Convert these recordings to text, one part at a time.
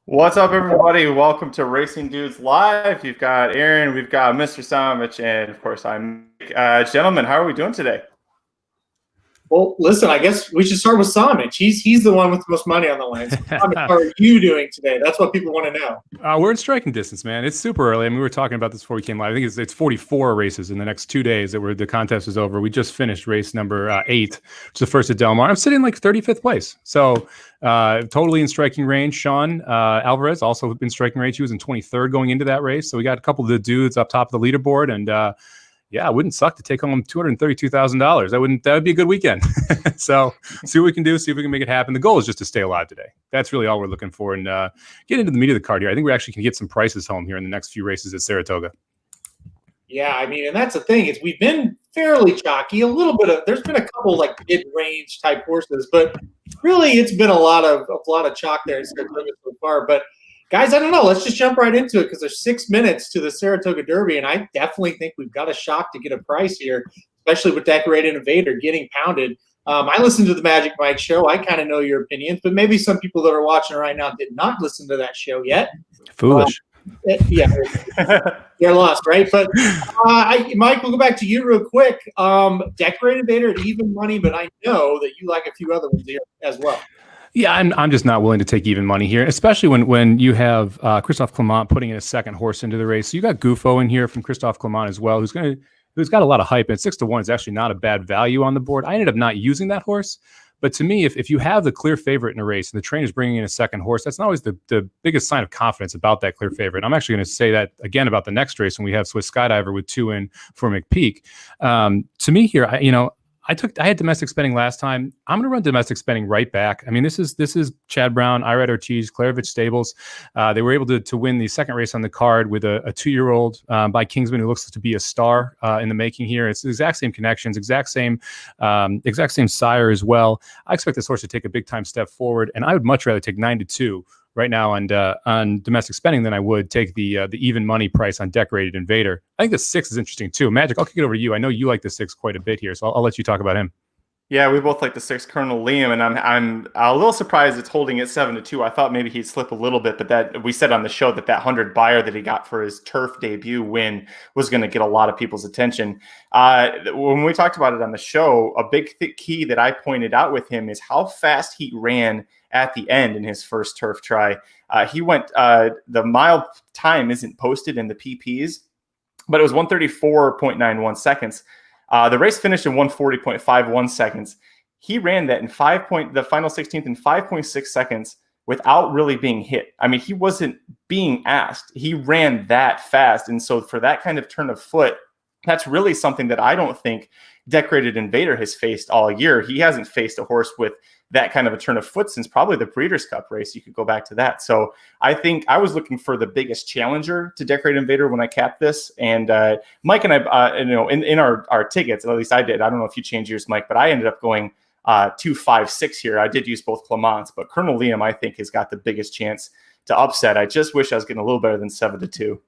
What's up, everybody? Welcome to Racing Dudes Live. You've got Aaron, we've got Mr. Samich, and of course I'm Mike. Gentlemen, how are we doing today? Well, listen, I guess we should start with Samich. He's the one with the most money on the line. So Samich, how are you doing today? That's what people want to know. We're in striking distance, man. It's super early. I mean, we were talking about this before we came live. I think it's 44 races in the next 2 days the contest is over. We just finished race number 8, which is the first at Del Mar. I'm sitting like 35th place. So totally in striking range. Sean Alvarez also in striking range. He was in 23rd going into that race. So we got a couple of the dudes up top of the leaderboard, and yeah, it wouldn't suck to take home $232,000. That would be a good weekend. So see what we can do, see if we can make it happen. The goal is just to stay alive today. That's really all we're looking for, and get into the meat of the card here. I think we actually can get some prices home here in the next few races at Saratoga. Yeah, I mean, and that's the thing is we've been fairly chalky. There's been a couple like mid-range type horses, but really it's been a lot of chalk there in Saratoga so far. But guys, I don't know. Let's just jump right into it because there's 6 minutes to the Saratoga Derby, and I definitely think we've got a shot to get a price here, especially with Decorated Invader getting pounded. I listened to the Magic Mike show. I kind of know your opinions, but maybe some people that are watching right now did not listen to that show yet. Foolish. Yeah, they're lost, right? But Mike, we'll go back to you real quick. Decorated Invader at even money, but I know that you like a few other ones here as well. Yeah, I'm just not willing to take even money here, especially when you have Christophe Clement putting in a second horse into the race. So you got Gufo in here from Christophe Clement as well, who's got a lot of hype, and 6-1 is actually not a bad value on the board. I ended up not using that horse, but to me, if you have the clear favorite in a race and the trainer is bringing in a second horse, that's not always the biggest sign of confidence about that clear favorite. I'm actually going to say that again about the next race when we have Swiss Skydiver with 2 in for McPeak. To me here, I had domestic spending last time. I'm going to run domestic spending right back. I mean, this is Chad Brown, Irad Ortiz, Clairvich Stables. They were able to win the second race on the card with a 2-year-old by Kingsman who looks to be a star in the making here. It's the exact same connections, exact same sire as well. I expect this horse to take a big time step forward, and I would much rather take 9-2 right now on domestic spending than I would take the even money price on Decorated Invader. I think the 6 is interesting too. Magic, I'll kick it over to you. I know you like the 6 quite a bit here, so I'll let you talk about him. Yeah, we both like the 6, Colonel Liam, and I'm a little surprised it's holding at 7-2. I thought maybe he'd slip a little bit, but that we said on the show that 100 buyer that he got for his turf debut win was going to get a lot of people's attention. When we talked about it on the show, a big key that I pointed out with him is how fast he ran at the end in his first turf try. He went, the mile time isn't posted in the PPs, but it was 134.91 seconds. The race finished in 140.51 seconds. He ran that in the final 16th in 5.6 seconds without really being hit. I mean, he wasn't being asked. He ran that fast. And so for that kind of turn of foot, that's really something that I don't think Decorated Invader has faced all year. He hasn't faced a horse with that kind of a turn of foot since probably the Breeders' Cup race. You could go back to that. So I think I was looking for the biggest challenger to Decorated Invader when I capped this. And Mike and I, in our tickets, at least I did. I don't know if you changed yours, Mike, but I ended up going 2, 5, 6 here. I did use both Clements, but Colonel Liam, I think, has got the biggest chance to upset. I just wish I was getting a little better than 7-2.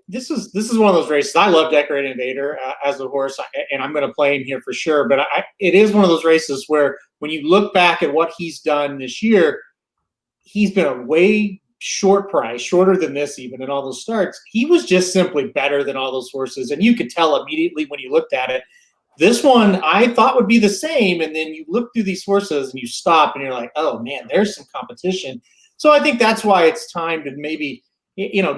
This is one of those races. I love Decorated Invader as a horse, and I'm going to play him here for sure. But it is one of those races where when you look back at what he's done this year, he's been a way short price, shorter than this even in all those starts. He was just simply better than all those horses, and you could tell immediately when you looked at it. This one I thought would be the same, and then you look through these horses and you stop and you're like, oh man, there's some competition. So I think that's why it's time to maybe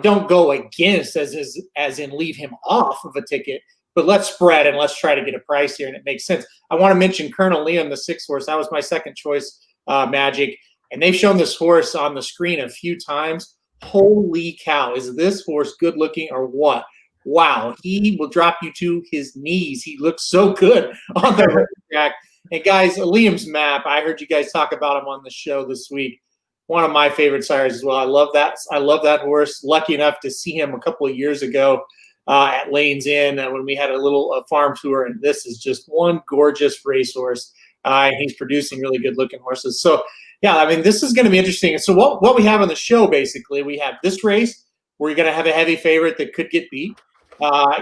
don't go against as in leave him off of a ticket, but let's spread and let's try to get a price here, and it makes sense. I want to mention Colonel Liam, the 6th horse. That was my second choice, Magic, and they've shown this horse on the screen a few times. Holy cow, is this horse good looking or what? Wow, he will drop you to his knees. He looks so good on the track. And guys, Liam's map, I heard you guys talk about him on the show this week. One of my favorite sires as well. I love that horse. Lucky enough to see him a couple of years ago at Lanes Inn when we had a little farm tour. And this is just one gorgeous racehorse. And he's producing really good looking horses. So, yeah, I mean, this is going to be interesting. So what we have on the show, basically, we have this race where you're going to have a heavy favorite that could get beat.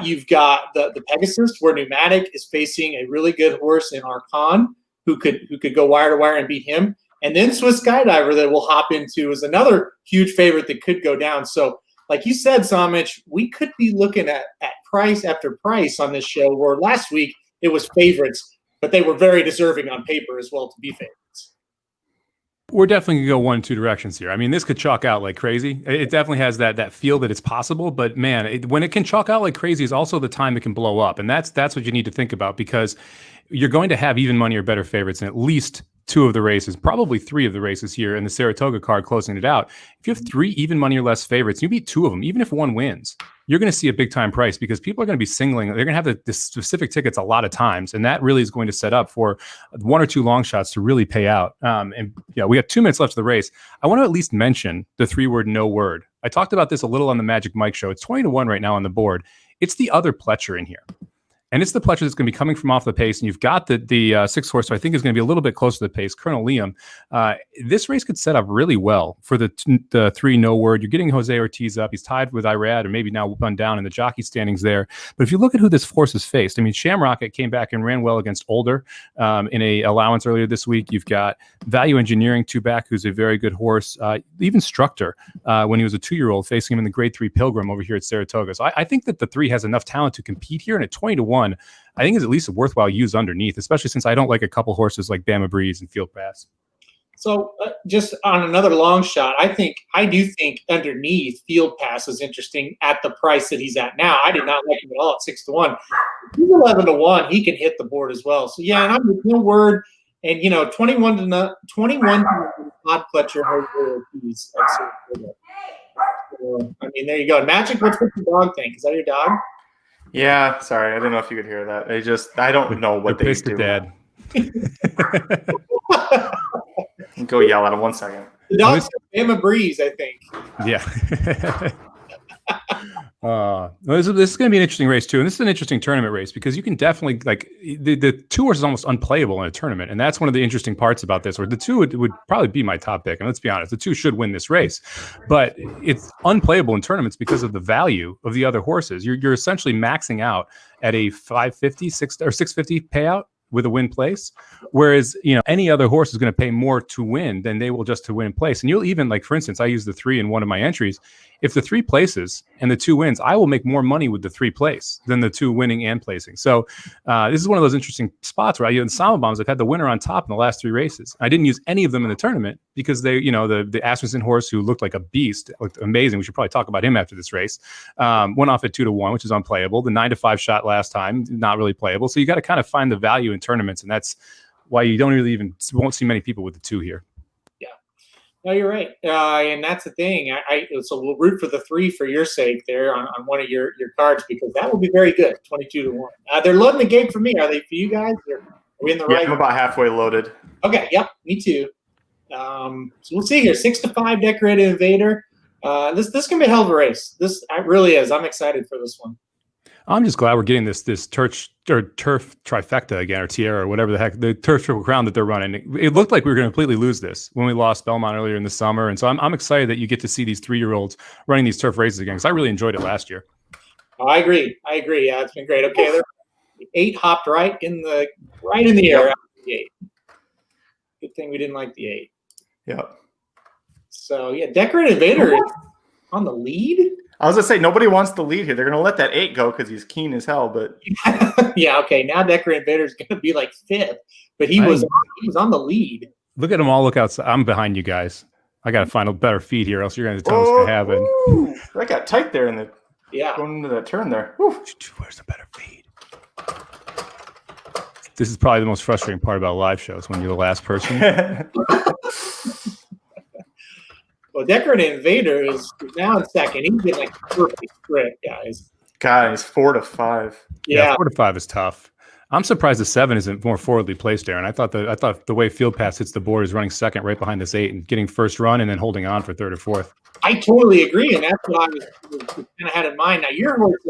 You've got the Pegasus, where Pneumatic is facing a really good horse in Archon who could go wire to wire and beat him. And then Swiss Skydiver that we'll hop into is another huge favorite that could go down. So, like you said, Samich, we could be looking at price after price on this show, where last week it was favorites, but they were very deserving on paper as well to be favorites. We're definitely going to go one of two directions here. I mean, this could chalk out like crazy. It definitely has that feel that it's possible. But, man, when it can chalk out like crazy is also the time it can blow up. And that's what you need to think about, because you're going to have even money or better favorites in at least two of the races, probably three of the races here in the Saratoga card closing it out. If you have three even money or less favorites, you beat two of them, even if one wins, you're going to see a big time price, because people are going to be singling. They're going to have the specific tickets a lot of times. And that really is going to set up for one or two long shots to really pay out. And yeah, we got 2 minutes left of the race. I want to at least mention the 3-word no word. I talked about this a little on the Magic Mike show. It's 20-1 right now on the board. It's the other Pletcher in here. And it's the Pletcher that's going to be coming from off the pace. And you've got the 6th horse, so I think is going to be a little bit closer to the pace, Colonel Liam. This race could set up really well for the 3 no word. You're getting Jose Ortiz up. He's tied with Irad, or maybe now run down in the jockey standings there. But if you look at who this horse has faced, I mean, Shamrocket came back and ran well against Older in a allowance earlier this week. You've got Value Engineering 2 back, who's a very good horse. Even Structor, when he was a 2-year-old, facing him in the Grade 3 Pilgrim over here at Saratoga. So I think that the 3 has enough talent to compete here. And at 20-1, I think is at least a worthwhile use underneath, especially since I don't like a couple horses like Bama Breeze and Field Pass. So just on another long shot, I do think underneath Field Pass is interesting at the price that he's at now. I did not like him at all at 6-1. He's 11-1. He can hit the board as well. So yeah, and I'm with no word. And 21 to odd Pletcher. So, I mean, there you go. Magic, what's your dog think? Is that your dog? Yeah, sorry. I don't know if you could hear that. I don't know what they do. Dad. Go yell at him 1 second. The dog's Bama Breeze, I think. Yeah. This is going to be an interesting race too, and this is an interesting tournament race, because you can definitely the 2 horse is almost unplayable in a tournament, and that's one of the interesting parts about this. Where the 2 would probably be my top pick, and let's be honest, the 2 should win this race, but it's unplayable in tournaments because of the value of the other horses. You're essentially maxing out at a 550, 650 payout with a win place, whereas any other horse is going to pay more to win than they will just to win in place. And you'll even, like, for instance, I use the 3 in one of my entries. If the 3 places and the 2 wins, I will make more money with the 3 place than the 2 winning and placing. So this is one of those interesting spots where in Sama Bombs, I've had the winner on top in the last 3 races. I didn't use any of them in the tournament because they, the Asmussen horse, who looked like a beast, looked amazing. We should probably talk about him after this race. Went off at 2-1, which is unplayable. The 9-5 shot last time, not really playable. So you got to kind of find the value in tournaments, and that's why you don't really won't see many people with the 2 here. No, you're right, and that's the thing. So we'll root for the 3 for your sake there on one of your cards, because that will be very good. 22-1. They're loading the game for me. Are they for you guys? Are we in the right? I'm about halfway loaded. Okay. Yep. Me too. So we'll see here. 6-5 Decorated Invader. This can be a hell of a race. This really is. I'm excited for this one. I'm just glad we're getting this turf trifecta again, or Tierra, or whatever the heck, the turf triple crown that they're running. It looked like we were going to completely lose this when we lost Belmont earlier in the summer, and so I'm excited that you get to see these 3-year-olds running these turf races again, because I really enjoyed it last year. Oh, I agree. Yeah, it's been great. Okay, they're 8 hopped right in the air. Yep. The 8. Good thing we didn't like the 8. Yep. So yeah, Decorated Invader is on the lead. I was going to say, nobody wants the lead here. They're going to let that 8 go because he's keen as hell. But yeah, okay. Now Decorated Invader is going to be like 5th, but he was on the lead. Look at them all. Look outside. I'm behind you guys. I got to find a better feed here, else you're going to tell me what's going to happen. Ooh, that got tight there in the going into that turn there. Woo. Where's the better feed? This is probably the most frustrating part about live shows when you're the last person. Well, Decorated Invader is now in second. He's getting like perfect grip, guys. Guys, 4 to 5. Yeah, 4 to 5 is tough. I'm surprised the 7 isn't more forwardly placed, Aaron. I thought the way Field Pass hits the board is running second right behind this 8 and getting first run and then holding on for third or fourth. I totally agree, and that's what I was kind of had in mind. Now, your horse,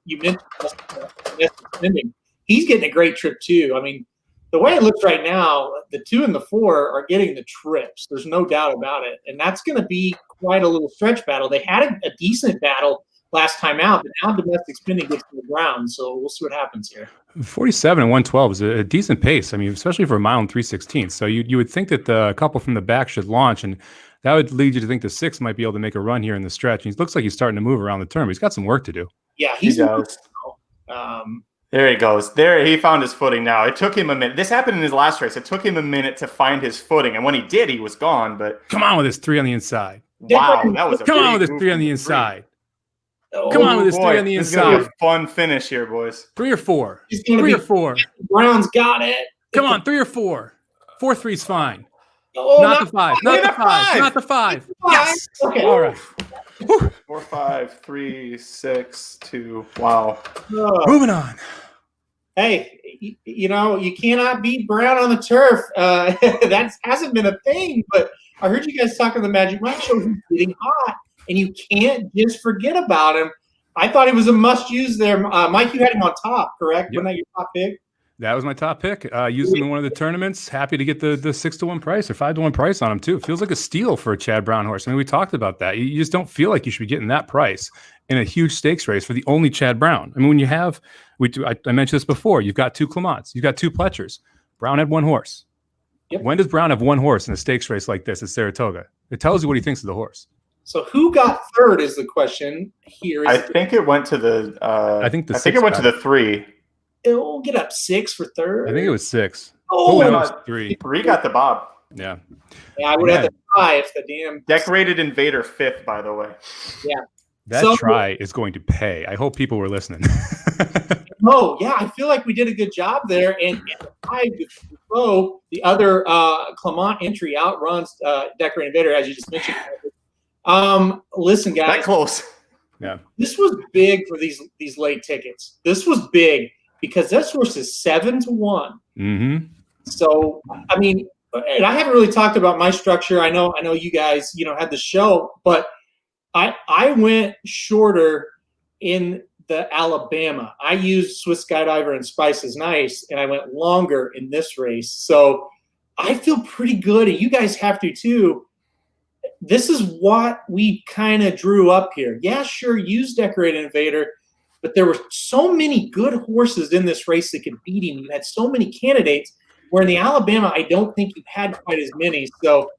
you mentioned spending. He's getting a great trip too. I mean, the way it looks right now, the 2 and the 4 are getting the trips. There's no doubt about it, and that's going to be quite a little stretch battle. They had a decent battle last time out, but now domestic spending gets to the ground, so we'll see what happens here. 47 and 112 is a decent pace. I mean, especially for a mile and 3/16. So you would think that the couple from the back should launch, and that would lead you to think the 6 might be able to make a run here in the stretch. And he looks like he's starting to move around the turn. But he's got some work to do. Yeah, he does. There he goes. There, he found his footing now. It took him a minute. This happened in his last race. It took him a minute to find his footing, and when he did, he was gone. But come on with this 3 on the inside. Wow, that was come on with this 3 on the inside. Come on with this 3 on the inside. It's gonna be a fun finish here, boys. 3 or 4. 3 or 4. Brown's got it. Come on, 3 or 4. 4-3's fine. Oh, not the 5. Not the 5. Not the 5. Yes. Okay. All right. 4, 5, 3, 6, 2. Wow. Moving on. Hey, you know, you cannot beat Brown on the turf. That hasn't been a thing, but I heard you guys talking the Magic Mike show. He's getting hot, and you can't just forget about him. I thought he was a must-use there. Mike, you had him on top, correct? Yep. Wasn't that your top pick? That was my top pick. Used him in one of the tournaments. Happy to get the 6-1 price or 5-1 price on him too. It feels like a steal for a Chad Brown horse. I mean, we talked about that. You just don't feel like you should be getting that price in a huge stakes race for the only Chad Brown. I mean, when you have, I mentioned this before. You've got 2 Clements, you've got 2 Pletchers. Brown had 1 horse. Yep. When does Brown have 1 horse in a stakes race like this at Saratoga? It tells you what he thinks of the horse. So who got third is the question here. I think it went to the. I think it went to the 3. It'll get up 6 for third. I think it was 6. Oh, it was 3. 3 got the bob. Yeah. Yeah, I would have to try if the damn Decorated Invader 5th, by the way. Yeah. That try is going to pay. I hope people were listening. Oh, yeah, I feel like we did a good job there. And the other Clement entry outruns Decorated Invader, as you just mentioned. Listen, guys. That close. Yeah. This was big for these late tickets. This was big because this horse is 7 to 1. Mm-hmm. So, I mean, and I haven't really talked about my structure. I know you guys, had the show, but I went shorter in the Alabama. I used Swiss Skydiver and Spice is Nice, and I went longer in this race. So I feel pretty good, and you guys have to too. This is what we kind of drew up here. Yeah, sure, use Decorated Invader, but there were so many good horses in this race that could beat him. You had so many candidates, where in the Alabama, I don't think you had quite as many. So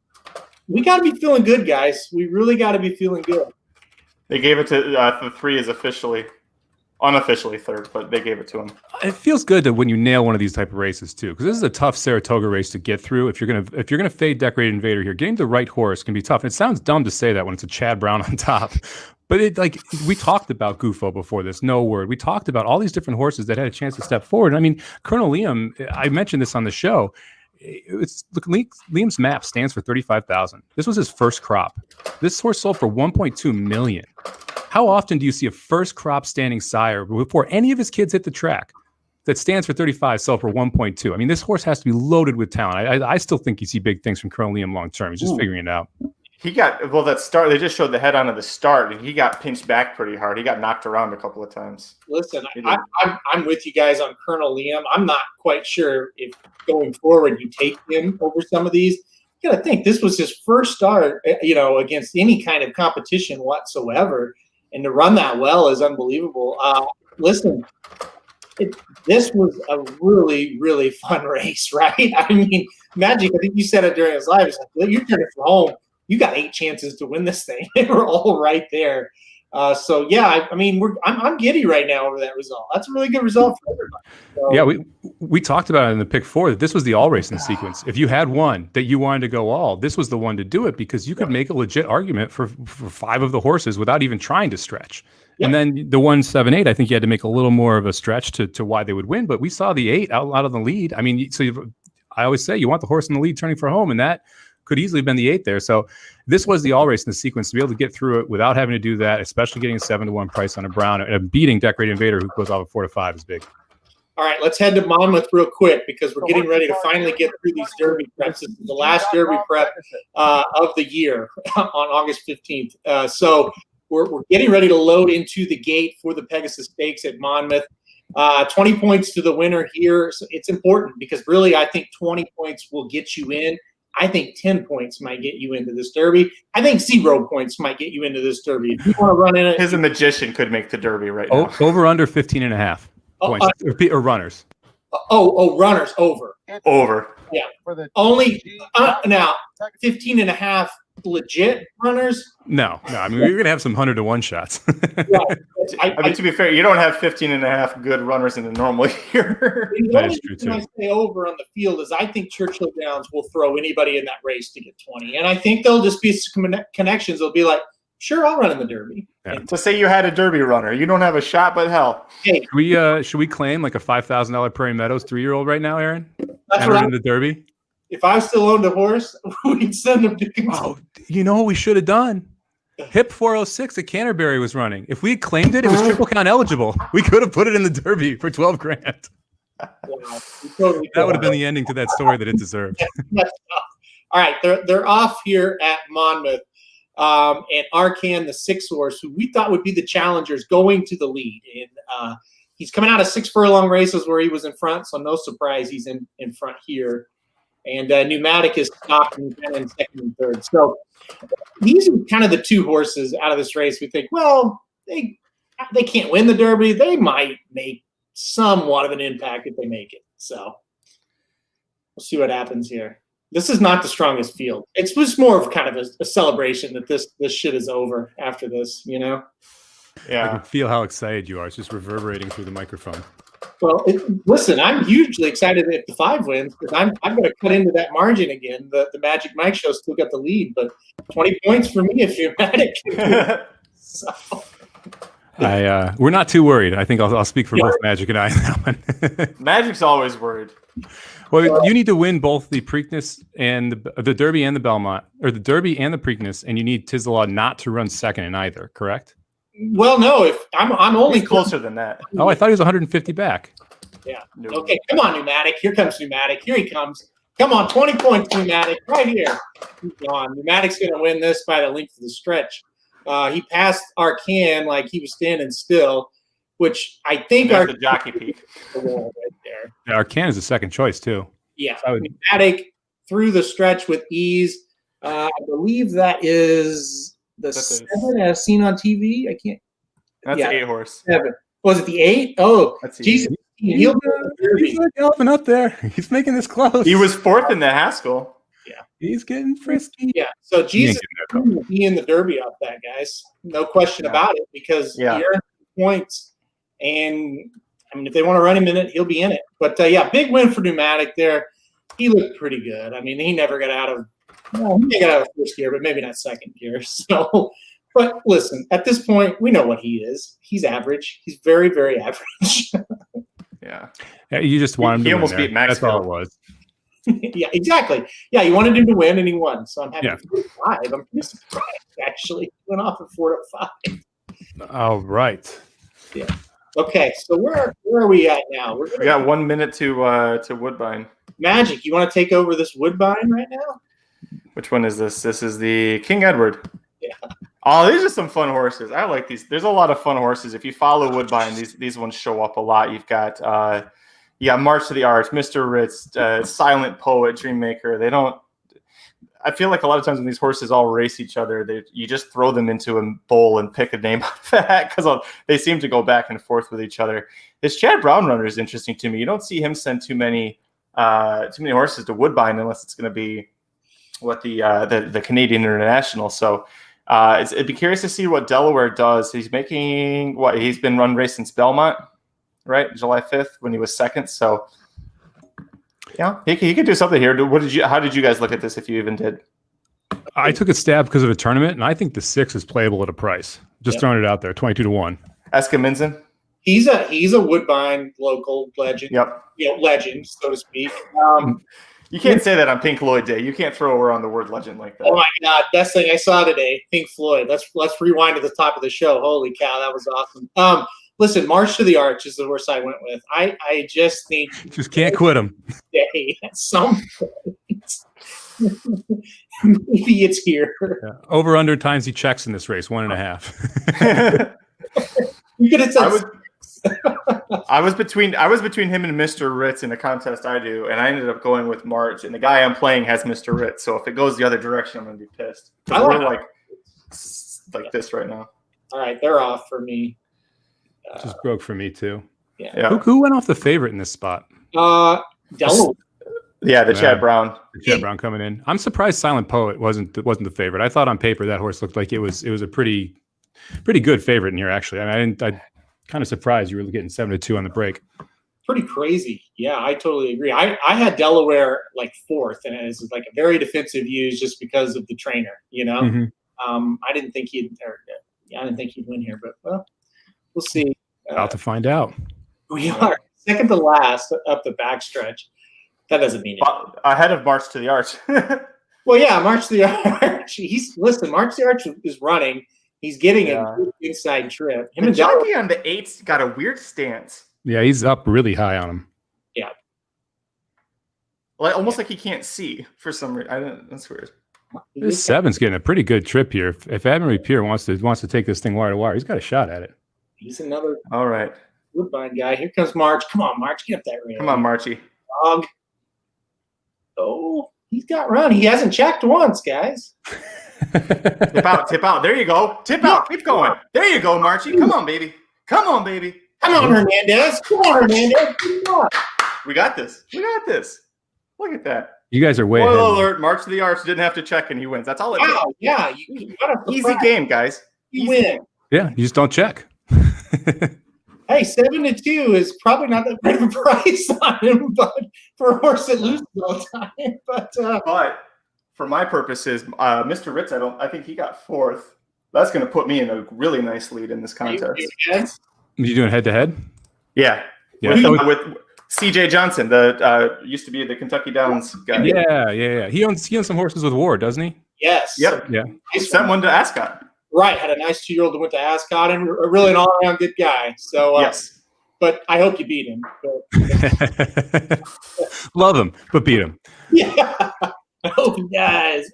we got to be feeling good, guys. We really got to be feeling good. They gave it to the 3 is unofficially third, but they gave it to him. It feels good that when you nail one of these type of races too, because this is a tough Saratoga race to get through. If you're gonna fade Decorated Invader here, getting the right horse can be tough. And it sounds dumb to say that when it's a Chad Brown on top, but we talked about Gufo before this. No word. We talked about all these different horses that had a chance to step forward. I mean, Colonel Liam. I mentioned this on the show. Liam's map stands for 35,000. This was his first crop. This horse sold for 1.2 million. How often do you see a first crop standing sire before any of his kids hit the track that stands for 35 sell for 1.2? I mean, this horse has to be loaded with talent. I still think you see big things from Colonel Liam long term. He's just figuring it out. He got that start. They just showed the head on at the start, and he got pinched back pretty hard. He got knocked around a couple of times. Listen, I'm with you guys on Colonel Liam. I'm not quite sure if going forward you take him over some of these. You got to think this was his first start, against any kind of competition whatsoever, and to run that well is unbelievable. Listen, this was a really, really fun race, right? I mean, Magic. I think you said it during his live. It's like, you're turning for home. You got 8 chances to win this thing. They were all right there. So yeah, I mean, I'm giddy right now over that result. That's a really good result for everybody. So, Yeah, we talked about it in the pick 4 that this was the all racing sequence. If you had one that you wanted to go all, this was the one to do it because you could make a legit argument for 5 of the horses without even trying to stretch. Yep. And then the 1, 7, 8, I think you had to make a little more of a stretch to why they would win. But we saw the 8 out of the lead. I mean, I always say you want the horse in the lead turning for home, and that could easily have been the 8 there. So this was the all race in the sequence to be able to get through it without having to do that, especially getting a 7-1 price on a Brown and beating Decorated Invader, who goes off at 4-5 is big. All right, let's head to Monmouth real quick because we're getting ready to finally get through these Derby preps. This is the last Derby prep of the year on August 15th. So we're getting ready to load into the gate for the Pegasus Stakes at Monmouth. 20 points to the winner here. So it's important because really I think 20 points will get you in. I think 10 points might get you into this Derby. I think 0 points might get you into this Derby. If you want to run in it. His magician could make the Derby right now. Over under 15.5 points or runners. Runners over. Over. Yeah. Only now 15.5 legit runners. No. I mean, you're going to have some 100-to-1 shots. I mean, to be fair, you don't have 15.5 good runners in a normal year. That is true, too. When I say over on the field is I think Churchill Downs will throw anybody in that race to get 20. And I think there'll just be some connections. They'll be like, sure, I'll run in the Derby. Yeah. So say you had a Derby runner. You don't have a shot, but hell. Hey, Should we claim like a $5,000 Prairie Meadows 3-year-old right now, Aaron? that's Enter what in the Derby? if I still owned a horse, we'd send him to Oh, you know what we should have done? HIP 406 at Canterbury was running. If we had claimed it, it was triple count eligible. We could have put it in the Derby for $12,000. Totally That would have been the ending to that story that it deserved. All right, they're off here at Monmouth. And Arcan, the 6 horse, who we thought would be the challengers, going to the lead. And he's coming out of 6 furlong races where he was in front, so no surprise he's in front here. And Pneumatic is stopped in second and third. So these are kind of the 2 horses out of this race. We think, well, they can't win the Derby. They might make somewhat of an impact if they make it. So we'll see what happens here. This is not the strongest field. It's just more of kind of a celebration that this shit is over after this, you know? Yeah. I can feel how excited you are. It's just reverberating through the microphone. Well, listen, I'm hugely excited if the 5 wins because I'm going to cut into that margin again. The Magic Mike show still got the lead, but 20 points for me if you're Magic. So. We're not too worried. I think I'll speak for both Magic and I on that one. Magic's always worried. Well, you need to win both the Preakness and the Derby and the Belmont, or the Derby and the Preakness, and you need Tislaw not to run second in either, correct? Well, no, if I'm only closer than that. Oh, I thought he was 150 back. Yeah. No. Okay, come on, Pneumatic. Here comes Pneumatic. Here he comes. Come on, 20 points, Pneumatic, right here. He's gone. Pneumatic's going to win this by the length of the stretch. He passed Arcan like he was standing still, which I think the jockey peak. Right there. Yeah, Arcan is the second choice too. Yeah, Pneumatic through the stretch with ease. I believe that is the 7 as seen on TV. I can't. That's the 8 horse. 7. Was it the 8? Oh, Jesus. He's helping up there. He's making this close. He was 4th in the Haskell. Yeah. He's getting frisky. Yeah. So Jesus will be in the Derby off that, guys. No question about it because he earned points. And, I mean, if they want to run him in it, he'll be in it. But, big win for Pneumatic there. He looked pretty good. I mean, he never got out of he got out of first gear, but maybe not second gear. So, but listen, at this point, we know what he is. He's average. He's very, very average. Yeah. You just want him to win. He almost beat Max. That's all it was. Yeah, exactly. Yeah, you wanted him to win, and he won. So I'm happy for 5. I'm pretty surprised, actually. He went off at 4-5. All right. Yeah. Okay, so where are we at now? We got 1 minute to Woodbine. Magic, you want to take over this Woodbine right now? Which one is this? This is the King Edward. Yeah. Oh, these are some fun horses. I like these. There's a lot of fun horses. If you follow Woodbine, these ones show up a lot. You've got March to the Arch, Mr. Ritz, Silent Poet, Dreammaker. They don't. I feel like a lot of times when these horses all race each other, you just throw them into a bowl and pick a name out of that because they seem to go back and forth with each other. This Chad Brown runner is interesting to me. You don't see him send too many horses to Woodbine unless it's going to be the Canadian International. So It'd be curious to see what Delaware does. He's making what he's been run race since Belmont, right? July 5th when he was second. So yeah, he could do something here. How did you guys look at this if you even did? I took a stab because of a tournament, and I think the 6 is playable at a price. Just throwing it out there, 22-1. Eskaminsen? He's a Woodbine local legend. Yep. Legend, so to speak. You can't say that on Pink Floyd Day. You can't throw around the word legend like that. Oh my God! Best thing I saw today, Pink Floyd. Let's rewind to the top of the show. Holy cow, that was awesome. Listen, March to the Arch is the horse I went with. I just think just can't quit him. Day at some point. Maybe it's here. Yeah. Over under times he checks in this race, 1.5. You could have said. I was between him and Mr. Ritz in a contest I do, and I ended up going with March. And the guy I'm playing has Mr. Ritz, so if it goes the other direction, I'm gonna be pissed. We're like this right now. All right, they're off for me. Just broke for me too. Yeah. Who went off the favorite in this spot? Delaware. Yeah, Chad Brown. Chad Brown coming in. I'm surprised Silent Poet wasn't the favorite. I thought on paper that horse looked like it was a pretty good favorite in here. Actually, I mean, I kind of surprised you were getting 7-2 on the break. Pretty crazy. Yeah, I totally agree. I had Delaware like 4th, and it was like a very defensive use just because of the trainer. I didn't think he'd win here, but well, we'll see. About to find out. We are second to last up the backstretch. That doesn't mean it. Ahead of March to the Arch. Well, yeah, March to the Arch. March to the Arch is running. He's getting a good inside trip. Him and Jockey on the 8's got a weird stance. Yeah, he's up really high on him. Yeah. Almost like he can't see for some reason. That's weird. This 7's getting a pretty good trip here. If Admiral Pierre wants to take this thing wire to wire, he's got a shot at it. He's another all right Woodbine guy. Here comes March. Come on, March, get up that rail. Come on, Marchie. Dog. Oh, he's got run. He hasn't checked once, guys. Tip out. There you go. Tip out. Keep going. There you go, Marchie. Come on, baby. Come on, Hernandez. Come on, Hernandez. Come on. We got this. Look at that. You guys are way ahead. Spoiler alert, March to the Arch didn't have to check and he wins. That's all it is. Yeah. Easy game, guys. You win. Yeah, you just don't check. Hey, 7-2 is probably not that great of a price on him, but for a horse that loses all the time. But for my purposes, Mr. Ritz, I think he got 4th. That's going to put me in a really nice lead in this contest. You doing head to head? Yeah. With CJ Johnson, the used to be the Kentucky Downs guy. Yeah. He owns some horses with Ward, doesn't he? Yes. Yep. Yeah. He sent one to Ascot. Right. Had a nice 2-year-old that went to Ascot and really an all-around good guy. So yes. But I hope you beat him. Love him, but beat him. Yeah. I hope he does.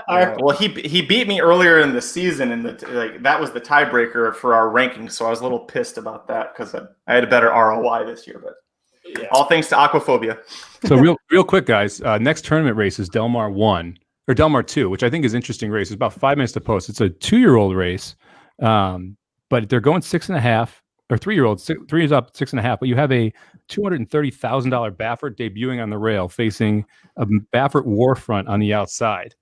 Yeah, well, he beat me earlier in the season, and that was the tiebreaker for our rankings. So I was a little pissed about that because I had a better ROI this year. But all thanks to Aquaphobia. So real quick, guys. Next tournament race is Del Mar 1 or Del Mar 2, which I think is an interesting race. It's about 5 minutes to post. It's a 2-year-old race, but they're going 6.5. Or 3-year-olds, 3 is up 6.5, but you have a $230,000 Baffert debuting on the rail, facing a Baffert Warfront on the outside.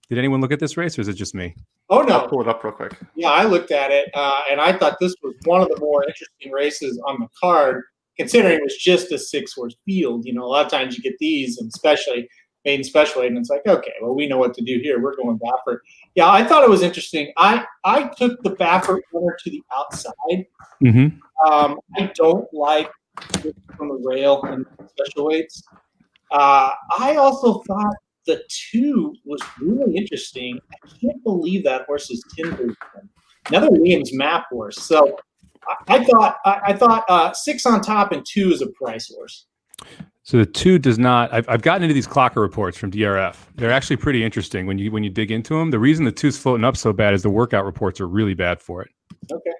Did anyone look at this race, or is it just me? Oh no, I'll pull it up real quick. Yeah, I looked at it, and I thought this was one of the more interesting races on the card, considering it was just a 6-horse field. A lot of times you get these, and especially maiden special weight, and it's like, okay, well, we know what to do here. We're going Baffert. Yeah, I thought it was interesting. I took the Baffert winner to the outside. Mm-hmm. I don't like from the rail and special weights. I also thought the 2 was really interesting. I can't believe that horse is Tinder. Another Williams map horse. So I thought 6 on top and 2 is a price horse. So the 2 does not. I've gotten into these clocker reports from DRF. They're actually pretty interesting when you dig into them. The reason the 2's floating up so bad is the workout reports are really bad for it. Okay.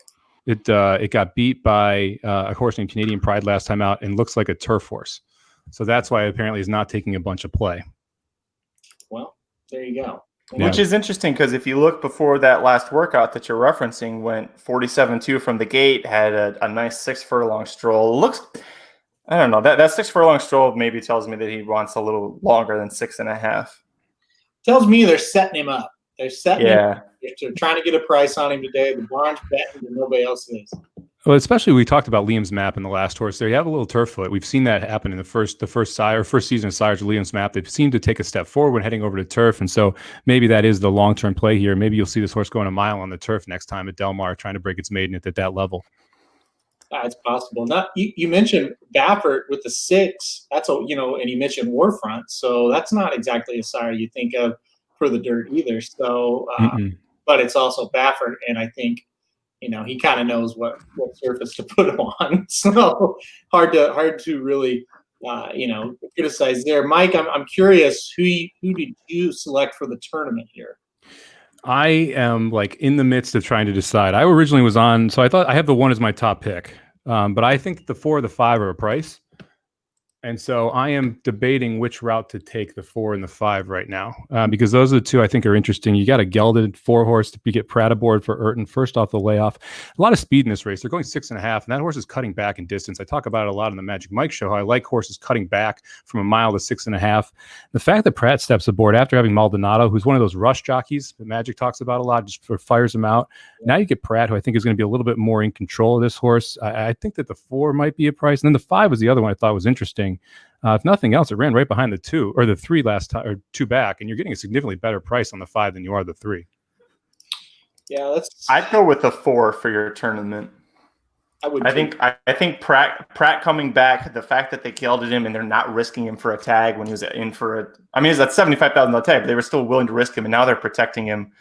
It got beat by a horse named Canadian Pride last time out and looks like a turf horse. So that's why apparently he's not taking a bunch of play. Well, there you go. Which is interesting because if you look before that last workout that you're referencing, went 47-2 from the gate, had a nice 6 furlong stroll. Looks, I don't know, that 6 furlong stroll maybe tells me that he wants a little longer than 6.5. Tells me they're setting him up. They're setting him. They're trying to get a price on him today. The barn's betting, but nobody else is. Well, especially we talked about Liam's map in the last horse there. You have a little turf foot. We've seen that happen in the first season of sires of Liam's map. They seem to take a step forward when heading over to turf. And so maybe that is the long-term play here. Maybe you'll see this horse going a mile on the turf next time at Del Mar, trying to break its maiden at that level. It's possible. You mentioned Baffert with the 6. That's and you mentioned Warfront. So that's not exactly a sire you think of for the dirt either. So, but it's also Baffert. And I think, he kind of knows what surface to put him on. So hard to really, criticize there. Mike, I'm curious, who did you select for the tournament here? I am in the midst of trying to decide. I originally was on, so I thought I have the 1 as my top pick, but I think the 4 or the 5 are a price. And so I am debating which route to take, the 4 and the 5 right now, because those are the 2 I think are interesting. You got a gelded 4 horse to get Pratt aboard for Urton, first off the layoff. A lot of speed in this race. They're going 6.5, and that horse is cutting back in distance. I talk about it a lot in the Magic Mike show, how I like horses cutting back from a mile to 6.5. The fact that Pratt steps aboard after having Maldonado, who's one of those rush jockeys that Magic talks about a lot, just fires him out. Now you get Pratt, who I think is going to be a little bit more in control of this horse. I think that the 4 might be a price. And then the 5 was the other one I thought was interesting. If nothing else, it ran right behind the 2 or the 3 last time, or 2 back, and you're getting a significantly better price on the 5 than you are the 3. Yeah, I'd go with the 4 for your tournament. I think Pratt coming back, the fact that they gelded him and they're not risking him for a tag when he was in for he was at $75,000 tag, but they were still willing to risk him, and now they're protecting him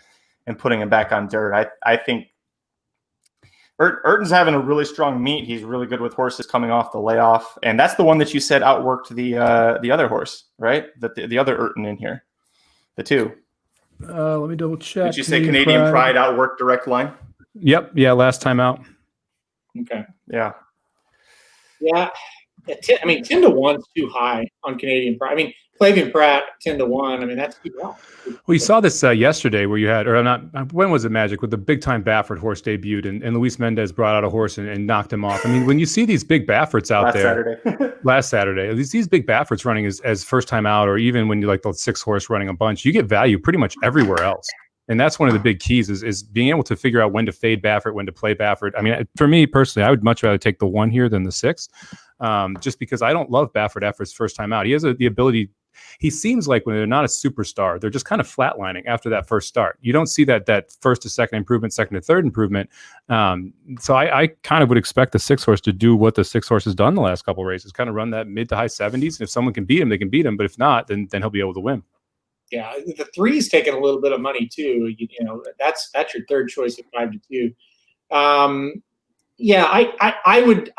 and putting him back on dirt. I think Urton's having a really strong meet. He's really good with horses coming off the layoff, and that's the one that you said outworked the other horse, right? The other Urton in here, the 2. Let me double check. Did you say Canadian Pride outworked Direct Line? Yep. Yeah, last time out. Okay. Yeah. 10 to 1 is too high on Canadian Pride. I mean, Flavian Pratt 10 to 1. I mean, that's too low. We saw this yesterday where you had, or not, when was it Magic, with the big time Baffert horse debuted, and Luis Mendez brought out a horse and knocked him off. I mean, when you see these big Bafferts out last Saturday, these big Bafferts running as first time out, or even when you like the 6 horse running a bunch, you get value pretty much everywhere else. And that's one of the big keys is being able to figure out when to fade Baffert, when to play Baffert. I mean, for me personally, I would much rather take the 1 here than the 6, just because I don't love Baffert after his first time out. He has the ability. He seems like when they're not a superstar, they're just kind of flatlining after that first start. You don't see that first to second improvement, second to third improvement. So I kind of would expect the 6 horse to do what the 6 horse has done the last couple of races, kind of run that mid to high 70s. And if someone can beat him, they can beat him. But if not, then he'll be able to win. Yeah, the 3's taking a little bit of money too. That's your third choice at 5 to 2. I would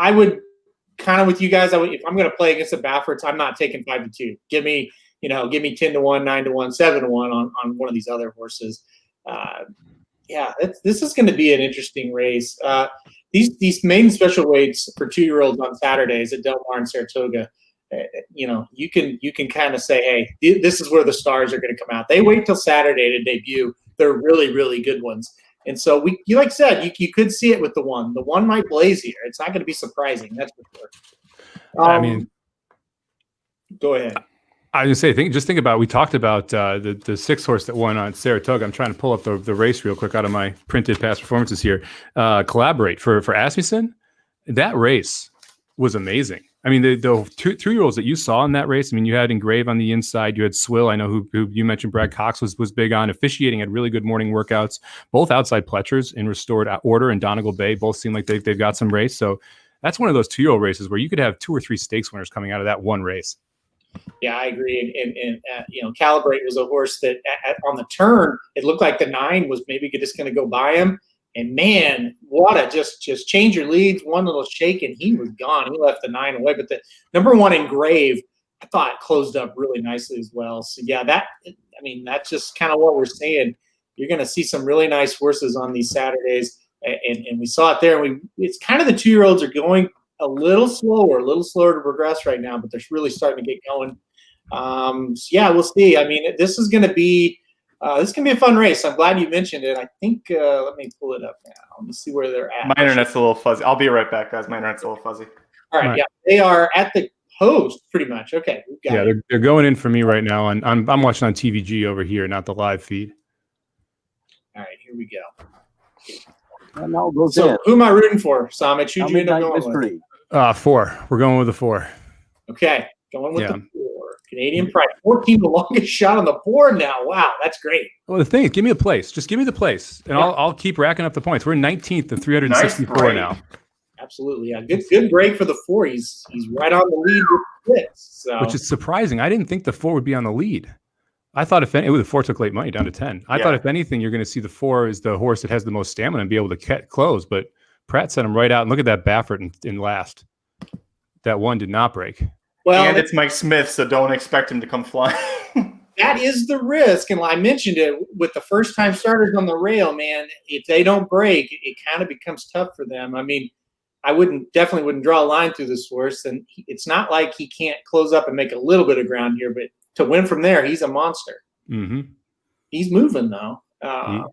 kind of with you guys. If I'm going to play against the Bafferts, I'm not taking 5 to 2. Give me 10 to 1, 9 to 1, 7 to 1 on one of these other horses. This is going to be an interesting race. These main special weights for 2-year-olds on Saturdays at Del Mar and Saratoga. You can kind of say, hey, this is where the stars are going to come out. They wait till Saturday to debut. They're really, really good ones. And so you like said, you could see it with the 1. The 1 might blaze here. It's not going to be surprising. That's for sure. Go ahead. I was going to say, think about, we talked about the 6 horse that won on Saratoga. I'm trying to pull up the race real quick out of my printed past performances here. Collaborate for Asmussen. That race was amazing. I mean, the 2-year-olds that you saw in that race, I mean, you had Engrave on the inside. You had Swill, I know who you mentioned, Brad Cox was big on. Officiating had really good morning workouts. Both outside Pletchers in restored order, and Donegal Bay both seem like they've got some race. So that's one of those 2-year-old races where you could have 2 or 3 stakes winners coming out of that one race. Yeah, I agree. And Calibrate was a horse that on the turn, it looked like the 9 was maybe just going to go by him. And man, what a just change your leads, one little shake, and he was gone. He left the 9 away. But the number 1 Engrave, I thought closed up really nicely as well. So yeah, that's just kind of what we're seeing. You're going to see some really nice horses on these Saturdays, and we saw it there. It's kind of the 2-year-olds are going a little slower to progress right now, but they're really starting to get going. We'll see. I mean, this is going to be a fun race. I'm glad you mentioned it. I think let me pull it up now. Let me see where they're at. My internet's a little fuzzy. I'll be right back, guys. My internet's a little fuzzy. All right. Yeah, they are at the post pretty much. Okay. They're going in for me right now, and I'm watching on TVG over here, not the live feed. All right, here we go. And all goes So in. who am I rooting for, Samich? Who'd you end up Midnight going with? Mystery. 4. We're going with the 4. Okay, going with Yeah. the 4. Canadian Pride. 14, the longest shot on the board now. Wow, that's great. Well, the thing is, give me a place. Just give me the place, and Yeah. I'll keep racking up the points. We're 19th of 364 break. now. Absolutely, yeah. Good break for the 4. He's right on the lead with 6. So. Which is surprising. I didn't think the 4 would be on the lead. I thought the 4 took late money down to 10. I thought if anything, you're going to see the 4 is the horse that has the most stamina and be able to close. But Pratt sent him right out. And look at that Baffert in last. That one did not break. Well, and it's Mike Smith, so don't expect him to come flying. that is the risk. And I mentioned it with the first-time starters on the rail, man. If they don't break, it kind of becomes tough for them. I mean, I definitely wouldn't draw a line through this horse. And it's not like he can't close up and make a little bit of ground here, but to win from there, he's a monster. Mm-hmm. He's moving, though.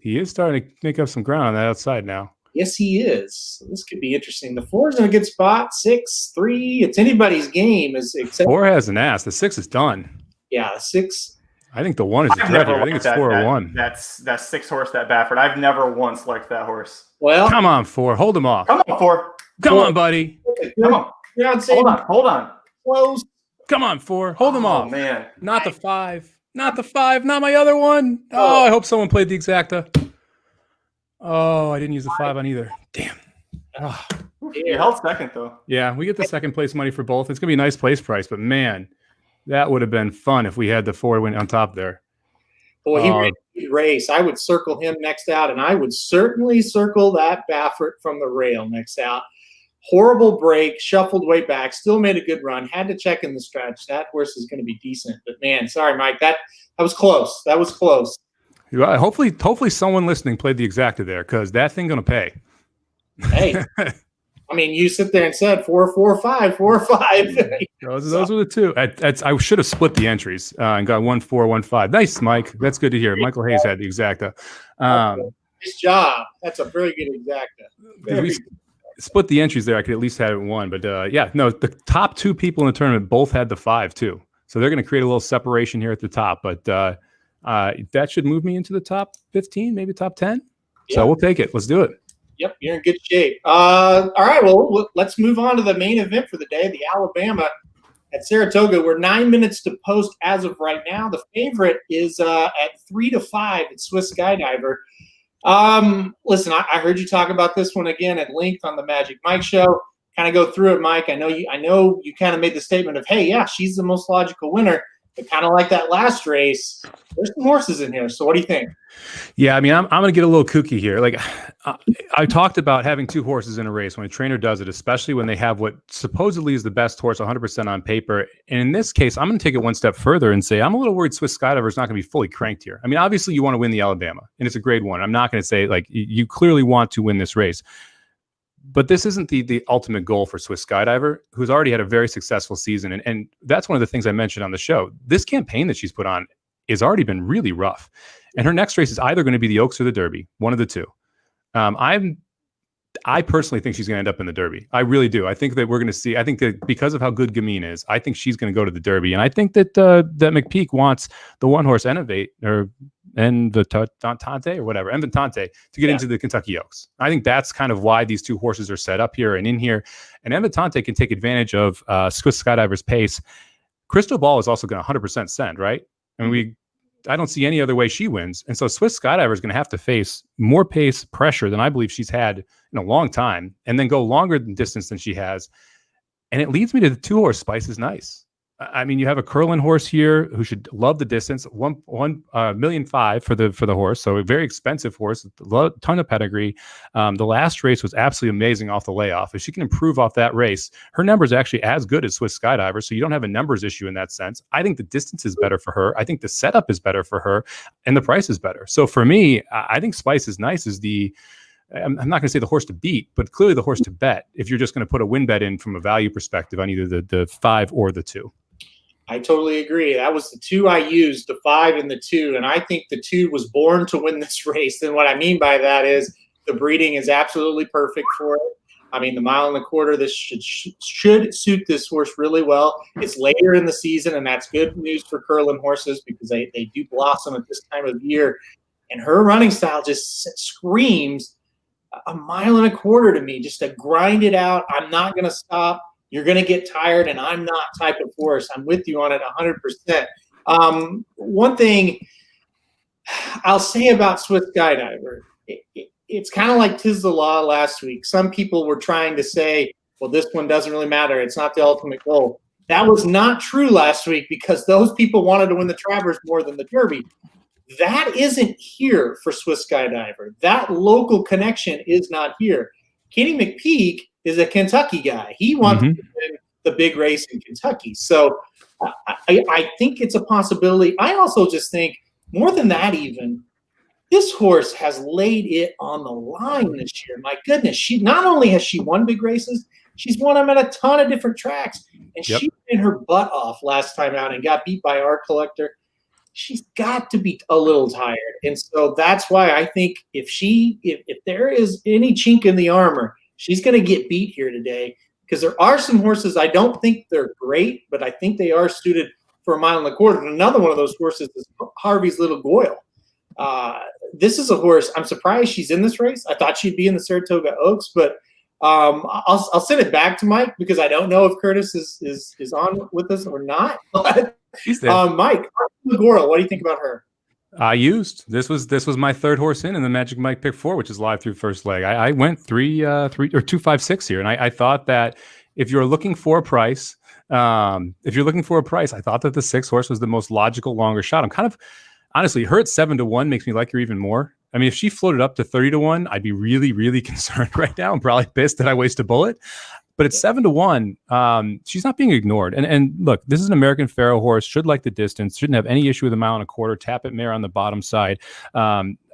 He is starting to make up some ground on that outside now. Yes, he is. So this could be interesting. The 4 is in a good spot. 6, 3. It's anybody's game. Except 4 has an ass. The 6 is done. Yeah, 6. I think the 1 is a threat here. I think it's 4 or 1. That's 6 horse, that Baffert. I've never once liked that horse. Well, Come on, 4. Hold him off. Come on, 4. Come on, buddy. Come on. You're not saying Hold on. close. Come on, 4. Hold him off. Oh, man. Not the 5. Not the 5. Not my other one. Oh, I hope someone played the exacta. Oh, I didn't use the 5 on either. Damn. Oh. You held second, though. Yeah, we get the second place money for both. It's going to be a nice place price, but man, that would have been fun if we had the 4 win on top there. Boy, he ran a good race. I would circle him next out, and I would certainly circle that Baffert from the rail next out. Horrible break, shuffled way back, still made a good run. Had to check in the stretch. That horse is going to be decent. But, man, sorry, Mike. That was close. That was close. Hopefully someone listening played the exacta there because that thing going to pay. Hey, I mean, you sit there and said 4, 4, 5, 4, 5. Those were the 2. I should have split the entries and got 1, 4, 1, 5. Nice, Mike. That's good to hear. Michael Hayes had the exacta. Nice job. That's a very good exacta. We split the entries there. I could at least have it 1. But the top 2 people in the tournament both had the 5 too. So they're going to create a little separation here at the top. But that should move me into the top 15, maybe top 10. Yeah. So we'll take it. Let's do it. Yep, you're in good shape. All right, well, let's move on to the main event for the day, the Alabama at Saratoga. We're 9 minutes to post as of right now. The favorite is at 3-5 at Swiss Skydiver. Listen, I heard you talk about this one again at length on the Magic Mike show. Kind of go through it, Mike. I know you kind of made the statement of, hey, yeah, she's the most logical winner. But kind of like that last race, there's some horses in here. So what do you think? Yeah, I mean, I'm going to get a little kooky here. Like I talked about having 2 horses in a race when a trainer does it, especially when they have what supposedly is the best horse 100% on paper. And in this case, I'm going to take it one step further and say I'm a little worried Swiss Skydiver is not going to be fully cranked here. I mean, obviously you want to win the Alabama, and it's a grade 1. I'm not going to say like you clearly want to win this race. But this isn't the ultimate goal for Swiss Skydiver, who's already had a very successful season. And that's one of the things I mentioned on the show. This campaign that she's put on has already been really rough. And her next race is either going to be the Oaks or the Derby, one of the 2. I personally think she's going to end up in the Derby. I really do. I think that we're going to see, I think that because of how good Gamine is, I think she's going to go to the Derby. And I think that that McPeak wants the 1 horse Innovate or Envitante or whatever, Envitante to get into the Kentucky Oaks. I think that's kind of why these 2 horses are set up here and in here. And Envitante can take advantage of Swiss Skydiver's pace. Crystal Ball is also going to 100% send, right? I mean, I don't see any other way she wins. And so Swiss Skydiver is going to have to face more pace pressure than I believe she's had in a long time, and then go longer distance than she has. And it leads me to the 2 horse Spice is Nice. I mean, you have a Curlin horse here who should love the distance. $1.5 million for the horse, so a very expensive horse, ton of pedigree. The last race was absolutely amazing off the layoff. If she can improve off that race, her numbers are actually as good as Swiss Skydiver, so you don't have a numbers issue in that sense. I think the distance is better for her. I think the setup is better for her, and the price is better. So for me, I think Spice is Nice is the. I'm not going to say the horse to beat, but clearly the horse to bet if you're just going to put a win bet in from a value perspective on either the 5 or the 2. I totally agree. That was the 2 I used, the 5 and the 2. And I think the 2 was born to win this race. And what I mean by that is the breeding is absolutely perfect for it. I mean, the 1.25 miles, this should suit this horse really well. It's later in the season, and that's good news for Curlin horses because they do blossom at this time of year. and her running style just screams a mile and a quarter to me, just to grind it out. I'm not going to stop. You're going to get tired, and I'm not type of horse. I'm with you on it 100%. One thing I'll say about Swiss Skydiver, it's kind of like Tis the Law last week. Some people were trying to say, well, this one doesn't really matter. It's not the ultimate goal. That was not true last week because those people wanted to win the Travers more than the Derby. That isn't here for Swiss Skydiver. That local connection is not here. Kenny McPeak is a Kentucky guy. He wants to win the big race in Kentucky. So I think it's a possibility. I also just think, more than that even, this horse has laid it on the line this year. My goodness, she not only has she won big races, she's won them at a ton of different tracks. And she ran her butt off last time out and got beat by Art Collector. She's got to be a little tired. And so that's why I think if there is any chink in the armor, she's going to get beat here today, because there are some horses, I don't think they're great, but I think they are suited for a mile and a quarter. And another one of those horses is Harvey's Little Goyle. This is a horse, I'm surprised she's in this race. I thought she'd be in the Saratoga Oaks, but I'll send it back to Mike because I don't know if Curtis is on with us or not. But Mike, Harvey Goyle, what do you think about her? This was my third horse in the Magic Mike pick 4, which is live through first leg. I went 3 or 2, 5, 6 here, and I thought that if you're looking for a price, I thought that the 6 horse was the most logical longer shot. I'm kind of honestly, her at 7-1 makes me like her even more. I mean, if she floated up to 30-1, I'd be really, really concerned right now. I'm probably pissed that I waste a bullet. But at 7-1, she's not being ignored. And look, this is an American Pharoah horse, should like the distance, shouldn't have any issue with a mile and a quarter, tap it mare on the bottom side.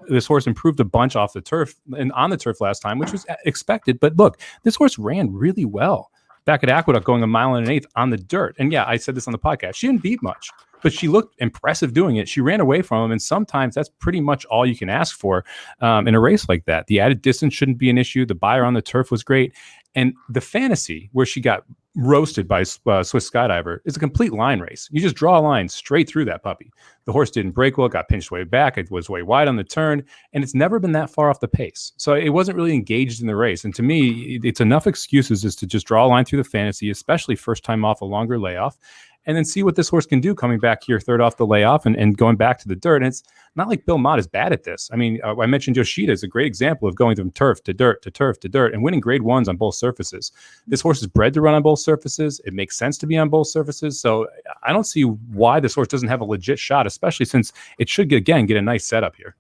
This horse improved a bunch off the turf and on the turf last time, which was expected. But look, this horse ran really well back at Aqueduct, going 1.1 miles on the dirt. And yeah, I said this on the podcast. She didn't beat much, but she looked impressive doing it. She ran away from him, and sometimes that's pretty much all you can ask for in a race like that. The added distance shouldn't be an issue. The buyer on the turf was great. And the fantasy, where she got roasted by Swiss Skydiver, is a complete line race. You just draw a line straight through that puppy. The horse didn't break well, got pinched way back. It was way wide on the turn, and it's never been that far off the pace. So it wasn't really engaged in the race. And to me, it's enough excuses is to just draw a line through the fantasy, especially first time off a longer layoff, and then see what this horse can do coming back here third off the layoff and going back to the dirt. And it's not like Bill Mott is bad at this. I mean, I mentioned Yoshida is a great example of going from turf to dirt to turf to dirt and winning grade 1s on both surfaces. This horse is bred to run on both surfaces. It makes sense to be on both surfaces. So I don't see why this horse doesn't have a legit shot, especially since it should, get a nice setup here.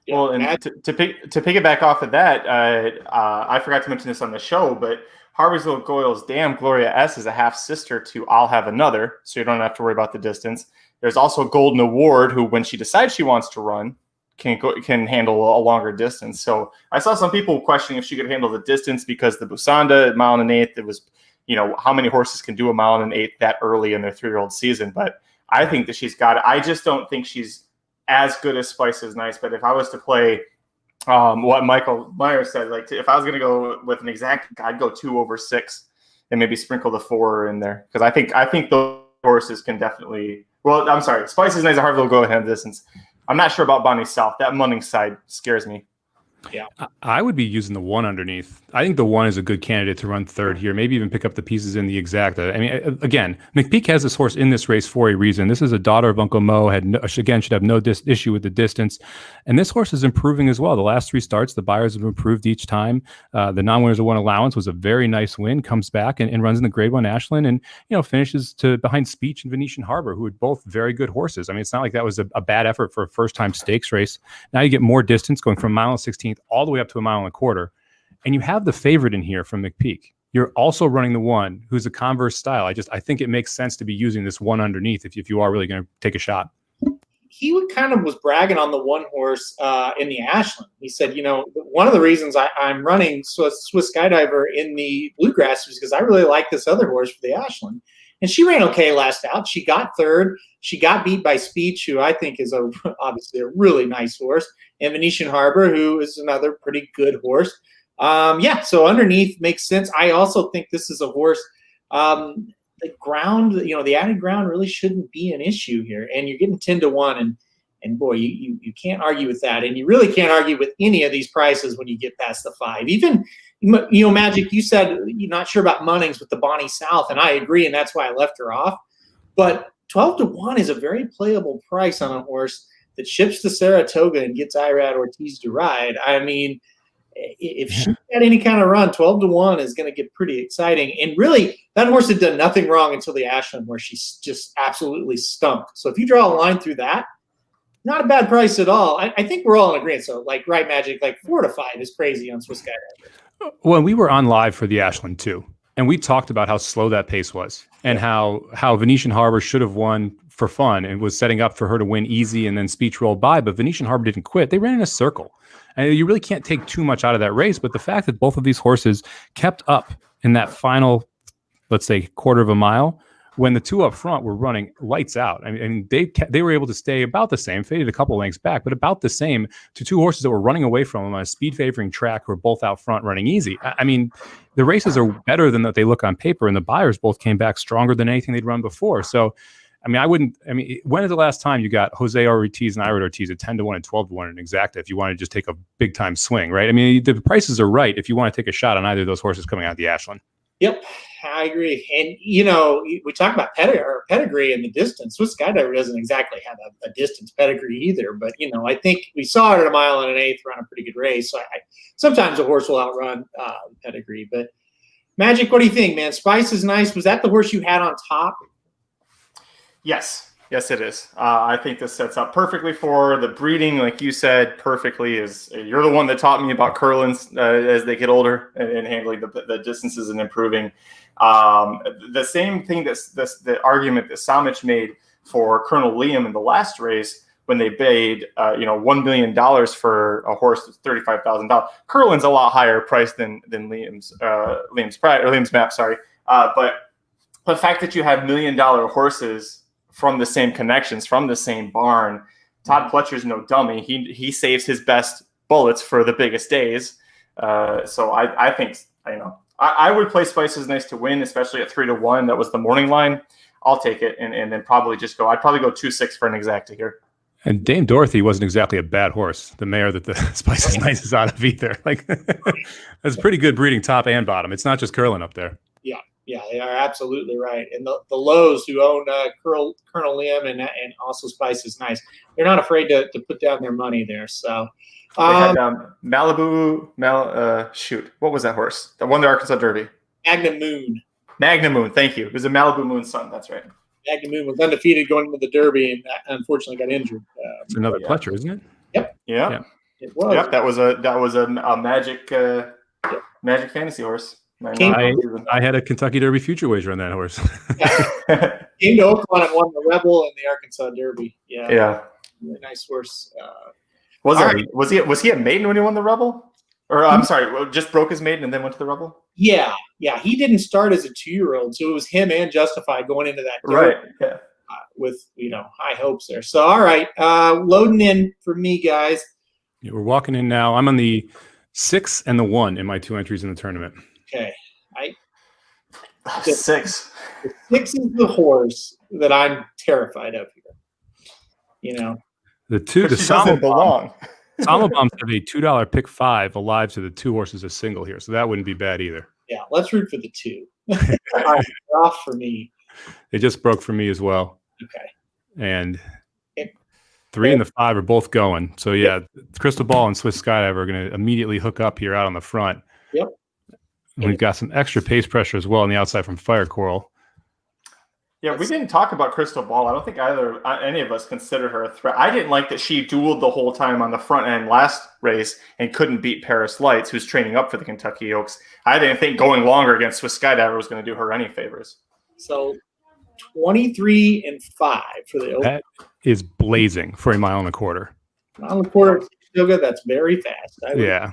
Well, and to piggyback off of that, I forgot to mention this on the show, but Harvey's Little Goyle's Damn Gloria S is a half sister to I'll Have Another, so you don't have to worry about the distance. There's also Golden Award, who, when she decides she wants to run, can handle a longer distance. So I saw some people questioning if she could handle the distance because the Busanda at 1 1/8, it was, how many horses can do 1 1/8 that early in their 3-year-old season. But I think that she's got it. I just don't think she's as good as Spice is Nice. But if I was to play what Michael Myers said, like if I was going to go with an exact, I'd go 2 over 6 and maybe sprinkle the 4 in there, because I think those horses can definitely. Well, I'm sorry, Spice is Nice and Harvey will go ahead distance. I'm not sure about Bonnie South. That Munning side scares me. Yeah, I would be using the 1 underneath. I think the 1 is a good candidate to run third here. Maybe even pick up the pieces in the exact. I mean, again, McPeak has this horse in this race for a reason. This is a daughter of Uncle Mo. Should have no issue with the distance, and this horse is improving as well. The last 3 starts, the buyers have improved each time. The non-winners of 1 allowance was a very nice win. Comes back and runs in the Grade 1 Ashland, and finishes behind Speech and Venetian Harbor, who are both very good horses. I mean, it's not like that was a bad effort for a first-time stakes race. Now you get more distance, going from 1.16 all the way up to 1.25 miles. And you have the favorite in here from McPeak. You're also running the 1 who's a converse style. I think it makes sense to be using this 1 underneath if you are really going to take a shot. He was bragging on the 1 horse in the Ashland. He said, one of the reasons I'm running Swiss Skydiver in the Bluegrass is because I really like this other horse for the Ashland. And she ran okay last out. She got third. She got beat by Speech, who I think is obviously a really nice horse, and Venetian Harbor, who is another pretty good horse. So underneath makes sense. I also think this is a horse. The ground, the added ground really shouldn't be an issue here. And you're getting 10-1, And boy, you can't argue with that. And you really can't argue with any of these prices when you get past the 5. Even, Magic, you said you're not sure about Munnings with the Bonnie South, and I agree, and that's why I left her off. But 12-1 is a very playable price on a horse that ships to Saratoga and gets Irad Ortiz to ride. I mean, if she had any kind of run, 12-1 is going to get pretty exciting. And really, that horse had done nothing wrong until the Ashland, where she's just absolutely stunk. So if you draw a line through that, not a bad price at all. I think we're all in agreement. So, right, Magic, 4 to 5 is crazy on Swiss Skydiver. Well, we were on live for the Ashland too, and we talked about how slow that pace was, and how Venetian Harbor should have won for fun and was setting up for her to win easy, and then Speech rolled by. But Venetian Harbor didn't quit; they ran in a circle, and you really can't take too much out of that race. But the fact that both of these horses kept up in that final, let's say, quarter of a mile, when the two up front were running lights out. I mean, they were able to stay about the same, faded a couple lengths back, but about the same to two horses that were running away from them on a speed favoring track who were both out front running easy. I mean, the races are better than that they look on paper, and the buyers both came back stronger than anything they'd run before. So, when is the last time you got Jose Ortiz and Irad Ortiz at 10-1 and 12-1 in exacta if you want to just take a big time swing, right? I mean, the prices are right if you want to take a shot on either of those horses coming out of the Ashland. Yep, I agree. And, we talk about pedigree in the distance. Swiss Skydiver doesn't exactly have a distance pedigree either. But, I think we saw it at 1 1/8 run a pretty good race. So sometimes a horse will outrun pedigree. But, Magic, what do you think, man? Spice is nice. Was that the horse you had on top? Yes, it is. I think this sets up perfectly for the breeding, like you said, perfectly. You're the one that taught me about Curlins as they get older and handling the distances and improving. The same thing the argument that Samich made for Colonel Liam in the last race when they paid $1 million for a horse that's $35,000. Curlin's a lot higher priced than Liam's map. Sorry, but the fact that you have $1 million horses from the same connections, from the same barn. Todd Pletcher's no dummy. He saves his best bullets for the biggest days. So I think, I would play Spice is nice to win, especially at 3-1. That was the morning line. I'll take it and then probably I'd probably go 2-6 for an exacta here. And Dame Dorothy wasn't exactly a bad horse, the mare that the Spice is nice is out of either. That's pretty good breeding top and bottom. It's not just Curlin up there. Yeah, they are absolutely right. And the Lowe's who own Colonel Liam and also Spice is nice. They're not afraid to put down their money there. So they had Malibu. What was that horse that won the Arkansas Derby? Magnum Moon. Thank you. It was a Malibu Moon son. That's right. Magnum Moon was undefeated going into the Derby and unfortunately got injured. It's another Pletcher, isn't it? Yep. Yeah. It was. Yep. That was a magic fantasy horse. I had a Kentucky Derby future wager on that horse. Came to Oakland and won the Rebel and the Arkansas Derby. Yeah. Really nice horse. Was he a maiden when he won the Rebel? Or I'm sorry, just broke his maiden and then went to the Rebel? Yeah. He didn't start as a 2-year-old, so it was him and Justified going into that Derby. Right. Yeah. With high hopes there. So all right, loading in for me, guys. Yeah, we're walking in now. I'm on the 6 and the 1 in my 2 entries in the tournament. Okay. 6. The 6 is the horse that I'm terrified of here. The 2, the doesn't belong. Salma Bombs have a $2 pick 5 alive to the 2 horses a single here, so that wouldn't be bad either. Yeah, let's root for the 2. All right, off for me. They just broke for me as well. Okay. And 3 and the 5 are both going. So yeah, Crystal Ball and Swiss Skydiver are going to immediately hook up here out on the front. Yep. And we've got some extra pace pressure as well on the outside from Fire Coral. Yeah, we didn't talk about Crystal Ball. I don't think any of us considered her a threat. I didn't like that she dueled the whole time on the front end last race and couldn't beat Paris Lights, who's training up for the Kentucky Oaks. I didn't think going longer against Swiss Skydiver was going to do her any favors. So 23 and 5 for the Oaks. That is blazing for a 1.25 miles. Mile and a quarter, that's very fast. Yeah.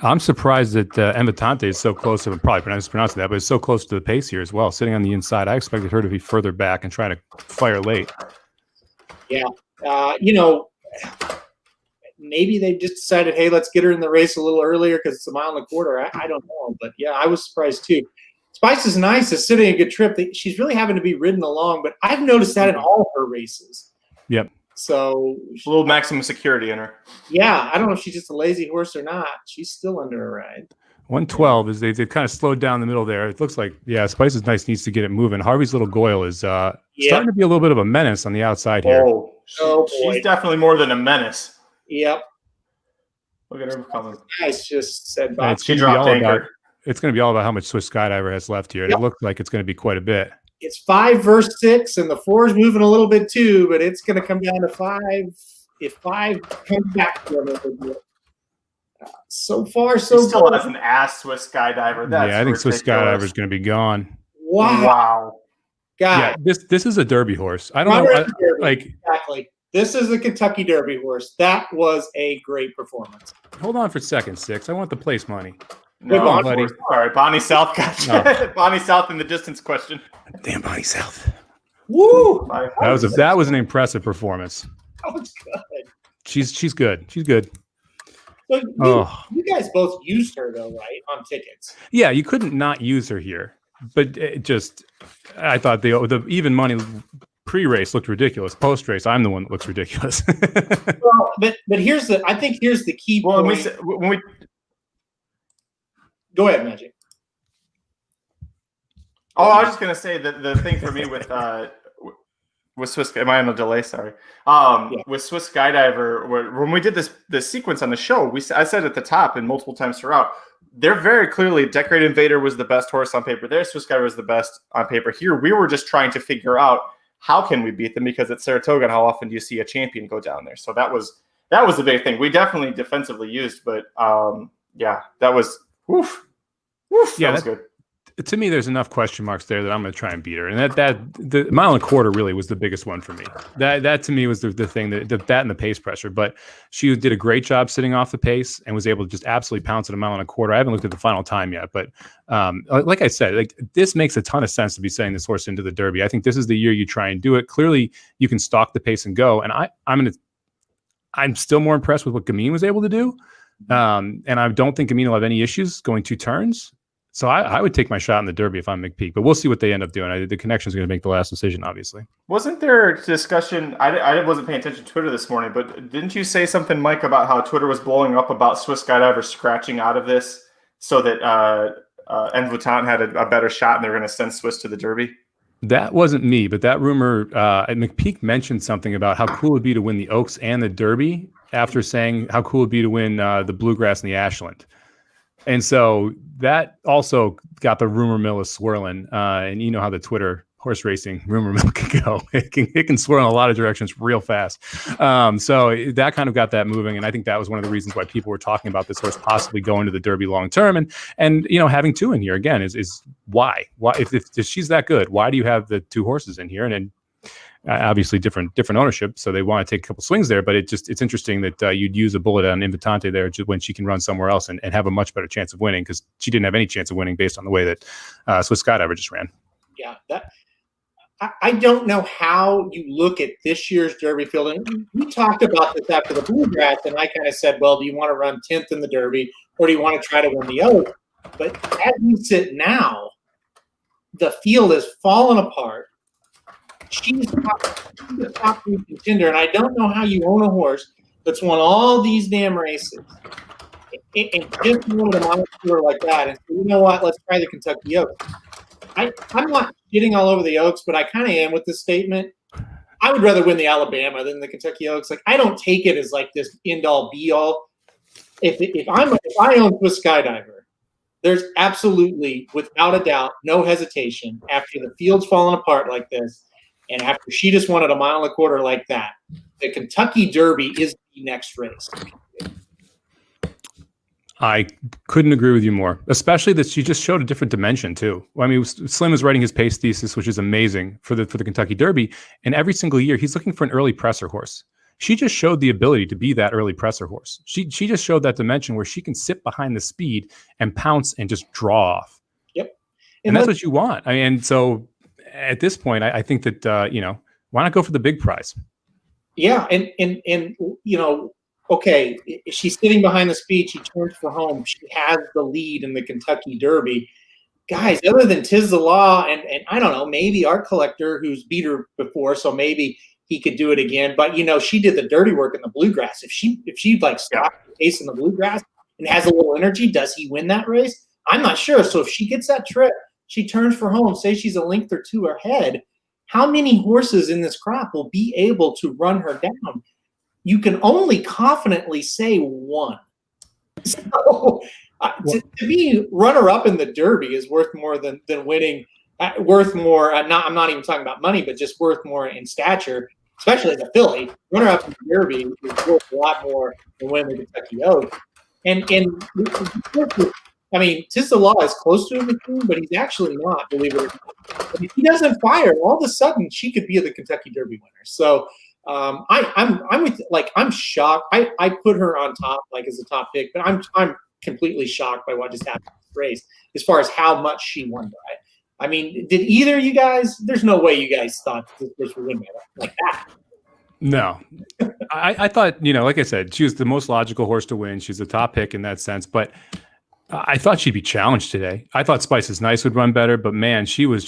I'm surprised that Envitante is so close to, probably pronouncing that, but it's so close to the pace here as well, sitting on the inside. I expected her to be further back and trying to fire late. Yeah. Maybe they just decided, hey, let's get her in the race a little earlier because it's 1.25 miles. I don't know. But, yeah, I was surprised too. Spice is nice. It's sitting a good trip. She's really having to be ridden along, but I've noticed that in all her races. Yep. So A little maximum security in her. yeah, I don't know if she's just a lazy horse or not. She's still under a ride. 112 is they've kind of slowed down the middle there. It looks like, yeah, Spice is Nice needs to get it moving. Harvey's Little Goyle is starting to be a little bit of a menace on the outside here. Oh, she's definitely more than a menace. Yep. Look at her coming. Guys just said And it's going to be all about how much Swiss Skydiver has left here. And it looks like it's going to be quite a bit. It's 5 versus 6, and the 4 is moving a little bit too, but it's going to come down to 5. If 5 comes back to him, so far, so he still good. has an ass Swiss Skydiver. That's I think ridiculous. Swiss Skydiver is going to be gone. Wow. God. Yeah, this is a Derby horse. I don't know. Exactly. This is a Kentucky Derby horse. That was a great performance. Hold on for a second, Six. I want the place money. No, buddy. Sorry, Bonnie South got Bonnie South in the distance question. Damn, Bonnie South. Woo! That was an impressive performance. That was good. She's good. She's good. So you guys both used her though, right? On tickets. Yeah, you couldn't not use her here, but I thought the even money pre-race looked ridiculous. Post-race, I'm the one that looks ridiculous. Well, but here's the key point. When we go ahead, Magic. Oh, I was just gonna say that the thing for me with Swiss, am I on a delay? Sorry. With Swiss Skydiver, when we did this sequence on the show, I said at the top and multiple times throughout, they're very clearly Decorated Invader was the best horse on paper there. Swiss Skydiver was the best on paper here. We were just trying to figure out how can we beat them, because it's Saratoga and how often do you see a champion go down there? So that was the big thing. We definitely defensively used, but that was that was good. To me, there's enough question marks there that I'm going to try and beat her. And the 1.25 miles really was the biggest one for me. That to me was the thing that and the pace pressure. But she did a great job sitting off the pace and was able to just absolutely pounce at 1.25 miles. I haven't looked at the final time yet, but like I said, this makes a ton of sense to be sending this horse into the Derby. I think this is the year you try and do it. Clearly, you can stalk the pace and go. And I'm still more impressed with what Gamine was able to do. And I don't think Gamine will have any issues going 2 turns. So I would take my shot in the Derby if I'm McPeak, but we'll see what they end up doing. The connection is going to make the last decision, obviously. Wasn't there a discussion? I wasn't paying attention to Twitter this morning, but didn't you say something, Mike, about how Twitter was blowing up about Swiss Skydiver scratching out of this so that Envutant had a better shot and they were going to send Swiss to the Derby? That wasn't me, but that rumor, McPeak mentioned something about how cool it would be to win the Oaks and the Derby after saying how cool it would be to win the Bluegrass and the Ashland. And so that also got the rumor mill is swirling. And you know how the Twitter horse racing rumor mill can go. It can swirl in a lot of directions real fast. So that kind of got that moving. And I think that was one of the reasons why people were talking about this horse possibly going to the Derby long term. And having 2 in here again is why? Why if she's that good, why do you have the 2 horses in here? And then obviously different ownership, so they want to take a couple swings there. But it's interesting that you'd use a bullet on Invitante there when she can run somewhere else and have a much better chance of winning, because she didn't have any chance of winning based on the way that Swiss Skydiver just ran. Yeah, I don't know how you look at this year's Derby field. And we talked about this after the Bluegrass, and I kind of said, well, do you want to run 10th in the Derby, or do you want to try to win the Oak? But as we sit now, the field has fallen apart. She's the top 3 contender, and I don't know how you own a horse that's won all these damn races and just won a monster like that and say, you know what, let's try the Kentucky Oaks. I'm not getting all over the Oaks, but I kind of am with this statement. I would rather win the Alabama than the Kentucky Oaks. Like, I don't take it as like this end-all, be-all. If I own Swiss Skydiver, there's absolutely, without a doubt, no hesitation after the field's fallen apart like this. And after she just won at 1.25 miles like that, the Kentucky Derby is the next race. I couldn't agree with you more, especially that she just showed a different dimension too. I mean, Slim is writing his pace thesis, which is amazing for the Kentucky Derby. And every single year he's looking for an early presser horse. She just showed the ability to be that early presser horse. She just showed that dimension where she can sit behind the speed and pounce and just draw off. Yep. And that's what you want. I mean, and so at this point, I think that, why not go for the big prize? Yeah. And okay, she's sitting behind the speed. She turns for home. She has the lead in the Kentucky Derby. Guys, other than Tiz the Law and I don't know, maybe Art Collector, who's beat her before, so maybe he could do it again. But she did the dirty work in the bluegrass. If she like stopped the pace in the bluegrass and has a little energy, does he win that race? I'm not sure. So if she gets that trip, she turns for home, say she's a length or two ahead. How many horses in this crop will be able to run her down? You can only confidently say one. So to be runner-up in the Derby is worth more than winning. Worth more. I'm not even talking about money, but just worth more in stature, especially as a filly. Runner-up in the Derby is worth a lot more than winning the Kentucky Oaks. And I mean, Tissa Law is close to him, but he's actually not, believe it or not. If he doesn't fire, all of a sudden she could be the Kentucky Derby winner. So I'm shocked. I put her on top, like as a top pick, but I'm completely shocked by what just happened in this race as far as how much she won by. I mean, did either of you guys? There's no way you guys thought this horse would win by like that. No, I thought, like I said, she was the most logical horse to win. She's a top pick in that sense, but I thought she'd be challenged today. I thought Spice is Nice would run better, but man, he was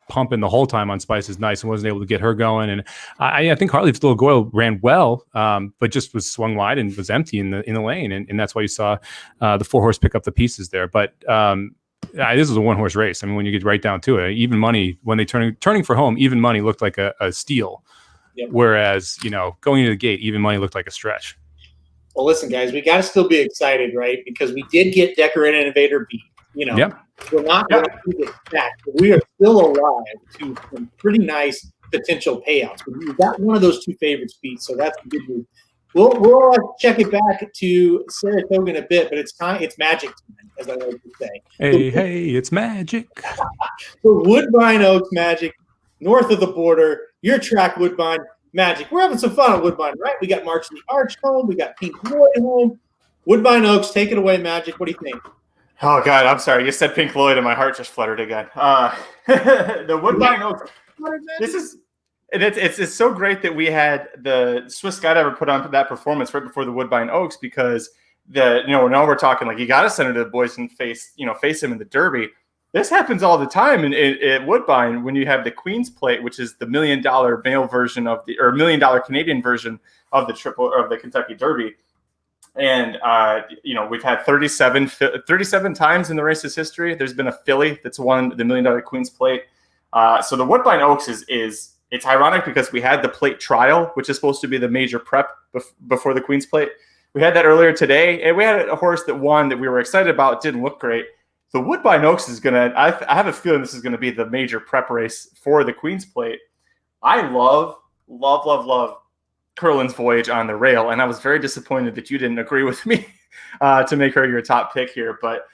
pumping the whole time on Spice is Nice and wasn't able to get her going. And I think Hartley's Little Goyle ran well, but just was swung wide and was empty in the lane. And that's why you saw the 4-horse pick up the pieces there. But this was a 1-horse race. I mean, when you get right down to it, even money, when they turning for home, even money looked like a steal. Yep. Whereas, going into the gate, even money looked like a stretch. Well, listen, guys, we got to still be excited, right? Because we did get Decorated Innovator beat. Yep. We're not going to get back, but we are still alive to some pretty nice potential payouts. We've got one of those 2 favorites beat, so that's good news. We'll check it back to Saratoga in a bit, but it's magic time, as I like to say. Hey, it's magic. The Woodbine Oaks magic, north of the border. Your track, Woodbine. Magic. We're having some fun at Woodbine, right? We got March the Arch home. We got Pink Floyd home. Woodbine Oaks, take it away, Magic. What do you think? Oh, God, I'm sorry. You said Pink Floyd and my heart just fluttered again. The Woodbine Oaks. It's so great that we had the Swiss Skydiver put on that performance right before the Woodbine Oaks because now we're talking like you got to send it to the boys and face him in the Derby. This happens all the time at Woodbine when you have the Queen's Plate, which is the $1 million male version of $1 million Canadian version of the Kentucky Derby. And, we've had 37 times in the race's history. There's been a filly that's won the $1 million Queen's Plate. So the Woodbine Oaks it's ironic because we had the plate trial, which is supposed to be the major prep before the Queen's Plate. We had that earlier today, and we had a horse that won that we were excited about. Didn't look great. The Woodbine Oaks is I have a feeling this is going to be the major prep race for the Queen's Plate. I love Curlin's Voyage on the rail, and I was very disappointed that you didn't agree with me to make her your top pick here. But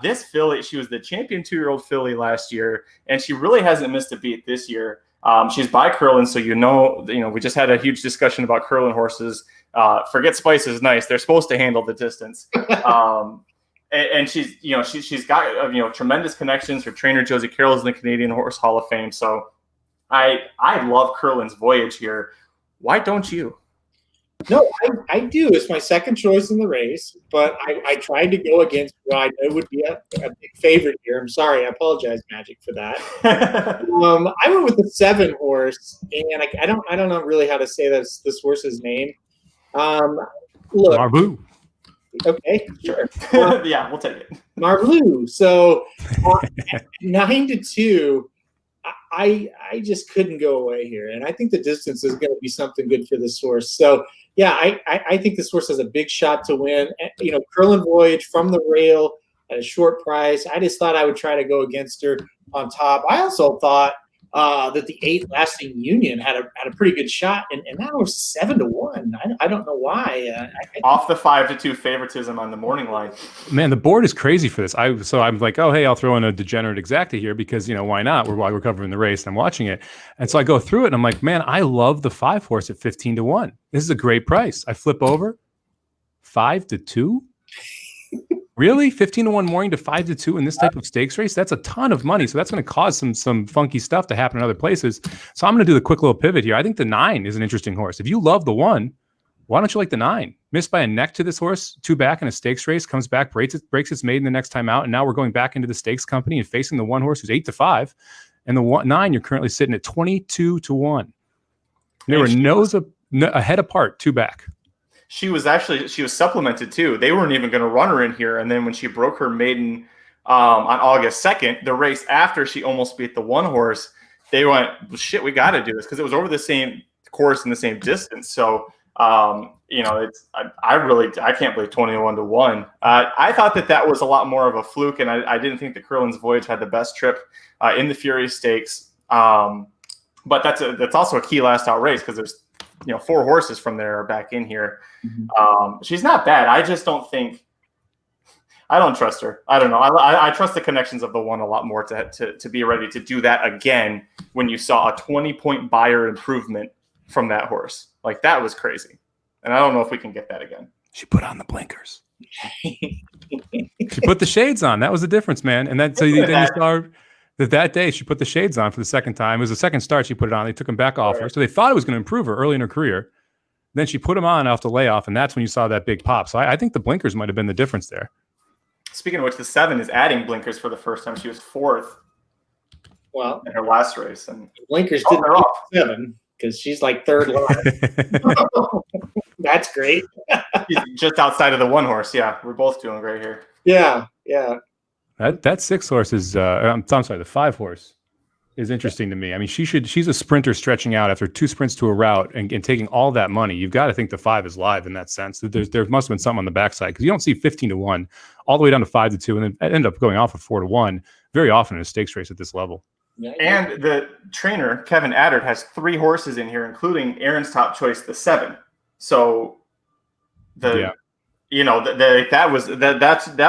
this filly, she was the champion 2-year-old filly last year, and she really hasn't missed a beat this year. She's by Curlin, so we just had a huge discussion about Curlin horses. Forget Spice is Nice; they're supposed to handle the distance. And she's got tremendous connections. Her trainer Josie Carroll is in the Canadian Horse Hall of Fame. So I love Curlin's Voyage here. Why don't you? No, I do. It's my second choice in the race, but I tried to go against what I know would be a big favorite here. I'm sorry. I apologize, Magic, for that. I went with the 7 horse, and I don't know really how to say this horse's name. Look. Marbleu. Okay, sure. Yeah, we'll take it. Marbleu. So 9-2. I just couldn't go away here, and I think the distance is going to be something good for this horse. So yeah, I think this horse has a big shot to win. Curlin Voyage from the rail at a short price. I just thought I would try to go against her on top. I also thought that the 8 Lasting Union had a pretty good shot, and that was 7-1. I don't know why. Off the 5-2 favoritism on the morning line. Man, the board is crazy for this. So I'm like, oh hey, I'll throw in a degenerate exacta here because why not? While we're covering the race and I'm watching it, and so I go through it and I'm like, man, I love the 5 horse at 15-1. This is a great price. I flip over 5-2. Really? 15-1 morning to 5-2 in this type of stakes race? That's a ton of money. So that's going to cause some funky stuff to happen in other places. So I'm going to do the quick little pivot here. I think the 9 is an interesting horse. If you love the 1, why don't you like the 9? Missed by a neck to this horse, 2 back in a stakes race, comes back, breaks its maiden the next time out, and now we're going back into the stakes company and facing the 1 horse who's 8-5, and the 9 you're currently sitting at 22-1. They were ahead apart, 2 back. She was supplemented too. They weren't even going to run her in here. And then when she broke her maiden on August 2nd, the race after she almost beat the 1 horse, they went, well, shit, we got to do this because it was over the same course and the same distance. So, I can't believe 21-1. I thought that was a lot more of a fluke, and I didn't think the Curlin's Voyage had the best trip in the Fury Stakes. But that's also a key last out race because there's 4 horses from there are back in here. Mm-hmm. She's not bad. I just don't trust her. I don't know. I trust the connections of the 1 a lot more to be ready to do that again when you saw a 20-point buyer improvement from that horse. Like, that was crazy. And I don't know if we can get that again. She put on the blinkers. She put the shades on. That was the difference, man. And then you saw that day she put the shades on for the second time. It was the second start she put it on. They took them back off her. So they thought it was going to improve her early in her career. Then she put them on off the layoff, and that's when you saw that big pop. So I think the blinkers might have been the difference there. Speaking of which, the 7 is adding blinkers for the first time. She was 4th in her last race. And blinkers didn't off 7 because she's like 3rd line. That's great. She's just outside of the 1 horse. Yeah, we're both doing great here. Yeah. That 6 horse is I'm sorry, the 5 horse is interesting to me. I mean, she's a sprinter stretching out after 2 sprints to a route and taking all that money. You've got to think the 5 is live in that sense. There must have been something on the backside because you don't see 15-1 all the way down to 5-2 and then end up going off of 4-1 very often in a stakes race at this level. And the trainer, Kevin Addard, has 3 horses in here, including Aaron's top choice, the 7. So that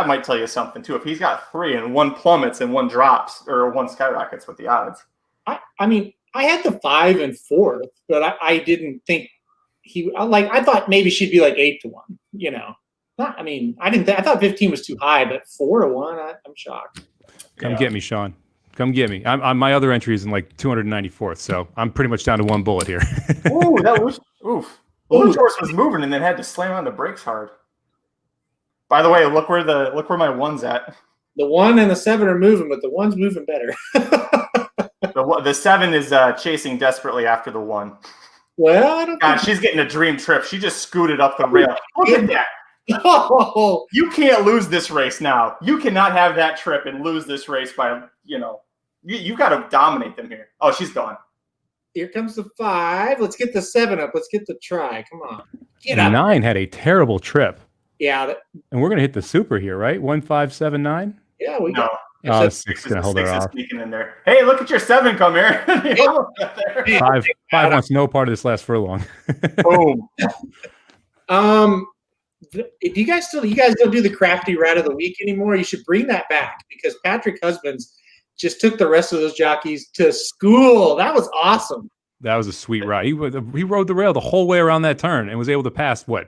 might tell you something too. If he's got 3 and 1 plummets and 1 drops or 1 skyrockets with the odds. I mean, I had the 5 and 4th, but I didn't think I thought maybe she'd be like 8-1, I thought 15 was too high, but 4-1, I'm shocked. Come get me, Sean. Come get me. I'm my other entry is in like 294th, so I'm pretty much down to 1 bullet here. Ooh, that was oof. The Luge horse was moving and then had to slam on the brakes hard. By the way, look where my 1's at. The 1 and the 7 are moving, but the 1's moving better. The 7 is chasing desperately after the 1. Well, I don't. God, she's getting a dream trip. She just scooted up the rail. Look at that. Oh. You can't lose this race now. You cannot have that trip and lose this race by you got to dominate them here. Oh, she's gone. Here comes the 5. Let's get the 7 up. Let's get the try. Come on. Get up. 9 had a terrible trip. Yeah. And we're going to hit the super here, right? 1579? Yeah, we got. Oh, 6 is going to hold her off. Sneaking in there. Hey, look at your 7 come here. 5 wants no part of this last furlong. Boom. Do you guys don't do the crafty rat of the week anymore? You should bring that back because Patrick Husbands just took the rest of those jockeys to school. That was awesome. That was a sweet ride. He rode the rail the whole way around that turn and was able to pass 80%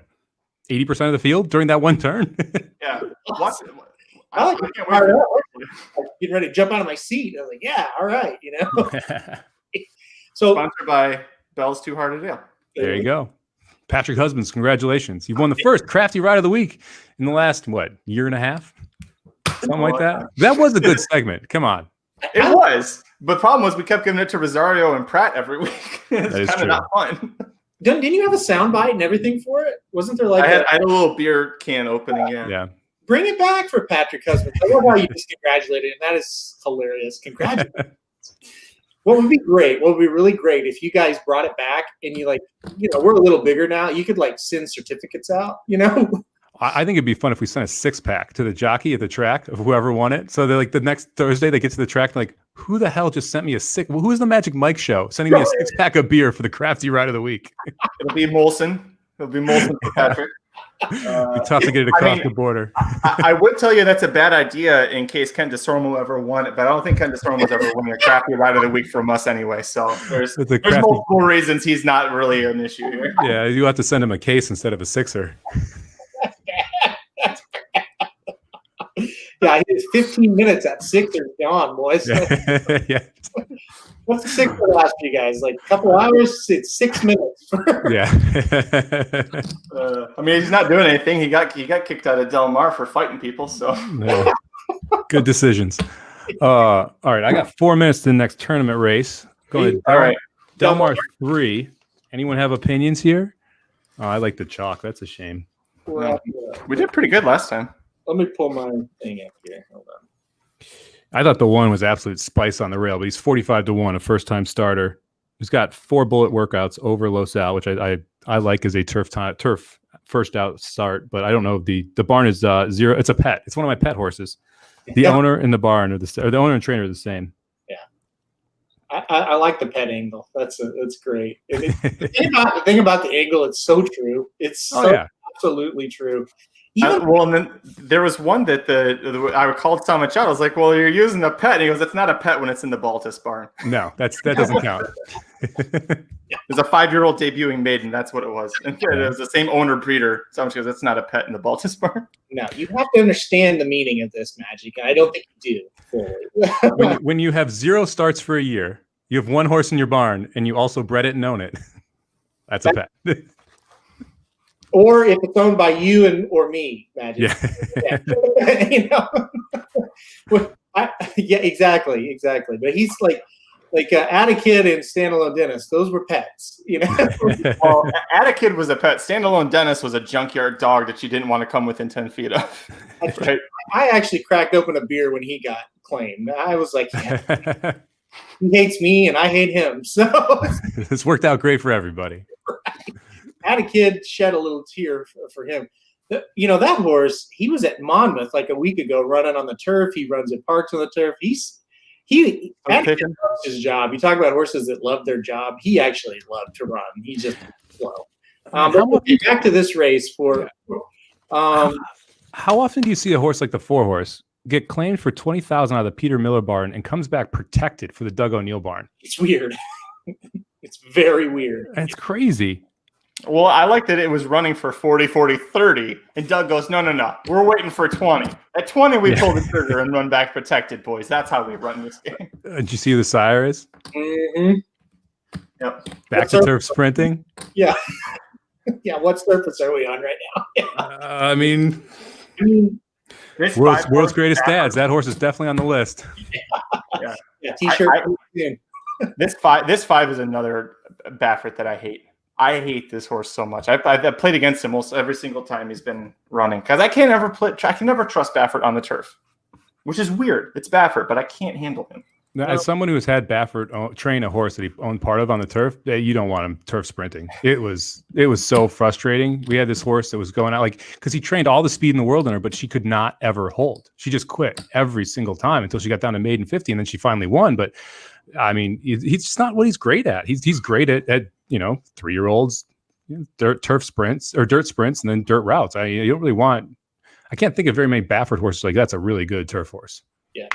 of the field during that one turn. Yeah. Awesome. Getting ready to jump out of my seat. I was like, yeah, all right, So sponsored by Bell's Too Hard to Do. There you go. Patrick Husbands, congratulations. You've won the first crafty ride of the week in the last, year and a half? Something like that. That was a good segment. Come on. It was. But the problem was we kept giving it to Rosario and Pratt every week. It's kind of not fun. Didn't you have a soundbite and everything for it? Wasn't there I had a little beer can opening. Yeah. Bring it back for Patrick Husbands. I love how you just congratulated him. That is hilarious. Congratulations. What would be great? What would be really great if you guys brought it back and you we're a little bigger now. You could send certificates out, I think it'd be fun if we sent a 6-pack to the jockey at the track of whoever won it. So they're the next Thursday they get to the track and who the hell just sent me a 6? Well, who's the Magic Mike show sending me a 6-pack of beer for the crafty ride of the week? It'll be Molson. It'll be Molson for Patrick. It'd be tough to get it across the border. I would tell you that's a bad idea in case Ken DeSormo ever won it, but I don't think Ken DeSormo's ever won a crafty ride of the week from us anyway. So there's multiple reasons he's not really an issue here. Yeah, you have to send him a case instead of a 6er. Yeah, he was 15 minutes at 6er gone, boys. Yeah. What's the 6 for last for you guys? A couple hours? It's 6 minutes. Yeah. He's not doing anything. He got kicked out of Del Mar for fighting people. So yeah. Good decisions. All right, I got 4 minutes to the next tournament race. Go ahead. All right. Del Mar 3. Anyone have opinions here? Oh, I like the chalk. That's a shame. We did pretty good last time. Let me pull my thing up here. Hold on. I thought the one was absolute spice on the rail, but he's 45-1, a first-time starter. He's got 4 bullet workouts over Los Al, which I like as a turf first out start, but I don't know if the barn is 0. It's a pet. It's one of my pet horses. The owner and the barn are the owner and trainer are the same. Yeah, I like the pet angle. That's great. The thing about the angle, it's so true. It's absolutely true. And then there was one that I called so much out. I was like, "Well, you're using a pet." And he goes, "It's not a pet when it's in the Baltus barn." No, that doesn't count. There's a 5-year-old debuting maiden. That's what it was. And it was the same owner breeder. So she goes, "That's not a pet in the Baltus barn." No, you have to understand the meaning of this, Magic. I don't think you do fully. when you have 0 starts for a year, you have 1 horse in your barn, and you also bred it and own it. That's a pet. Or if it's owned by you or me, Magic. Yeah. Exactly. But he's like Attakid and Standalone Dennis. Those were pets, Well, Attakid was a pet. Standalone Dennis was a junkyard dog that you didn't want to come within 10 feet of. Right? I actually cracked open a beer when he got claimed. I was like, yeah, he hates me and I hate him. So this worked out great for everybody. Right. Attakid shed a little tear for him. That horse, he was at Monmouth like a week ago running on the turf. He runs at parks on the turf. He loves his job. You talk about horses that love their job. He actually loved to run. He's just slow. Back to this race how often do you see a horse like the 4-horse get claimed for $20,000 out of the Peter Miller barn and comes back protected for the Doug O'Neill barn? It's weird. It's very weird. It's crazy. Well, I like that it was running for 40, 40, 30, and Doug goes, no. We're waiting for 20. At 20, we pull the trigger and run back protected, boys. That's how we run this game. Did you see the sire is? Mm-hmm. Yep. Back to turf sprinting? Yeah. Yeah, what surface are we on right now? I mean, world's greatest dads. That horse is definitely on the list. Yeah. T-shirt. This 5 is another Baffert that I hate. I hate this horse so much. I've played against him almost every single time he's been running because I can never trust Baffert on the turf, which is weird. It's Baffert, but I can't handle him. Now, as someone who has had Baffert train a horse that he owned part of on the turf, you don't want him turf sprinting. It was so frustrating. We had this horse that was going out because he trained all the speed in the world in her, but she could not ever hold. She just quit every single time until she got down to maiden 50, and then she finally won. But I mean, he's just not what he's great at. He's great at 3-year-olds, turf sprints or dirt sprints, and then dirt routes. You don't really want. I can't think of very many Baffert horses like that's a really good turf horse. Yeah.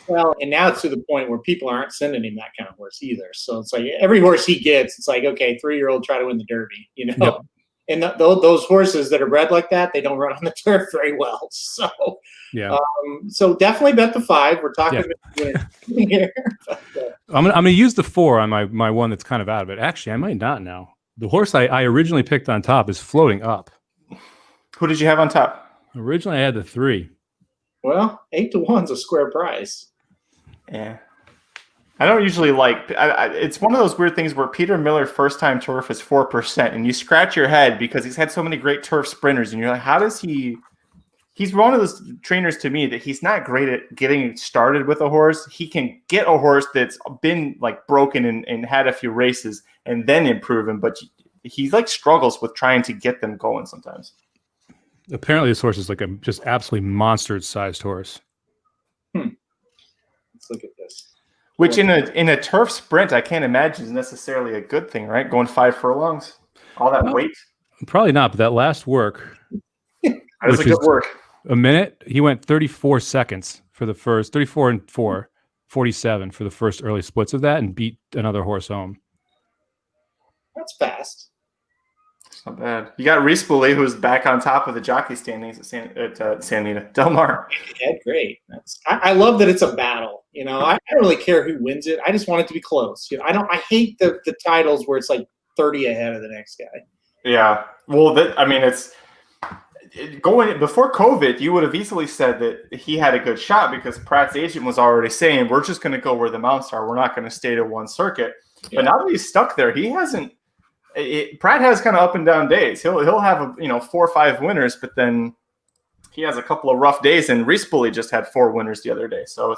Well, and now it's to the point where people aren't sending him that kind of horse either. So it's like every horse he gets, it's like, okay, 3-year-old try to win the Derby, Yep. And those horses that are bred like that, they don't run on the turf very well. So yeah. So definitely bet the 5. We're talking about here. I'm gonna use the 4 on my one that's kind of out of it. Actually, I might not now. The horse I originally picked on top is floating up. Who did you have on top? Originally, I had the 3. Well, 8-1's a square price. Yeah. I don't usually it's one of those weird things where Peter Miller first time turf is 4%, and you scratch your head because he's had so many great turf sprinters, and you're like, how does he? He's one of those trainers to me that he's not great at getting started with a horse. He can get a horse that's been broken and had a few races and then improve him, but he struggles with trying to get them going sometimes. Apparently, this horse is like a just absolutely monster-sized horse. Let's look at this. Which in a turf sprint, I can't imagine is necessarily a good thing, right? Going 5 furlongs, all that weight. Probably not, but that last work. That was a good work. A minute, he went 34 seconds for the first, 34 and 4, 47 for the first early splits of that, and beat another horse home. That's fast. It's not bad. You got Reese Boulay, who's back on top of the jockey standings at San Nina. Del Mar. Yeah, great. I love that it's a battle. I don't really care who wins it. I just want it to be close. I hate the titles where it's 30 ahead of the next guy. Yeah. Well, it's going before COVID, you would have easily said that he had a good shot because Pratt's agent was already saying, we're just going to go where the mounts are. We're not going to stay to one circuit. Yeah. But now that he's stuck there, he hasn't Pratt has kind of up and down days. He'll have 4 or 5 winners, but then he has a couple of rough days. And Reese Bully just had 4 winners the other day. So.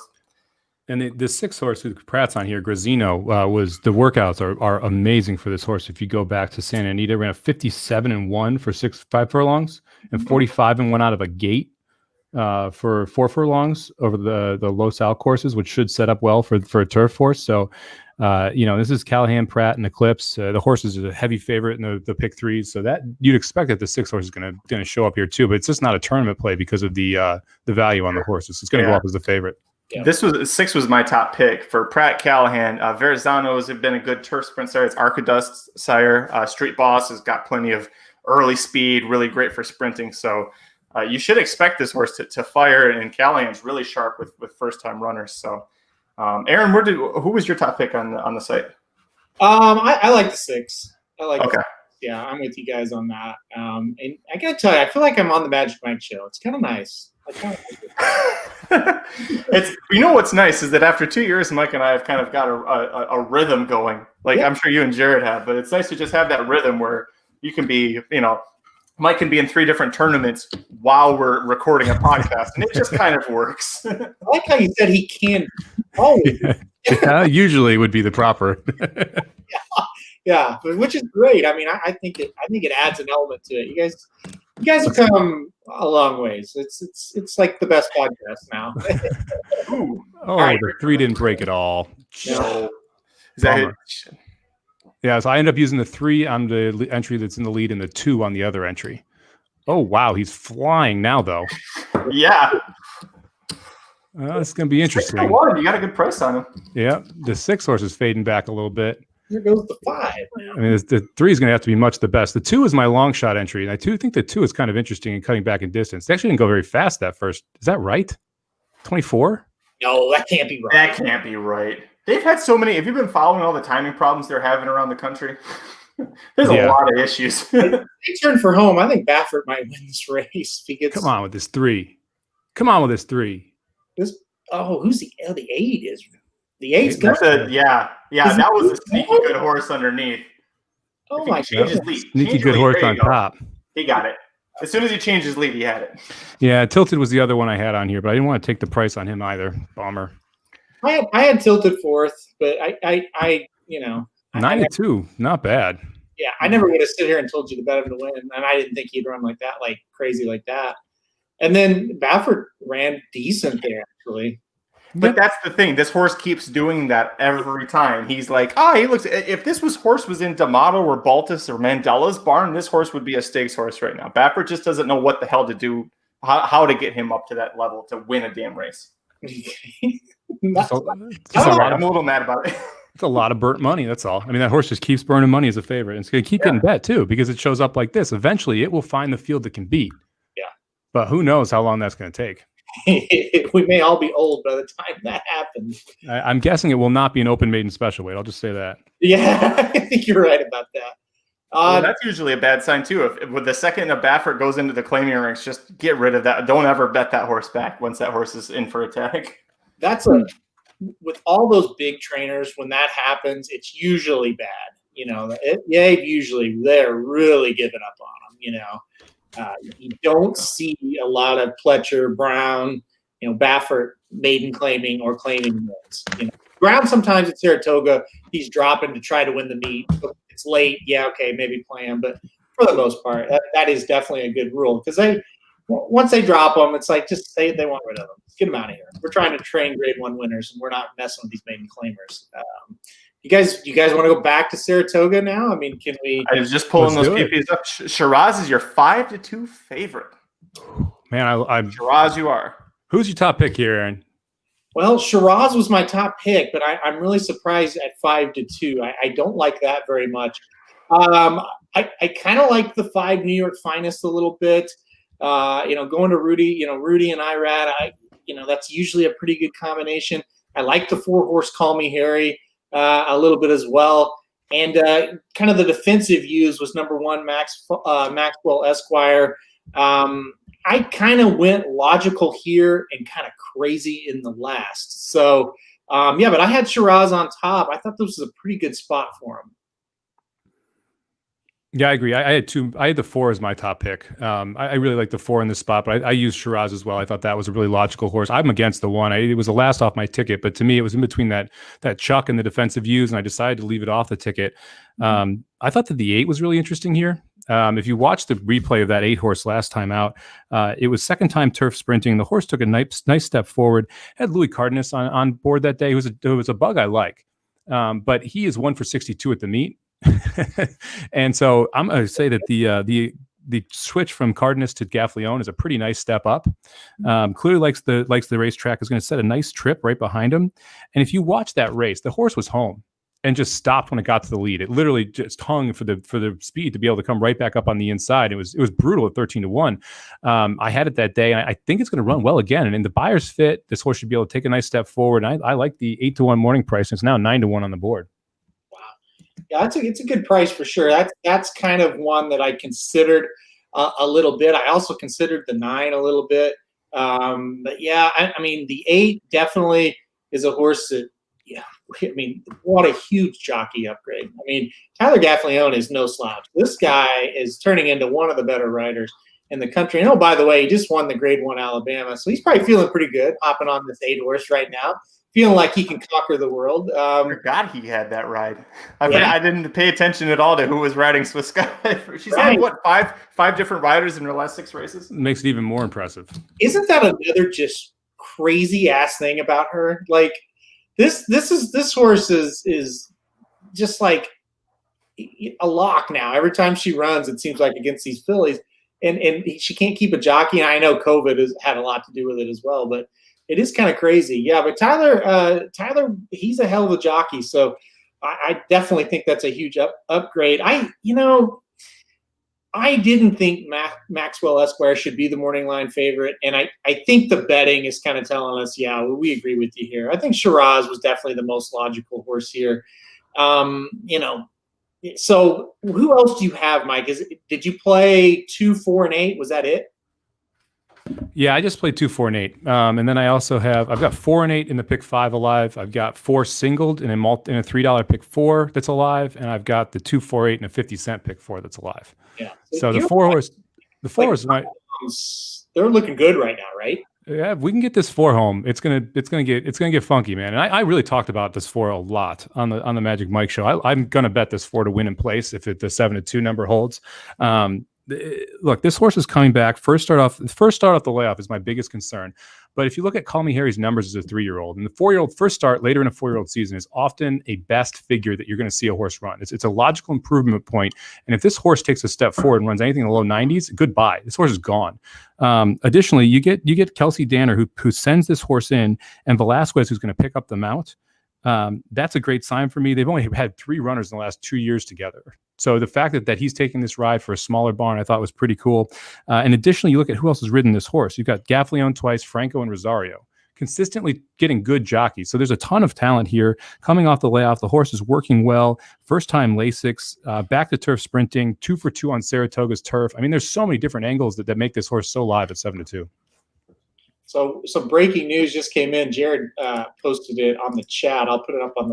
And the 6 horse who Pratt's on here, Grazino, was the workouts are amazing for this horse. If you go back to Santa Anita, ran a 57-1 for 5 furlongs and 45-1 out of a gate for 4 furlongs over the Los Al courses, which should set up well for a turf horse. So, this is Callahan, Pratt, and Eclipse. The horse is a heavy favorite in the pick 3s, so that you'd expect that the 6 horse is going to show up here too. But it's just not a tournament play because of the value on the horses. It's going to go up as the favorite. Yeah. 6 was my top pick for Pratt Callahan. Verrazano's have been a good turf sprint sire. It's Arcadust sire. Street Boss has got plenty of early speed, really great for sprinting. So you should expect this horse to fire, and Callahan's really sharp with first-time runners. So, Aaron, who was your top pick on the site? I like the 6. Okay. Yeah, I'm with you guys on that. And I gotta tell you, I feel like I'm on the Magic Mike show. It's kind of nice. It's what's nice is that after 2 years, Mike and I have kind of got a rhythm going. Like I'm sure you and Jared have, but it's nice to just have that rhythm where you can be, Mike can be in 3 different tournaments while we're recording a podcast, and it just kind of works. I like how you said he can always. Yeah, usually would be the proper. Yeah, but which is great. I mean, I think it adds an element to it. You guys have come a long ways. It's like the best podcast now. Right. The 3 didn't break at all. No. Is that it? Yeah, so I end up using the 3 on the entry that's in the lead and the 2 on the other entry. Oh, wow. He's flying now, though. Yeah. It's going to be interesting. 6-1. You got a good price on him. Yeah. The 6 horse is fading back a little bit. Here goes the 5. I mean, the 3 is going to have to be much the best. The 2 is my long shot entry, and I think the 2 is kind of interesting in cutting back in distance. They actually didn't go very fast that first. Is that right? 24? No, that can't be right. That can't be right. They've had so many. Have you been following all the timing problems they're having around the country? There's a lot of issues. They turn for home. I think Baffert might win this race. Come on with this 3. Come on with this 3. Who's the 8 is? The 8's good. Yeah. That was a sneaky good horse underneath. Oh my God! Sneaky good horse on top. He got it. As soon as he changed his lead, he had it. Yeah, Tilted was the other one I had on here, but I didn't want to take the price on him either. Bummer. I had Tilted 4th, but I 9-2, not bad. Yeah, I never would have sit here and told you to bet him to win, and I didn't think he'd run like that, like crazy like that. And then Baffert ran decent there, actually. But that's the thing. This horse keeps doing that every time. He's like, he looks. If this horse was in D'Amato or Baltus or Mandela's barn, this horse would be a stakes horse right now. Baffert just doesn't know what the hell to do, how to get him up to that level to win a damn race. I'm a little mad about it. It's a lot of burnt money. That's all. I mean, that horse just keeps burning money as a favorite. And it's going to keep getting bet too because it shows up like this. Eventually, it will find the field that can beat. Yeah. But who knows how long that's going to take. We may all be old by the time that happens. I'm guessing it will not be an open maiden special weight. I'll just say that. Yeah, I think you're right about that. That's usually a bad sign too. If with the second a Baffert goes into the claiming ranks, just get rid of that. Don't ever bet that horse back once that horse is in for attack. With all those big trainers, when that happens, it's usually bad. Usually they're really giving up on them. You don't see a lot of Pletcher, Brown, Baffert maiden claiming or claiming wins. Brown sometimes at Saratoga, he's dropping to try to win the meet. It's late, yeah, okay, maybe play him, but for the most part, that is definitely a good rule because once they drop them, it's like just say they want rid of them, get them out of here. We're trying to train Grade 1 winners, and we're not messing with these maiden claimers. You guys want to go back to Saratoga now? I mean, can we? I was just pulling those PPs up. Shiraz is your 5-2 favorite. Man, I'm Shiraz. You are. Who's your top pick here, Aaron? Well, Shiraz was my top pick, but I'm really surprised at 5-2. I don't like that very much. I kind of like the 5 New York Finest a little bit. Going to Rudy, Rudy and Irad, that's usually a pretty good combination. I like the 4 horse Call Me Harry a little bit as well. And kind of the defensive use was number 1, Maxwell Esquire. I kind of went logical here and kind of crazy in the last. So, but I had Shiraz on top. I thought this was a pretty good spot for him. Yeah, I agree. I had two. I had the 4 as my top pick. I really like the 4 in this spot, but I used Shiraz as well. I thought that was a really logical horse. I'm against the 1. It was the last off my ticket, but to me, it was in between that Chuck and the defensive use, and I decided to leave it off the ticket. I thought that the 8 was really interesting here. If you watch the replay of that 8 horse last time out, it was second time turf sprinting. The horse took a nice step forward. Had Louis Cardenas on board that day. It was a bug I like, but he is 1 for 62 at the meet. And so I'm going to say that the switch from Cardenas to Gaffleone is a pretty nice step up. Clearly likes the racetrack, is going to set a nice trip right behind him. And if you watch that race, the horse was home and just stopped when it got to the lead. It literally just hung for the speed to be able to come right back up on the inside. It was brutal at 13-1. I had it that day, and I think it's going to run well again. And in the buyer's fit, this horse should be able to take a nice step forward. And I like the 8-1 morning price. And it's now 9-1 on the board. Yeah, it's a good price for sure. That's kind of one that I considered a little bit. I also considered the 9 a little bit. But yeah, I mean, the 8 definitely is a horse that, yeah, I mean, what a huge jockey upgrade. I mean, Tyler Gaffleone is no slouch. This guy is turning into one of the better riders in the country. And oh, by the way, he just won the Grade 1 Alabama, so he's probably feeling pretty good hopping on this 8 horse right now, feeling like he can conquer the world. I forgot he had that ride. I didn't pay attention at all to who was riding Swiss Sky. She's had, what, five different riders in her last 6 races? Makes it even more impressive. Isn't that another just crazy ass thing about her? Like this horse is just like a lock now. Every time she runs, it seems like against these fillies, and she can't keep a jockey. And I know COVID has had a lot to do with it as well, but it is kind of crazy. Yeah, but Tyler, he's a hell of a jockey. So I definitely think that's a huge upgrade. I didn't think Maxwell Esquire should be the morning line favorite. And I think the betting is kind of telling us, yeah, well, we agree with you here. I think Shiraz was definitely the most logical horse here. So who else do you have, Mike? Did you play 2, 4, and 8? Was that it? Yeah, I just played 2, 4, and 8. And then I've got 4 and 8 in the pick 5 alive. I've got 4 singled in a $3 pick 4 that's alive. And I've got the 2, 4, 8 and a 50-cent pick 4 that's alive. Yeah. So the 4 horse, they're looking good right now, right? Yeah, if we can get this 4 home, it's gonna get funky, man. And I really talked about this 4 a lot on the Magic Mike show. I'm gonna bet this 4 to win in place if the 7-2 number holds. Look, this horse is coming back. First start off the layoff is my biggest concern. But if you look at Call Me Harry's numbers as a 3-year-old, and the 4-year-old first start later in a 4-year-old season is often a best figure that you're going to see a horse run. It's a logical improvement point. And if this horse takes a step forward and runs anything in the low 90s, goodbye. This horse is gone. Additionally, you get Kelsey Danner who sends this horse in, and Velasquez who's going to pick up the mount. That's a great sign for me. They've only had 3 runners in the last 2 years together. So the fact that he's taking this ride for a smaller barn, I thought was pretty cool. And additionally, you look at who else has ridden this horse. You've got Gaffleone twice, Franco and Rosario, consistently getting good jockeys. So there's a ton of talent here coming off the layoff. The horse is working well. First time Lasix, back to turf sprinting, 2 for 2 on Saratoga's turf. I mean, there's so many different angles that make this horse so live at 7-2. So some breaking news just came in. Jared posted it on the chat. I'll put it up on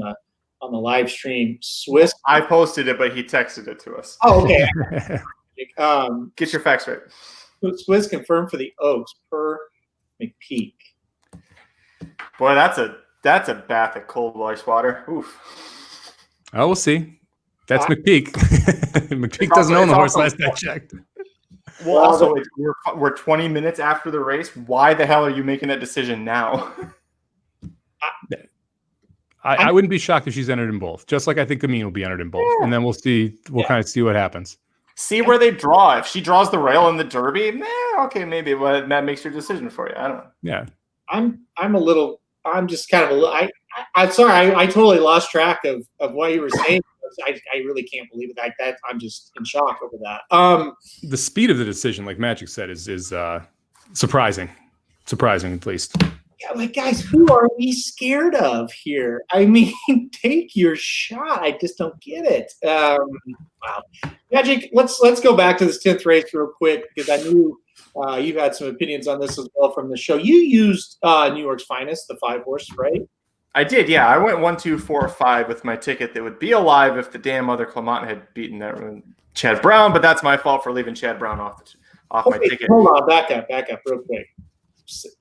the live stream. Swiss. I posted it, but he texted it to us. Oh, okay. Get your facts right. Swiss confirmed for the Oaks per McPeak. Boy, that's a bath of cold ice water. Oof. Oh, we'll see. That's McPeak. McPeak doesn't own the horse last I checked. Well, also, we're 20 minutes after the race. Why the hell are you making that decision now? I wouldn't be shocked if she's entered in both, just like I think Gamine will be entered in both. And then we'll kind of see what happens. See where they draw. If she draws the rail in the Derby, okay, maybe that makes your decision for you. I don't know. Yeah. I'm sorry. I totally lost track of what you were saying. I really can't believe it like that. I'm just in shock over that. The speed of the decision, like Magic said, is surprising at least. Yeah, like, guys, who are we scared of here? I mean, take your shot. I just don't get it. Wow, Magic. Let's go back to this 10th race real quick because I knew you had some opinions on this as well from the show. You used New York's Finest, the 5 horse, right? I did, yeah. I went 1, 2, 4, 5 with my ticket that would be alive if the damn other Clement had beaten that Chad Brown, but that's my fault for leaving Chad Brown off my ticket. Hold on, back up real quick.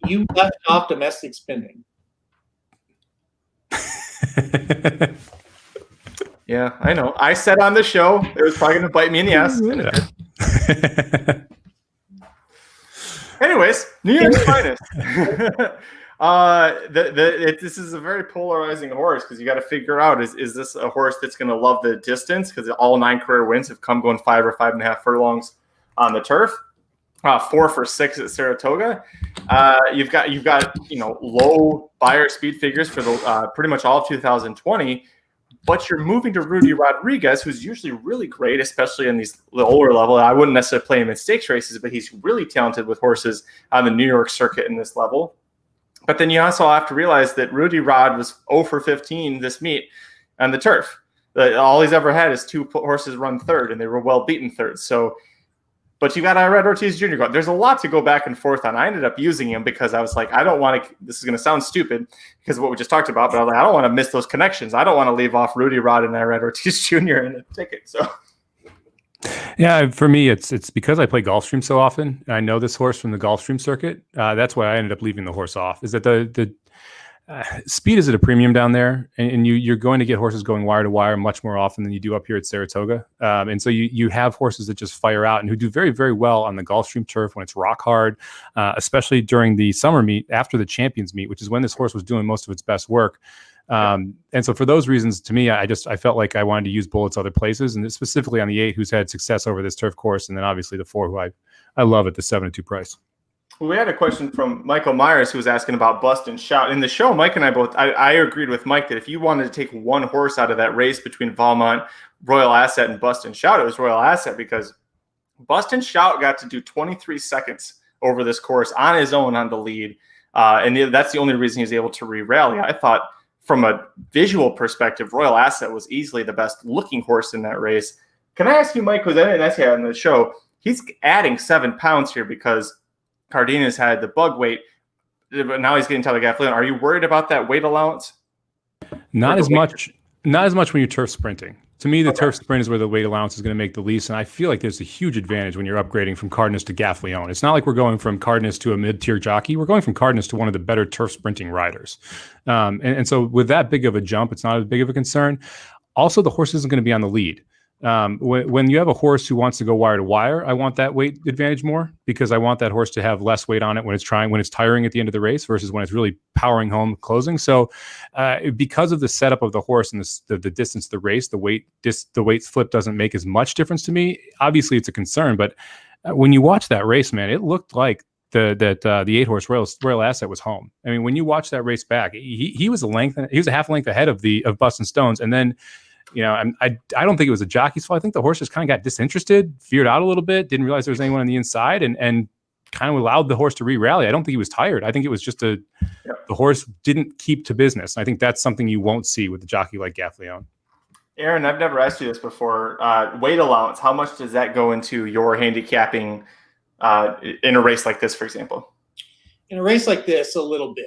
You left off domestic spending. Yeah, I know. I said on the show it was probably going to bite me in the ass. Anyways, New York's finest. This is a very polarizing horse because you got to figure out is this a horse that's going to love the distance because all 9 career wins have come going 5 or 5.5 furlongs on the turf, 4 for 6 at Saratoga. You've got low buyer speed figures for the pretty much all of 2020. But you're moving to Rudy Rodriguez, who's usually really great, especially in the older level. I wouldn't necessarily play him in stakes races, but he's really talented with horses on the New York circuit in this level. But then you also have to realize that Rudy Rod was 0 for 15 this meet on the turf. All he's ever had is 2 horses run third, and they were well beaten third. So, but you got Irad Ortiz Jr. going. There's a lot to go back and forth on. I ended up using him because I was like, I don't want to. This is going to sound stupid because of what we just talked about, but I was like, I don't want to miss those connections. I don't want to leave off Rudy Rod and Irad Ortiz Jr. in a ticket. So, yeah, for me, it's because I play Gulfstream so often. And I know this horse from the Gulfstream circuit. That's why I ended up leaving the horse off. Is that the speed is at a premium down there, and you're going to get horses going wire to wire much more often than you do up here at Saratoga. And so you have horses that just fire out and who do very, very well on the Gulfstream turf when it's rock hard, especially during the summer meet after the Champions meet, which is when this horse was doing most of its best work. And so for those reasons, to me, I felt like I wanted to use bullets other places, and specifically on the 8, who's had success over this turf course, and then obviously the 4, who I love at the 7-2 price. Well, we had a question from Michael Myers who was asking about Bust and Shout. In the show, Mike and I agreed with Mike that if you wanted to take one horse out of that race between Valmont, Royal Asset, and Bust and Shout, it was Royal Asset because Bust and Shout got to do 23 seconds over this course on his own on the lead. And that's the only reason he was able to re-rally. I thought from a visual perspective, Royal Asset was easily the best looking horse in that race. Can I ask you, Mike, because I didn't ask you on the show, he's adding 7 pounds here because Cardenas had the bug weight, but now he's getting Telegaffleon. Are you worried about that weight allowance? Not as much when you're turf sprinting. To me, the turf sprint is where the weight allowance is going to make the least, and I feel like there's a huge advantage when you're upgrading from Cardenas to Gaffleon. It's not like we're going from Cardenas to a mid-tier jockey. We're going from Cardenas to one of the better turf sprinting riders. And so with that big of a jump, it's not as big of a concern. Also, the horse isn't going to be on the lead. When you have a horse who wants to go wire to wire, I want that weight advantage more because I want that horse to have less weight on it when it's tiring at the end of the race versus when it's really powering home closing. So because of the setup of the horse and the distance of the race, the weight flip doesn't make as much difference to me. Obviously it's a concern, but when you watch that race, man, it looked like the 8-horse Royal Asset was home. I mean, when you watch that race back, he was a half length ahead of Bust and Stones, and then I don't think it was a jockey's fault. I think the horse just kind of got disinterested, veered out a little bit, didn't realize there was anyone on the inside, and kind of allowed the horse to re-rally. I don't think he was tired. I think it was just the horse didn't keep to business. I think that's something you won't see with a jockey like Gaffleon. Aaron, I've never asked you this before. Weight allowance, how much does that go into your handicapping in a race like this, for example? In a race like this, a little bit.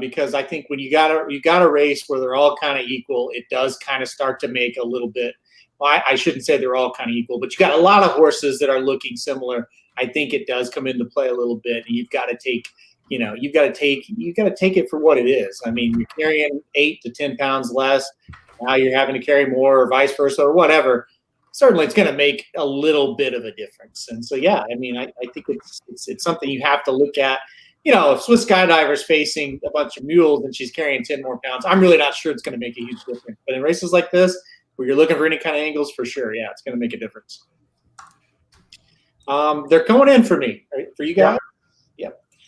Because I think when you got a race where they're all kind of equal, it does kind of start to make a little bit. Well, I shouldn't say they're all kind of equal, but you got a lot of horses that are looking similar. I think it does come into play a little bit, and you've got to take it for what it is. I mean, you're carrying 8 to 10 pounds less. Now you're having to carry more, or vice versa, or whatever. Certainly, it's going to make a little bit of a difference. And so, yeah, I mean, I think it's something you have to look at. If Swiss Skydiver's facing a bunch of mules and she's carrying 10 more pounds, I'm really not sure it's going to make a huge difference. But in races like this, where you're looking for any kind of angles, for sure, yeah, it's going to make a difference. They're going in for me. Right? For you guys?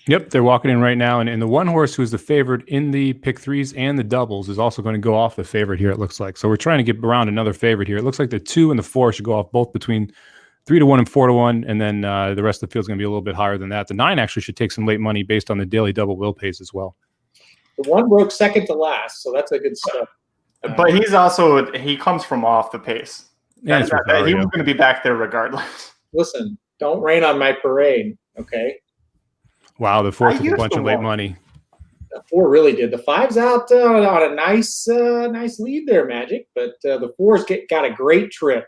Yep, they're walking in right now. And the one horse who's the favorite in the pick threes and the doubles is also going to go off the favorite here, it looks like. So we're trying to get around another favorite here. It looks like the 2 and the 4 should go off both between 3-1 and 4-1, and then the rest of the field is going to be a little bit higher than that. The 9 actually should take some late money based on the daily double will pace as well. The 1 broke second to last, so that's a good step. But he comes from off the pace. Yeah, he was going to be back there regardless. Listen, don't rain on my parade, okay? Wow, the 4th with a bunch of late money. The 4 really did. The 5's out on a nice lead there, Magic. But the 4's got a great trip.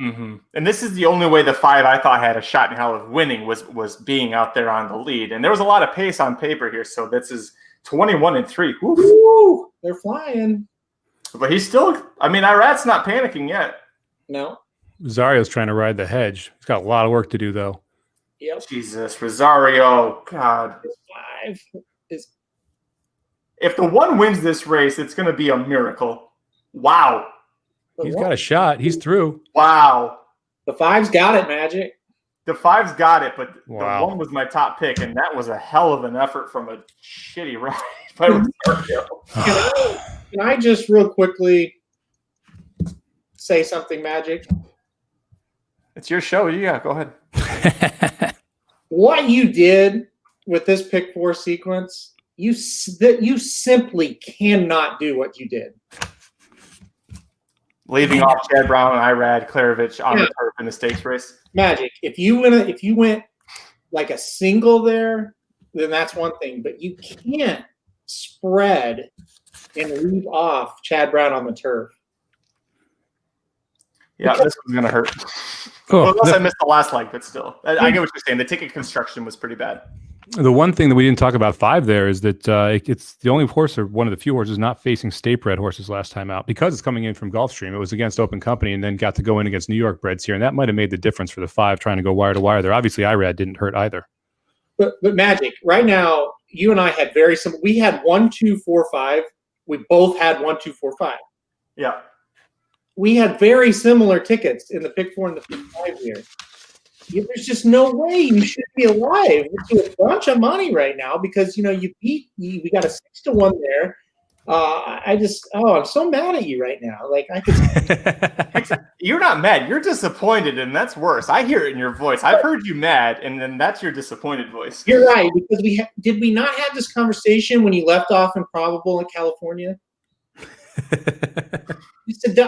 Mm-hmm. And this is the only way the 5 I thought had a shot in hell of winning was being out there on the lead. And there was a lot of pace on paper here. So this is 21-3. Woo! They're flying. But he's still, I mean, Irad's not panicking yet. No. Rosario's trying to ride the hedge. He's got a lot of work to do, though. Yep. Jesus, Rosario, God. This 5 is. If the 1 wins this race, it's going to be a miracle. Wow. He's got a shot. He's through. Wow. The 5's got it, Magic. The 5's got it, but Wow. the 1 was my top pick, and that was a hell of an effort from a shitty ride by Rosario. Can I just real quickly say something, Magic? It's your show. Yeah, go ahead. What you did with this pick 4 sequence, you simply cannot do what you did. Leaving off Chad Brown and Irad Klarovich on the turf in the stakes race. Magic. If you went like a single there, then that's one thing. But you can't spread and leave off Chad Brown on the turf. Yeah, this was going to hurt. Well, unless I missed the last leg, but still. I get what you're saying. The ticket construction was pretty bad. The one thing that we didn't talk about 5 there is that it's the only horse, or one of the few horses, not facing state bred horses last time out, because it's coming in from Gulfstream. It was against Open Company and then got to go in against New York breds here, and that might have made the difference for the 5 trying to go wire to wire there. Obviously, Irad didn't hurt either. But Magic, right now, you and I had very similar. We had 1, 2, 4, 5. We both had 1, 2, 4, 5. Yeah. We had very similar tickets in the pick 4 and the pick 5 here. There's just no way you should be alive with a bunch of money right now because we got a 6-1 there. I'm so mad at you right now. Like I could. You're not mad. You're disappointed, and that's worse. I hear it in your voice. I've heard you mad, and then that's your disappointed voice. You're right because did we not have this conversation when you left off Improbable in California?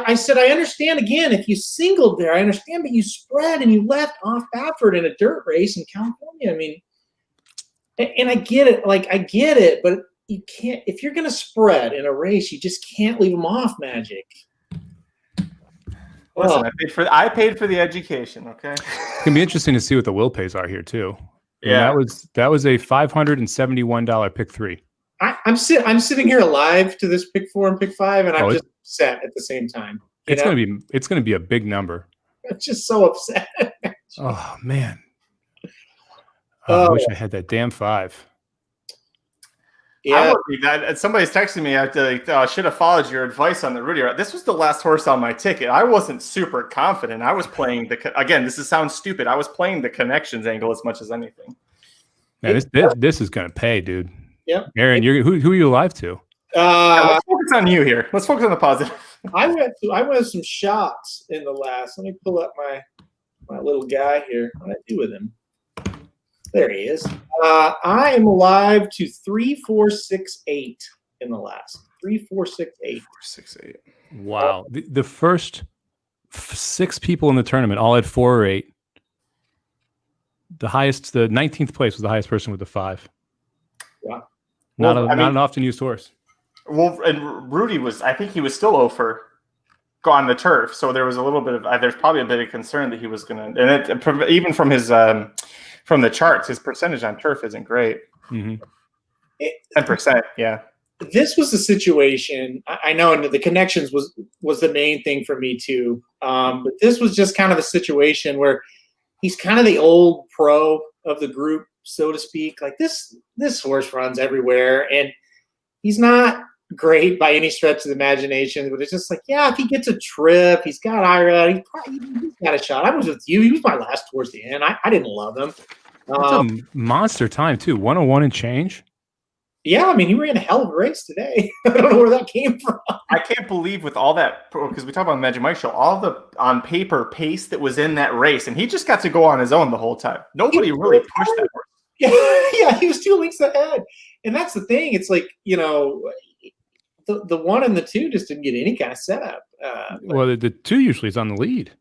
I said, I understand again, if you singled there, I understand, but you spread and you left off Baffert in a dirt race in California. I mean, and I get it. Like, I get it, but you can't, if you're going to spread in a race, you just can't leave them off, Magic. Listen, I paid for the education, okay? It's going to be interesting to see what the will pays are here, too. Yeah. And that was a $571 pick 3. I'm sitting here alive to this pick 4 and pick 5, and I'm just upset at the same time. It's gonna be a big number. I'm just so upset. Oh man, I wish I had that damn 5. Yeah, somebody's texting me. I should have followed your advice on the Rudy. This was the last horse on my ticket. I wasn't super confident. I was playing sounds stupid. I was playing the connections angle as much as anything. Man, this is gonna pay, dude. Yeah, Aaron, who are you alive to? Let's focus on you here. Let's focus on the positive. I went some shots in the last. Let me pull up my little guy here. What did I do with him? There he is. I am alive to 3, 4, 6, 8 in the last. 3, 4, 6, 8. 6, 8. Wow. The first 6 people in the tournament all had 4 or 8. The 19th place was the highest person with the 5. Wow. Not an often used horse. Well, and Rudy I think he was still 0 for on the turf. So there was a little bit of, there's probably a bit of concern that he was going to, and even from his, from the charts, his percentage on turf isn't great. Mm-hmm. 10%. Yeah. This was the situation. I know, and the connections was the main thing for me too. But this was just kind of a situation where he's kind of the old pro of the group, so to speak. Like this horse runs everywhere, and he's not great by any stretch of the imagination. But it's just like, yeah, if he gets a trip, he's got Ira, he's got a shot. I was with you. He was my last towards the end. I didn't love him. That's a monster time too. 101 and change. Yeah, I mean, he ran a hell of a race today. I don't know where that came from. I can't believe with all that, because we talk about the Magic Mike show, all the on paper pace that was in that race, and he just got to go on his own the whole time. Nobody really pushed that horse. Yeah, he was 2 lengths ahead. And that's the thing. It's like, the 1 and the 2 just didn't get any kind of setup. Well, the 2 usually is on the lead.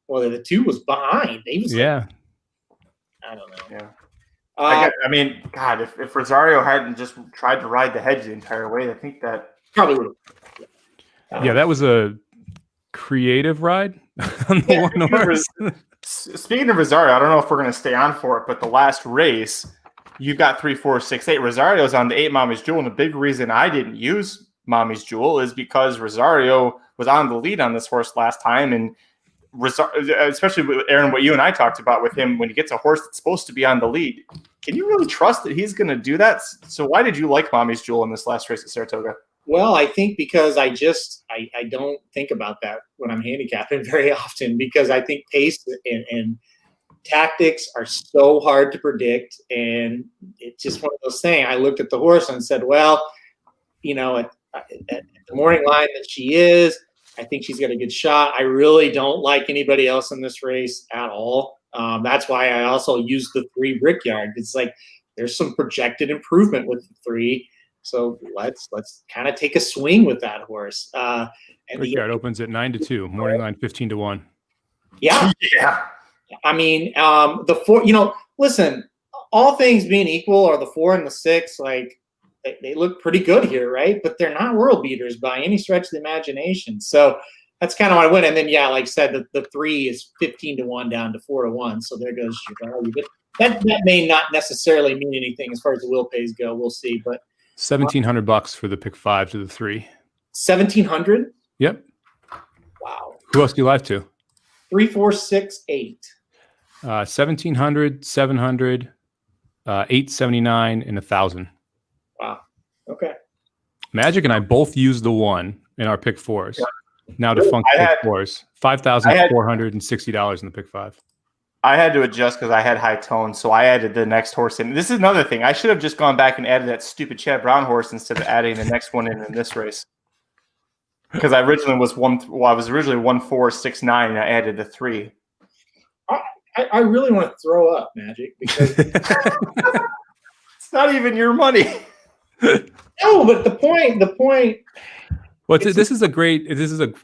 Well, the 2 was behind. He was I don't know. Yeah. I mean, God, if Rosario hadn't just tried to ride the hedge the entire way, I think that probably would. Yeah, that was a creative ride on the one horse. Speaking of Rosario, I don't know if we're going to stay on for it, but the last race, you've got 3, 4, 6, 8. Rosario's on the 8 Mommy's Jewel, and the big reason I didn't use Mommy's Jewel is because Rosario was on the lead on this horse last time, and especially with Aaron, what you and I talked about with him, when he gets a horse that's supposed to be on the lead, can you really trust that he's going to do that? So why did you like Mommy's Jewel in this last race at Saratoga? Well, I think because I don't think about that when I'm handicapping very often, because I think pace and tactics are so hard to predict, and it's just one of those things. I looked at the horse and said, well, at the morning line that she is, I think she's got a good shot. I really don't like anybody else in this race at all. That's why I also use the 3 Brickyard. It's like there's some projected improvement with the 3. So let's kind of take a swing with that horse. And Brickyard opens at 9-2, morning line 15-1. Yeah. I mean, the 4. Listen, all things being equal, or the 4 and the 6, like they look pretty good here, right? But they're not world beaters by any stretch of the imagination. So that's kind of why I went. And then, yeah, like I said, the 3 is 15-1 down to 4-1. So there goes your value. But that may not necessarily mean anything as far as the will pays go. We'll see, but. $1,700 for the pick 5 to the 3. 1,700. Yep. Wow. Who else do you live to? 3, 4, 6, 8. 1,700, 700, 879, and 1,000. Wow. Okay. Magic and I both used the 1 in our pick 4s. Yeah. Now defunct pick 4s. $5,460 in the pick 5. I had to adjust because I had high tone, so I added the next horse in. This is another thing. I should have just gone back and added that stupid Chad Brown horse instead of adding the next one in this race. Because I originally was 1-4-6-9, and I added the 3. I really want to throw up, Magic, because it's not even your money. No, but the point. Well, this is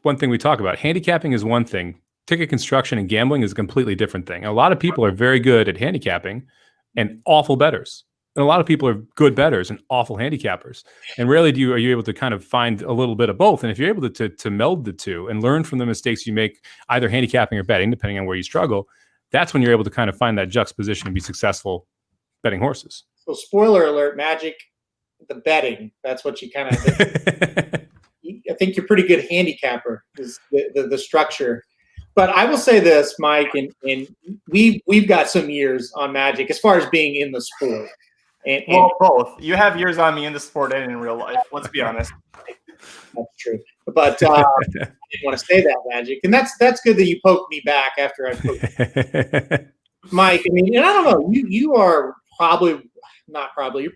one thing we talk about. Handicapping is one thing. Ticket construction and gambling is a completely different thing. A lot of people are very good at handicapping and awful bettors. And a lot of people are good bettors and awful handicappers. And rarely are you able to kind of find a little bit of both. And if you're able to meld the two and learn from the mistakes you make, either handicapping or betting, depending on where you struggle, that's when you're able to kind of find that juxtaposition and be successful betting horses. So spoiler alert, Magic, the betting, that's what you kind of I think you're pretty good handicapper is the structure. But I will say this, Mike, and we've got some years on Magic as far as being in the sport. Well, both. You have years on me in the sport and in real life. Let's be honest. That's true. But I didn't want to say that, Magic. And that's good that you poked me back after I poked you. Mike, I mean, and I don't know, you are probably not probably,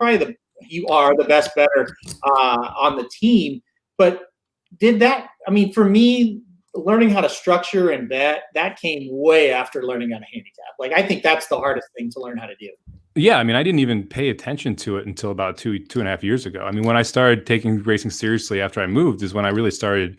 you are the best bettor on the team. But for me, learning how to structure and bet, that came way after learning how to handicap. Like, I think that's the hardest thing to learn how to do. Yeah, I mean, I didn't even pay attention to it until about two and a half years ago. I mean, when I started taking racing seriously after I moved is when I really started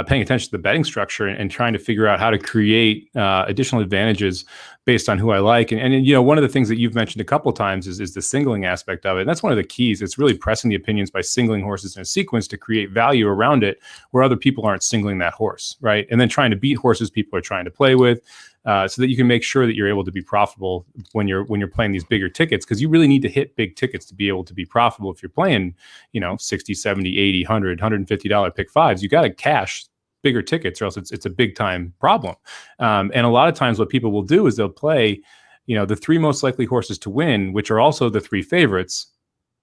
paying attention to the betting structure and trying to figure out how to create additional advantages based on who I like. And one of the things that you've mentioned a couple of times is the singling aspect of it. And that's one of the keys. It's really pressing the opinions by singling horses in a sequence to create value around it where other people aren't singling that horse, right? And then trying to beat horses people are trying to play with. So that you can make sure that you're able to be profitable when you're playing these bigger tickets, because you really need to hit big tickets to be able to be profitable. If you're playing, 60, 70, 80, 100, $150 pick 5s, you got to cash bigger tickets or else it's a big time problem. And a lot of times what people will do is they'll play, the 3 most likely horses to win, which are also the 3 favorites.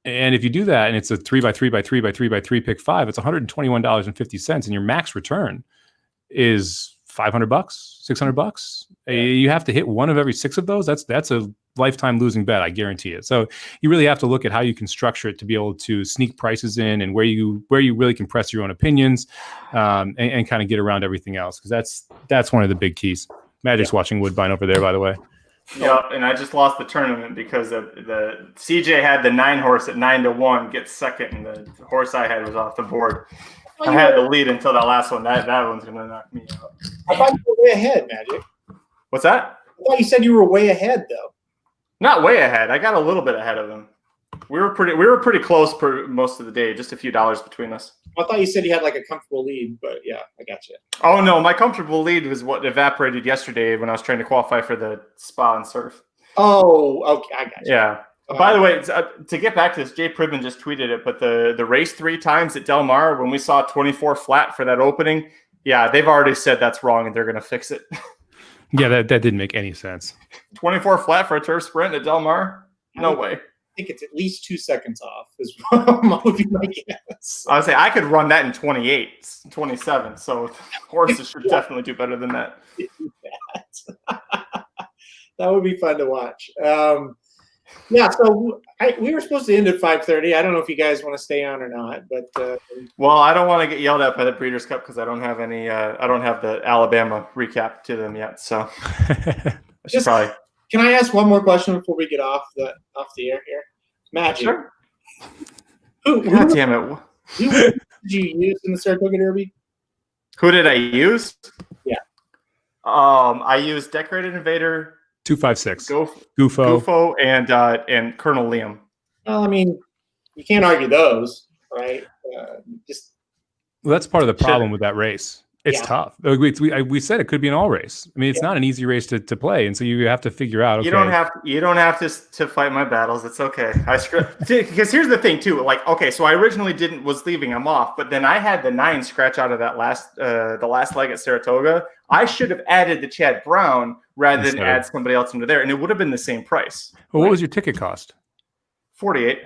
And if you do that and it's a 3x3x3x3x3 pick 5, it's $121.50, and your max return is $500, $600. Yeah. You have to hit one of every 6 of those. That's a lifetime losing bet. I guarantee it. So you really have to look at how you can structure it to be able to sneak prices in and where you really can press your own opinions and kind of get around everything else. Because that's one of the big keys. Magic's watching Woodbine over there, by the way. Yep, and I just lost the tournament because the CJ had the 9 horse at 9-1 gets second, and the horse I had was off the board. I had the lead until that last one. That one's going to knock me out. I thought you were way ahead, Magic. What's that? I thought you said you were way ahead, though. Not way ahead. I got a little bit ahead of him. We were pretty close for most of the day, just a few dollars between us. I thought you said you had like a comfortable lead, but yeah, I got you. Oh no, my comfortable lead was what evaporated yesterday when I was trying to qualify for the spa and surf. Oh, okay, I got you. Yeah. By the way, to get back to this, Jay Pribman just tweeted it, but the race 3 times at Del Mar, when we saw 24 flat for that opening, yeah, they've already said that's wrong and they're going to fix it. Yeah, that didn't make any sense. 24 flat for a turf sprint at Del Mar? No way. I think it's at least 2 seconds off is what would be my guess. I would say I could run that in 28, 27, so horses should definitely do better than that. That would be fun to watch. Yeah, so we were supposed to end at 5:30. I don't know if you guys want to stay on or not, but well, I don't want to get yelled at by the Breeders' Cup because I don't have any. I don't have the Alabama recap to them yet, so probably. Can I ask one more question before we get off the air here? Magic. Sure. God damn it! Who did you use in the Saratoga Derby? Who did I use? Yeah. I used Decorated Invader. 256. Gufo and Colonel Liam. Well, I mean, you can't argue those, right? Well, that's part of the problem with that race. It's tough. We said it could be an all race. I mean, it's not an easy race to play, and so you have to figure out. Okay, you don't have to fight my battles. It's okay. Because here's the thing too. Like, okay, so I originally was leaving him off, but then I had the 9 scratch out of that the last leg at Saratoga. I should have added the Chad Brown rather than add somebody else into there, and it would have been the same price. Well, what was your ticket cost? 48.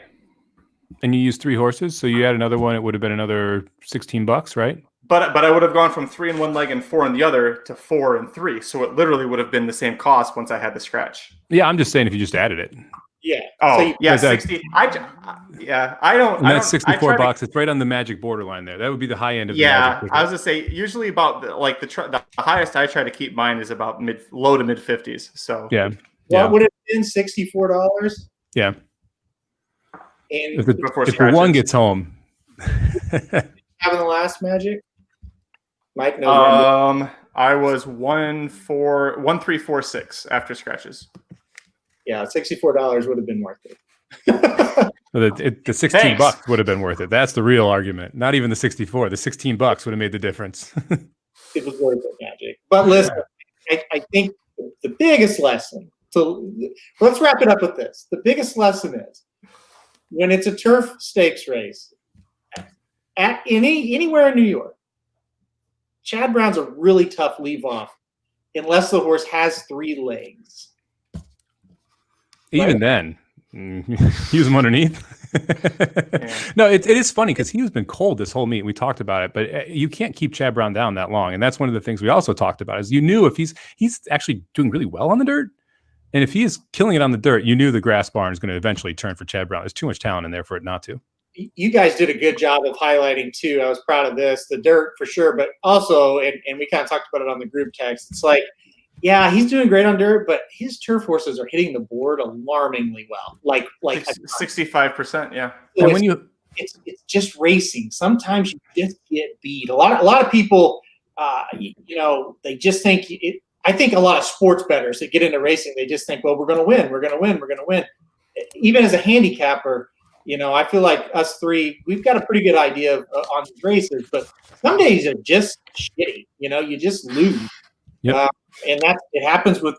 And you used 3 horses, so you add another one. It would have been another $16, right? But I would have gone from 3 in one leg and 4 in the other to 4 and 3. So it literally would have been the same cost once I had the scratch. Yeah, I'm just saying if you just added it. Yeah. Oh, so yeah, 60. I don't. And that's $64. It's right on the magic borderline there. That would be the high end of the magic. I was gonna say usually about the highest I try to keep mine is about low to mid 50s. So yeah. What would it have been? $64. Yeah. And if the one gets home, having the last magic. Mike knows. I was 1346 after scratches. Yeah, $64 would have been worth it. The $16 would have been worth it. That's the real argument. Not even the 64. The $16 would have made the difference. It was worth it, Magic. But listen, I think the biggest lesson. So let's wrap it up with this. The biggest lesson is when it's a turf stakes race at anywhere in New York. Chad Brown's a really tough leave off unless the horse has 3 legs. Even then, use them underneath. No, it is funny because he's been cold this whole meet. We talked about it, but you can't keep Chad Brown down that long. And that's one of the things we also talked about is you knew if he's actually doing really well on the dirt. And if he is killing it on the dirt, you knew the grass barn is going to eventually turn for Chad Brown. There's too much talent in there for it not to. You guys did a good job of highlighting too. I was proud of this, the dirt for sure, but also, and we kind of talked about it on the group text. It's like, yeah, he's doing great on dirt, but his turf horses are hitting the board alarmingly well. Like 65%. Yeah. So and it's just racing. Sometimes you just get beat. A lot of people, they just think it. I think a lot of sports bettors that get into racing, they just think, well, we're going to win. We're going to win. We're going to win. Even as a handicapper, I feel like us 3, we've got a pretty good idea on these races, but some days are just shitty. You just lose. Yep. And it happens with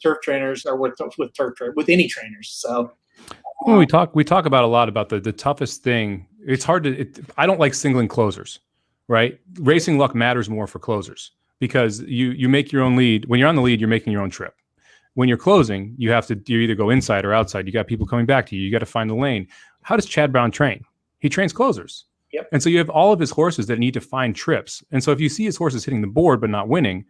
turf trainers or with any trainers. So well, we talk about a lot about the toughest thing. It's hard to. I don't like singling closers, right? Racing luck matters more for closers because you make your own lead. When you're on the lead, you're making your own trip. When you're closing, you either go inside or outside. You got people coming back to you. You got to find the lane. How does Chad Brown train? He trains closers. Yep. And so you have all of his horses that need to find trips. And so if you see his horses hitting the board but not winning,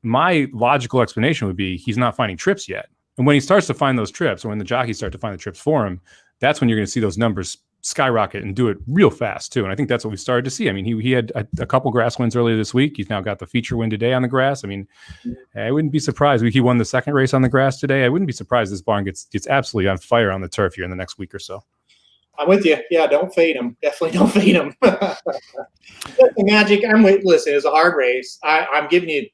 my logical explanation would be he's not finding trips yet. And when he starts to find those trips, or when the jockeys start to find the trips for him, that's when you're going to see those numbers skyrocket and do it real fast too. And I think that's what we started to see. I mean, he had a couple grass wins earlier this week. He's now got the feature win today on the grass. I mean, I wouldn't be surprised. He won the second race on the grass today. I wouldn't be surprised this barn gets absolutely on fire on the turf here in the next week or so. I'm with you. Yeah, don't fade him. Definitely don't fade him. Magic. Listen, it was a hard race. I'm giving you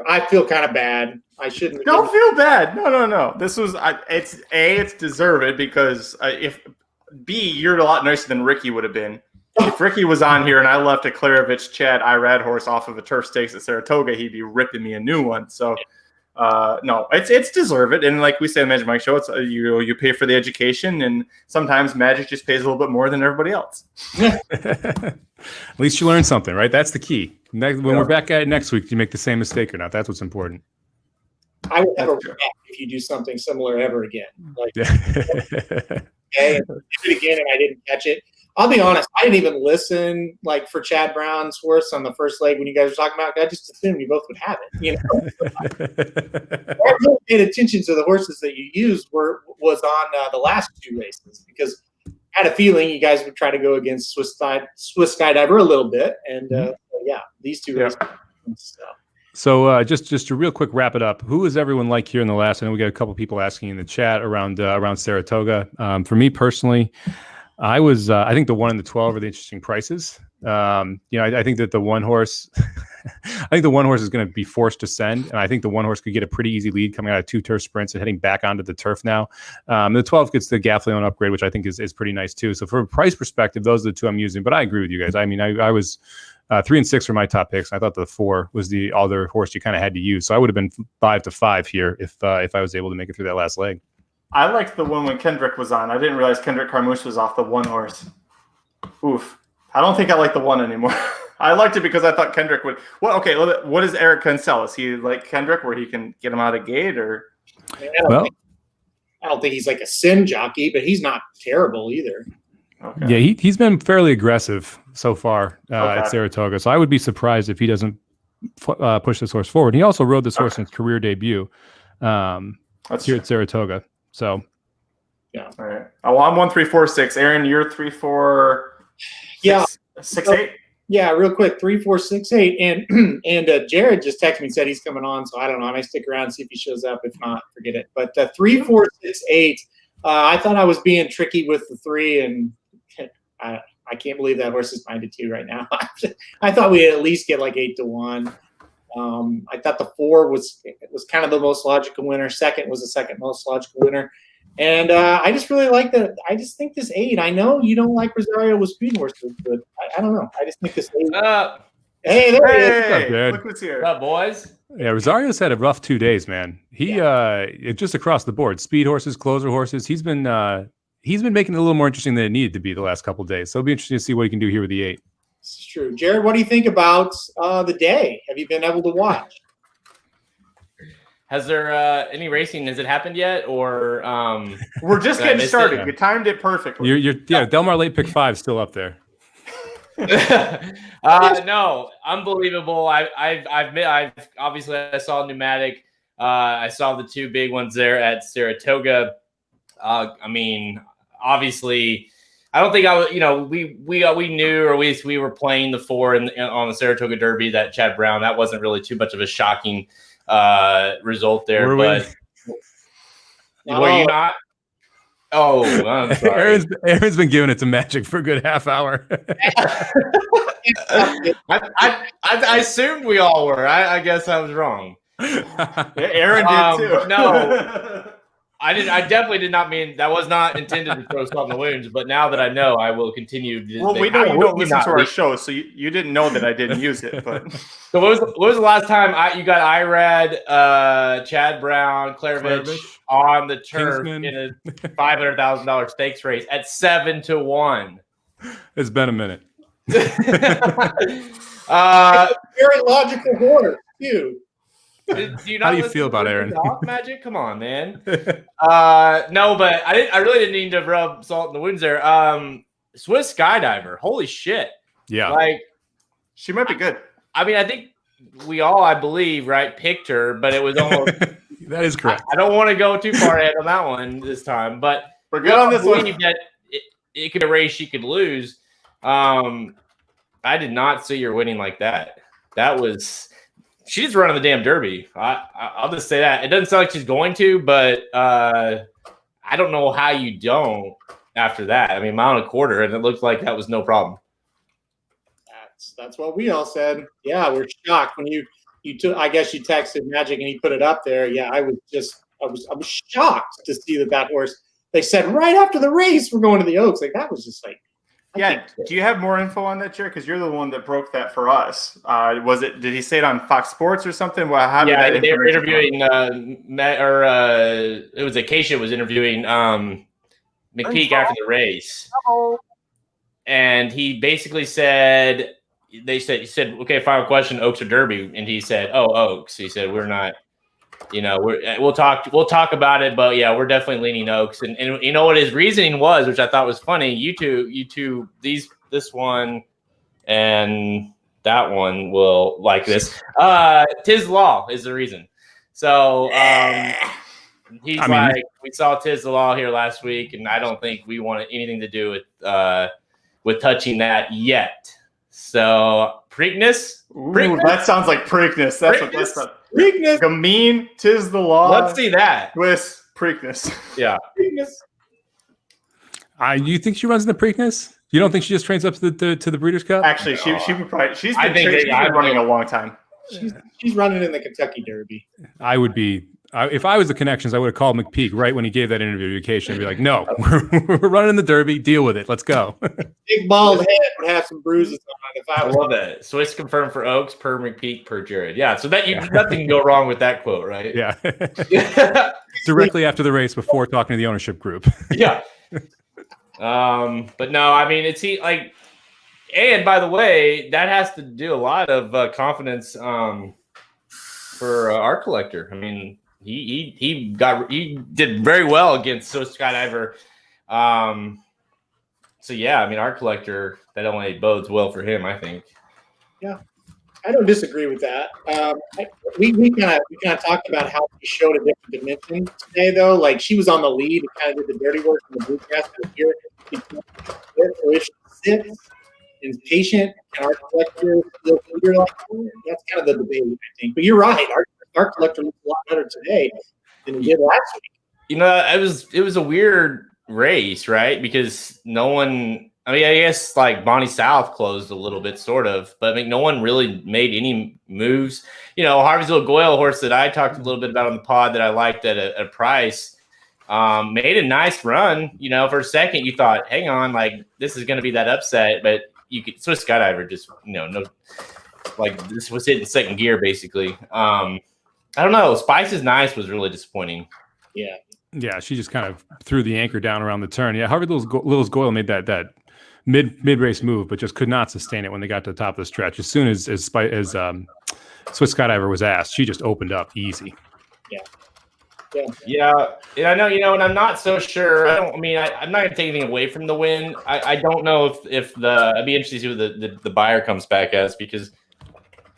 I feel kind of bad. I shouldn't. Don't feel bad. No. This was it's deserved because if B, you're a lot nicer than Ricky would have been. If Ricky was on here and I left a Klarovich Chad Irad horse off of a turf stakes at Saratoga, he'd be ripping me a new one. So no, it's deserved. And like we say on the Magic Mike Show, it's you pay for the education, and sometimes Magic just pays a little bit more than everybody else. At least you learned something, right? That's the key. When we're back at it next week, do you make the same mistake or not? That's what's important. I would have a regret if you do something similar ever again. Like, okay, and I did it again and I didn't catch it. I'll be honest, I didn't even listen like for Chad Brown's horse on the first leg when you guys were talking about it. I just assumed you both would have it. You know, I really paid attention to the horses that you used was on the last two races because I had a feeling you guys would try to go against Swiss Skydiver a little bit, and yeah, these two races. So just to real quick wrap it up, who is everyone like here in the last? I know we got a couple people asking in the chat around Saratoga. For me personally, I think the 1 and the 12 are the interesting prices. I think that the one horse, is going to be forced to send, and I think the one horse could get a pretty easy lead coming out of 2 turf sprints and heading back onto the turf now. The 12 gets the Gaffleon upgrade, which I think is pretty nice too. So from a price perspective, those are the 2 I'm using. But I agree with you guys. I mean, I was 3 and 6 were my top picks. I thought the 4 was the other horse you kind of had to use. So I would have been 5-5 here if I was able to make it through that last leg. I liked the one when Kendrick was on. I didn't realize Kendrick Carmouche was off the 1 horse. Oof. I don't think I like the 1 anymore. I liked it because I thought Kendrick would. Well, okay. What is Eric Cancel? Is he like Kendrick, where he can get him out of gate, or? I don't think he's like a sim jockey, but he's not terrible either. Okay. Yeah, he's been fairly aggressive so far at Saratoga, so I would be surprised if he doesn't push this horse forward. He also rode this horse in his career debut here at Saratoga. So, yeah. All right. Oh, I'm 1, 3, 4, 6. Aaron, you're 3, 4. Yeah. 6, 8. Yeah, real quick, 3, 4, 6, 8, and Jared just texted me and said he's coming on, so I don't know. I might stick around and see if he shows up. If not, forget it. But 3, 4, 6, 8. I thought I was being tricky with the 3, and I can't believe that horse is 9-2 right now. I thought we'd at least get like 8-1. I thought the 4 was kind of the most logical winner. 2nd was the second most logical winner. And I just really like that. I just think this 8, I know you don't like Rosario with speed horses, but I don't know. I just think this 8. Hey, there he is. Look what's here. What's up, boys? Yeah, Rosario's had a rough 2 days, man. He just across the board, speed horses, closer horses. He's been making it a little more interesting than it needed to be the last couple of days. So it'll be interesting to see what he can do here with the 8. This is true. Jared, what do you think about the day? Have you been able to watch? Has there any racing? Has it happened yet, or we're just getting started? You timed it perfectly. Del Mar late pick 5 still up there. No, unbelievable. I've obviously I saw Pneumatic. I saw the 2 big ones there at Saratoga. I mean, obviously, I don't think I was. We knew, or we were playing the 4 on the Saratoga Derby. That Chad Brown, that wasn't really too much of a shocking result there. Were you not? Oh, I'm sorry. Aaron's been giving it to Magic for a good half hour. I assumed we all were. I guess I was wrong. Aaron did too. No. I definitely did not mean that. Was not intended to throw salt in the wounds, but now that I know, I will continue. We know you don't listen to our show, so you didn't know that I didn't use it. But so what was the last time you got Irad, Chad Brown, Klarovich on the turf Kingsman in a $500,000 stakes race at 7-1? It's been a minute. Very logical horse too. Do you How do you feel about Aaron? Magic? Come on, man. No, but I really didn't need to rub salt in the wounds there. Swiss Skydiver. Holy shit. Yeah. Like, she might be good. I mean, I think we all, I believe, right, picked her, but it was almost. That is correct. I don't want to go too far ahead on that one this time, but we're good on this one. That it could be a race she could lose. I did not see her winning like that. That was. She's running the damn Derby. I'll just say that. It doesn't sound like she's going to, but I don't know how you don't after that. I mean, mile and a quarter, and it looked like that was no problem. That's what we all said. Yeah, we're shocked when you I guess you texted Magic and he put it up there. Yeah, I was shocked to see that horse. They said right after the race we're going to the Oaks. Like that was just like. Yeah. Do you have more info on that, Jared? Because you're the one that broke that for us. Did he say it on Fox Sports or something? Well, how did that they were interviewing it was Acacia was interviewing McPeak after the race. And he basically said, he said, okay, final question, Oaks or Derby? And he said, oh, Oaks. He said, we're not, we'll talk about it, but yeah, we're definitely leaning Oaks. And you know what his reasoning was, which I thought was funny. You two, this one and that one will like this. Tiz Law is the reason. So we saw Tiz the Law here last week, and I don't think we want anything to do with touching that yet. So Preakness? That sounds like Preakness. That's what that's about. Preakness. Gamine, Tiz the Law. Let's see that. Twist, Preakness. Yeah. Preakness. You think she runs in the Preakness? You don't think she just trains up to the Breeders' Cup? Actually, she would probably. She's been running a long time. She's running in the Kentucky Derby. I would be. If I was the connections, I would have called McPeak right when he gave that interview to Acacia and be like, no, we're running in the Derby. Deal with it. Let's go. Big bald head would have some bruises on it. I love that. Swiss confirmed for Oaks, per McPeak, per Jared. Yeah, so nothing can go wrong with that quote, right? Yeah. Directly after the race, before talking to the ownership group. Yeah. But no, I mean, and by the way, that has to do a lot of confidence for Art Collector. I mean, he did very well against Skydiver. So yeah, I mean, Art Collector, that only bodes well for him, I think. Yeah, I don't disagree with that. We kind of talked about how she showed a different dimension today, though. Like she was on the lead and kind of did the dirty work in the broadcast here. So if she sits and is patient, and Art Collector feels leader like her, that's kind of the debate, I think. But you're right, Art Collector looks a lot better today than he did last week. It was a weird race, right? Because no one. I mean, I guess like Bonnie South closed a little bit, sort of, but I mean, no one really made any moves. Harveysville Goyle horse that I talked a little bit about on the pod that I liked at a price, made a nice run. For a second you thought, hang on, like this is going to be that upset, but you could Swiss Skydiver just, no, like this was hitting second gear basically. I don't know. Spice is Nice was really disappointing. Yeah. Yeah, she just kind of threw the anchor down around the turn. Yeah, Harvey Little's Goyle made that mid-race move, but just could not sustain it when they got to the top of the stretch. As soon as Swiss Skydiver was asked, she just opened up easy. Yeah. And I know, and I'm not so sure. I'm not going to take anything away from the win. I don't know if I'd be interested to see who the buyer comes back as, because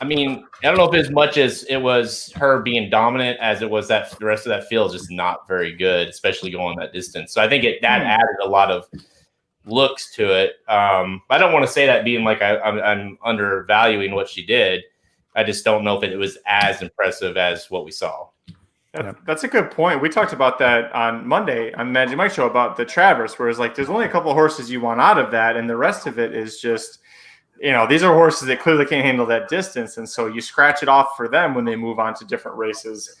I don't know if as much as it was her being dominant as it was that the rest of that field is just not very good, especially going that distance. So I think that added a lot of looks to it. I don't want to say that being like I'm undervaluing what she did. I just don't know if it was as impressive as what we saw. That's a good point. We talked about that on Monday on Magic Mike Show about the Traverse, where it's like there's only a couple of horses you want out of that, and the rest of it is just, these are horses that clearly can't handle that distance, and so you scratch it off for them when they move on to different races.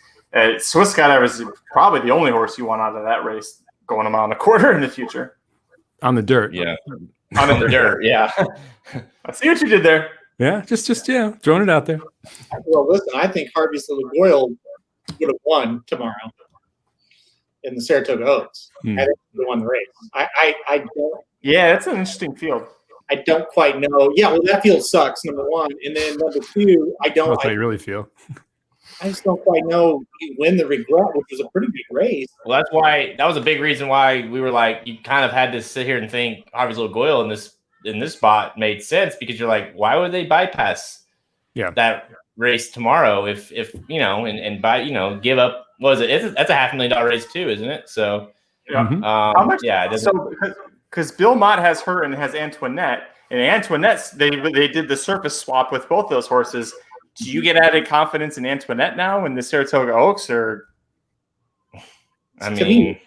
Swiss Skydiver is probably the only horse you want out of that race going a mile and a quarter in the future. On the dirt. Yeah. On the dirt, yeah. I see what you did there. Yeah, just throwing it out there. Well, listen, I think Harvey's Little Goyle would have won tomorrow in the Saratoga Oaks. I think he would have won the race. I don't. Yeah, that's an interesting field. I don't quite know. Yeah, well, that field sucks, number one. And then number two, That's how you really feel. I just don't quite know you win the regret, which was a pretty big race. Well, that was a big reason why we were like, you kind of had to sit here and think Harvey's Little Goyle in this spot made sense, because you're like, why would they bypass that race tomorrow if and buy, give up, what is it? That's a $500,000 race too, isn't it? So how much? Yeah, because Bill Mott has her and has Antoinette, and Antoinette they did the surface swap with both those horses. Do you get added confidence in Antoinette now in the Saratoga Oaks, or? She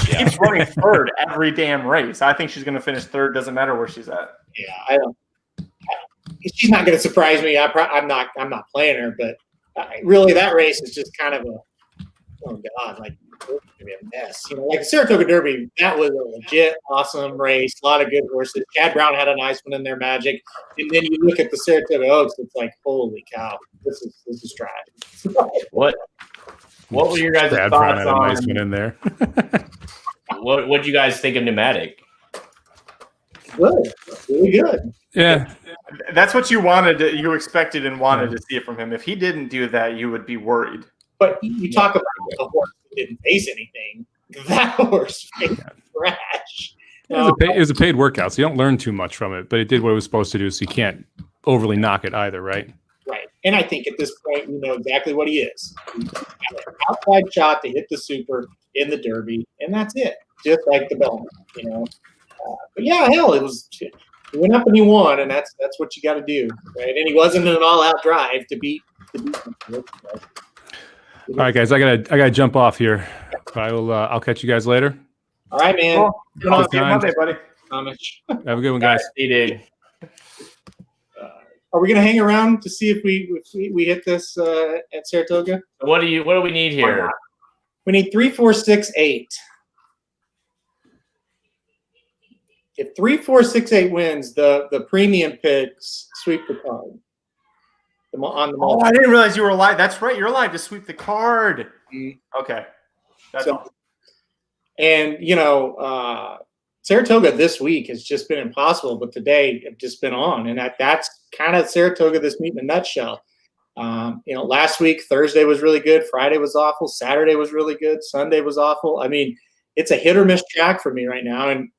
keeps running third every damn race. I think she's going to finish third. Doesn't matter where she's at. Yeah, I don't. she's not going to surprise me. I'm not playing her, but really that race is just kind of oh God, like it's gonna be a mess. Like the Saratoga Derby, that was a legit awesome race. A lot of good horses. Chad Brown had a nice one in there, Magic. And then you look at the Saratoga Oaks, it's like, holy cow, this is trash. What were your guys' Brad thoughts Brown had a on? nice one in there. What do you guys think of Pneumatic? Good, really good. Yeah. That's what you expected and wanted to see it from him. If he didn't do that, you would be worried. But you talk about a horse that didn't face anything. That horse faced trash. It was a paid workout, so you don't learn too much from it, but it did what it was supposed to do, so you can't overly knock it either, right? Right. And I think at this point, you know exactly what he is. He's got an outside shot to hit the super in the Derby, and that's it. Just like the Belmont, but yeah, hell, he went up and he won, and that's what you got to do, right? And he wasn't in an all-out drive to beat. All right, guys, I gotta jump off here. I'll catch you guys later. All right, man. Cool. Good on you Monday, buddy. Have a good one, guys. Dude. Are we gonna hang around to see if we hit this at Saratoga? What do we need here? We need 3, 4, 6, 8. If 3, 4, 6, 8 wins, the premium picks sweep the card. Oh, I didn't realize you were alive. That's right. You're allowed to sweep the card. Okay. That's awesome. And, Saratoga this week has just been impossible, but today have just been on. And that's kind of Saratoga this meet in a nutshell. Last week, Thursday was really good. Friday was awful. Saturday was really good. Sunday was awful. I mean, it's a hit or miss track for me right now. And,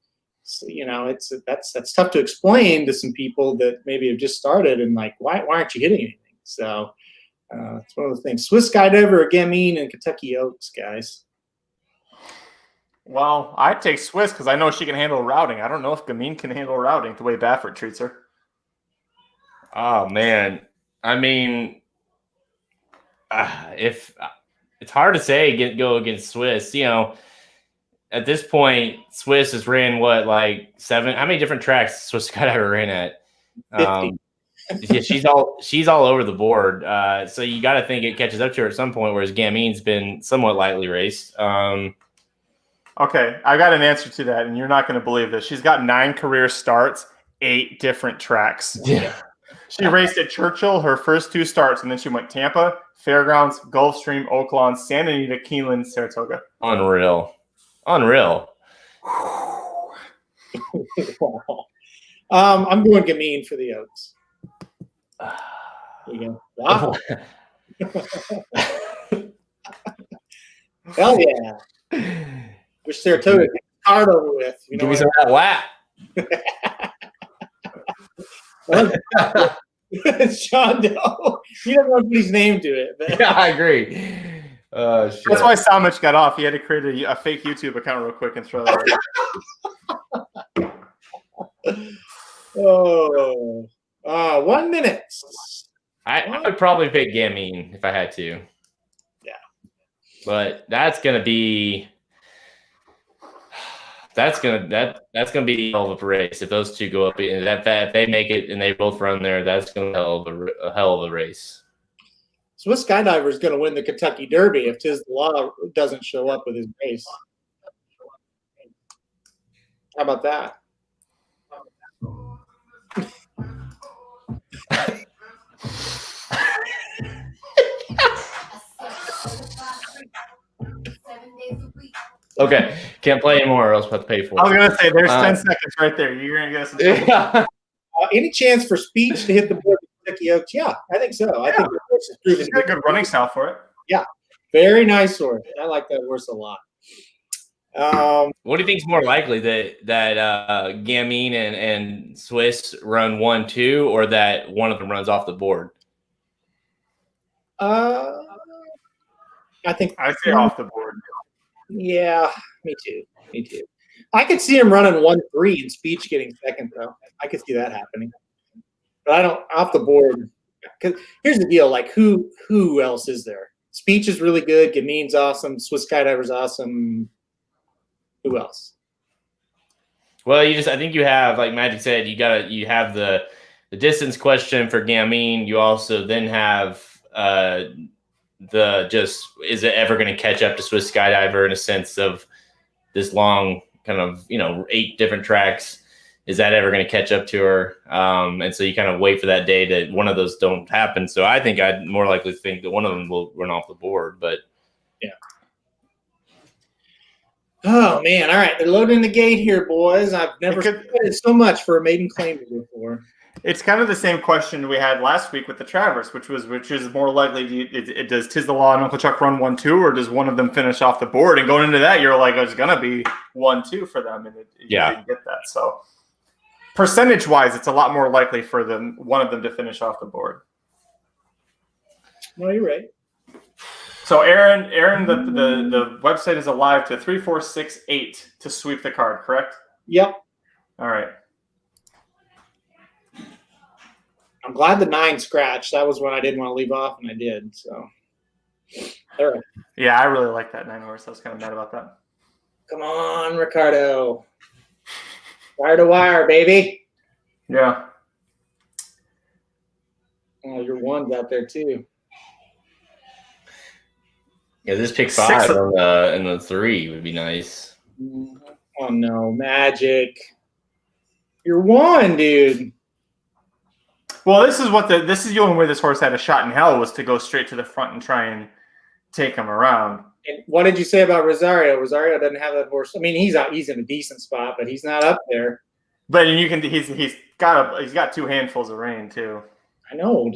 that's tough to explain to some people that maybe have just started and like, why aren't you hitting anything? So it's one of those things. Swiss Skydiver or Gamine and Kentucky Oaks, guys. Well, I'd take Swiss because I know she can handle routing. I don't know if Gamine can handle routing the way Baffert treats her. Oh man, I mean, if it's hard to say go against Swiss, at this point, Swiss has ran like 7? How many different tracks Swiss Skydiver ran at? 50. Yeah, she's all over the board. So you got to think it catches up to her at some point. Whereas Gamine's been somewhat lightly raced. Okay, I got an answer to that, and you're not going to believe this. She's got 9 career starts, 8 different tracks. Yeah. She raced at Churchill her first 2 starts, and then she went Tampa, Fairgrounds, Gulfstream, Oaklawn, Santa Anita, Keeneland, Saratoga. Unreal. I'm going Gamine for the Oaks. There you go. Wow. Hell yeah. Wish Saratoga get the card over with. Give me some of that WAP. It's John Doe. He doesn't want to put his name to it. But. Yeah, I agree. Shit. That's why Samich got off. He had to create a fake YouTube account real quick and throw that out. 1 minute. I would probably pick Gamine if I had to. Yeah. But that's gonna be a hell of a race if those two go up and if they make it and they both run there. That's gonna be a hell of a race. Swiss Skydiver is going to win the Kentucky Derby if Tiz the Law doesn't show up with his race. How about that? Okay, can't play anymore or else we'll have to pay for it. I was going to say, there's 10 seconds right there. You're going to get us. Yeah. Any chance for Speech to hit the board with Kentucky Oaks? Yeah, I think so. I think the horse is proven. She's got a good running style for it. Yeah, very nice horse. I like that horse a lot. What do you think is more likely that Gamine and Swiss run 1-2 or that one of them runs off the board? I think I'd say off the board. Yeah, me too. I could see him running 1-3 and Speech getting second though. I could see that happening, but I don't off the board. Because here's the deal: like who else is there? Speech is really good. Gamine's awesome. Swiss Skydiver's awesome. Who else? Well, I think you have, like Magic said, you have the the distance question for Gamine. You also then have is it ever going to catch up to Swiss Skydiver in a sense of this long kind of 8 different tracks? Is that ever going to catch up to her? And so you kind of wait for that day that one of those don't happen. So I think I'd more likely think that one of them will run off the board. But yeah. Oh man! All right, they're loading the gate here, boys. I've never seen so much for a maiden claim before. It's kind of the same question we had last week with the Traverse, which is more likely, does Tiz the Law and Uncle Chuck run 1-2, or does one of them finish off the board? And going into that, you're like, it's going to be 1-2 for them, and you didn't get that. So percentage-wise, it's a lot more likely for one of them to finish off the board. No, you're right. So Aaron, the website is alive to 3468 to sweep the card, correct? Yep. All right. I'm glad the 9 scratched. That was one I didn't want to leave off, and I did. So, all right. Yeah, I really like that 9 horse. I was kind of mad about that. Come on, Ricardo. Wire to wire, baby. Yeah. Oh, your 1's out there too. Yeah, this pick 5 and the 3 would be nice. Oh no, Magic. You're 1, dude. Well, this is the only way this horse had a shot in hell, was to go straight to the front and try and take him around. And what did you say about Rosario? Rosario doesn't have that horse. I mean, he's in a decent spot, but he's not up there. But he's got 2 handfuls of rain too. I know.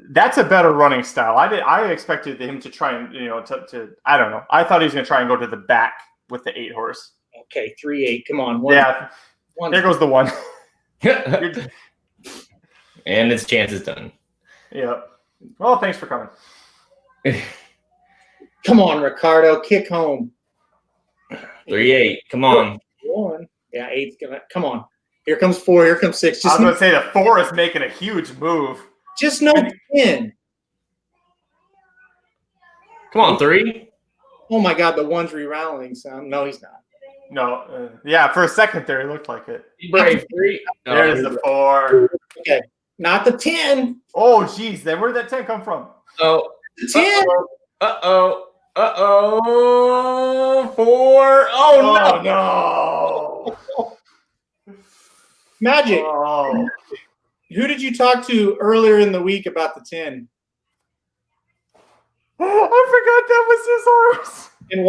That's a better running style. I expected him to try and I don't know. I thought he was going to try and go to the back with the 8 horse. Okay, 3-8. Come on. Yeah. There goes the 1. And its chance is done. Yep. Well, thanks for coming. Come on, Ricardo. Kick home. 3-8. Come on. 1. Yeah, 8's gonna come on. Here comes 4. Here comes 6. I was going to say the 4 is making a huge move. Just no 10. Come on, 3. Oh my God, the 1's re-rallying sound. No, he's not. No. Yeah, for a second there, it looked like it. Brave 3. There's the 4. Okay. Not the 10. Oh, geez. Then where did that 10 come from? Oh. The 10. Uh-oh. 4. Oh, no. Magic. Oh. Who did you talk to earlier in the week about the 10? I forgot that was his horse. And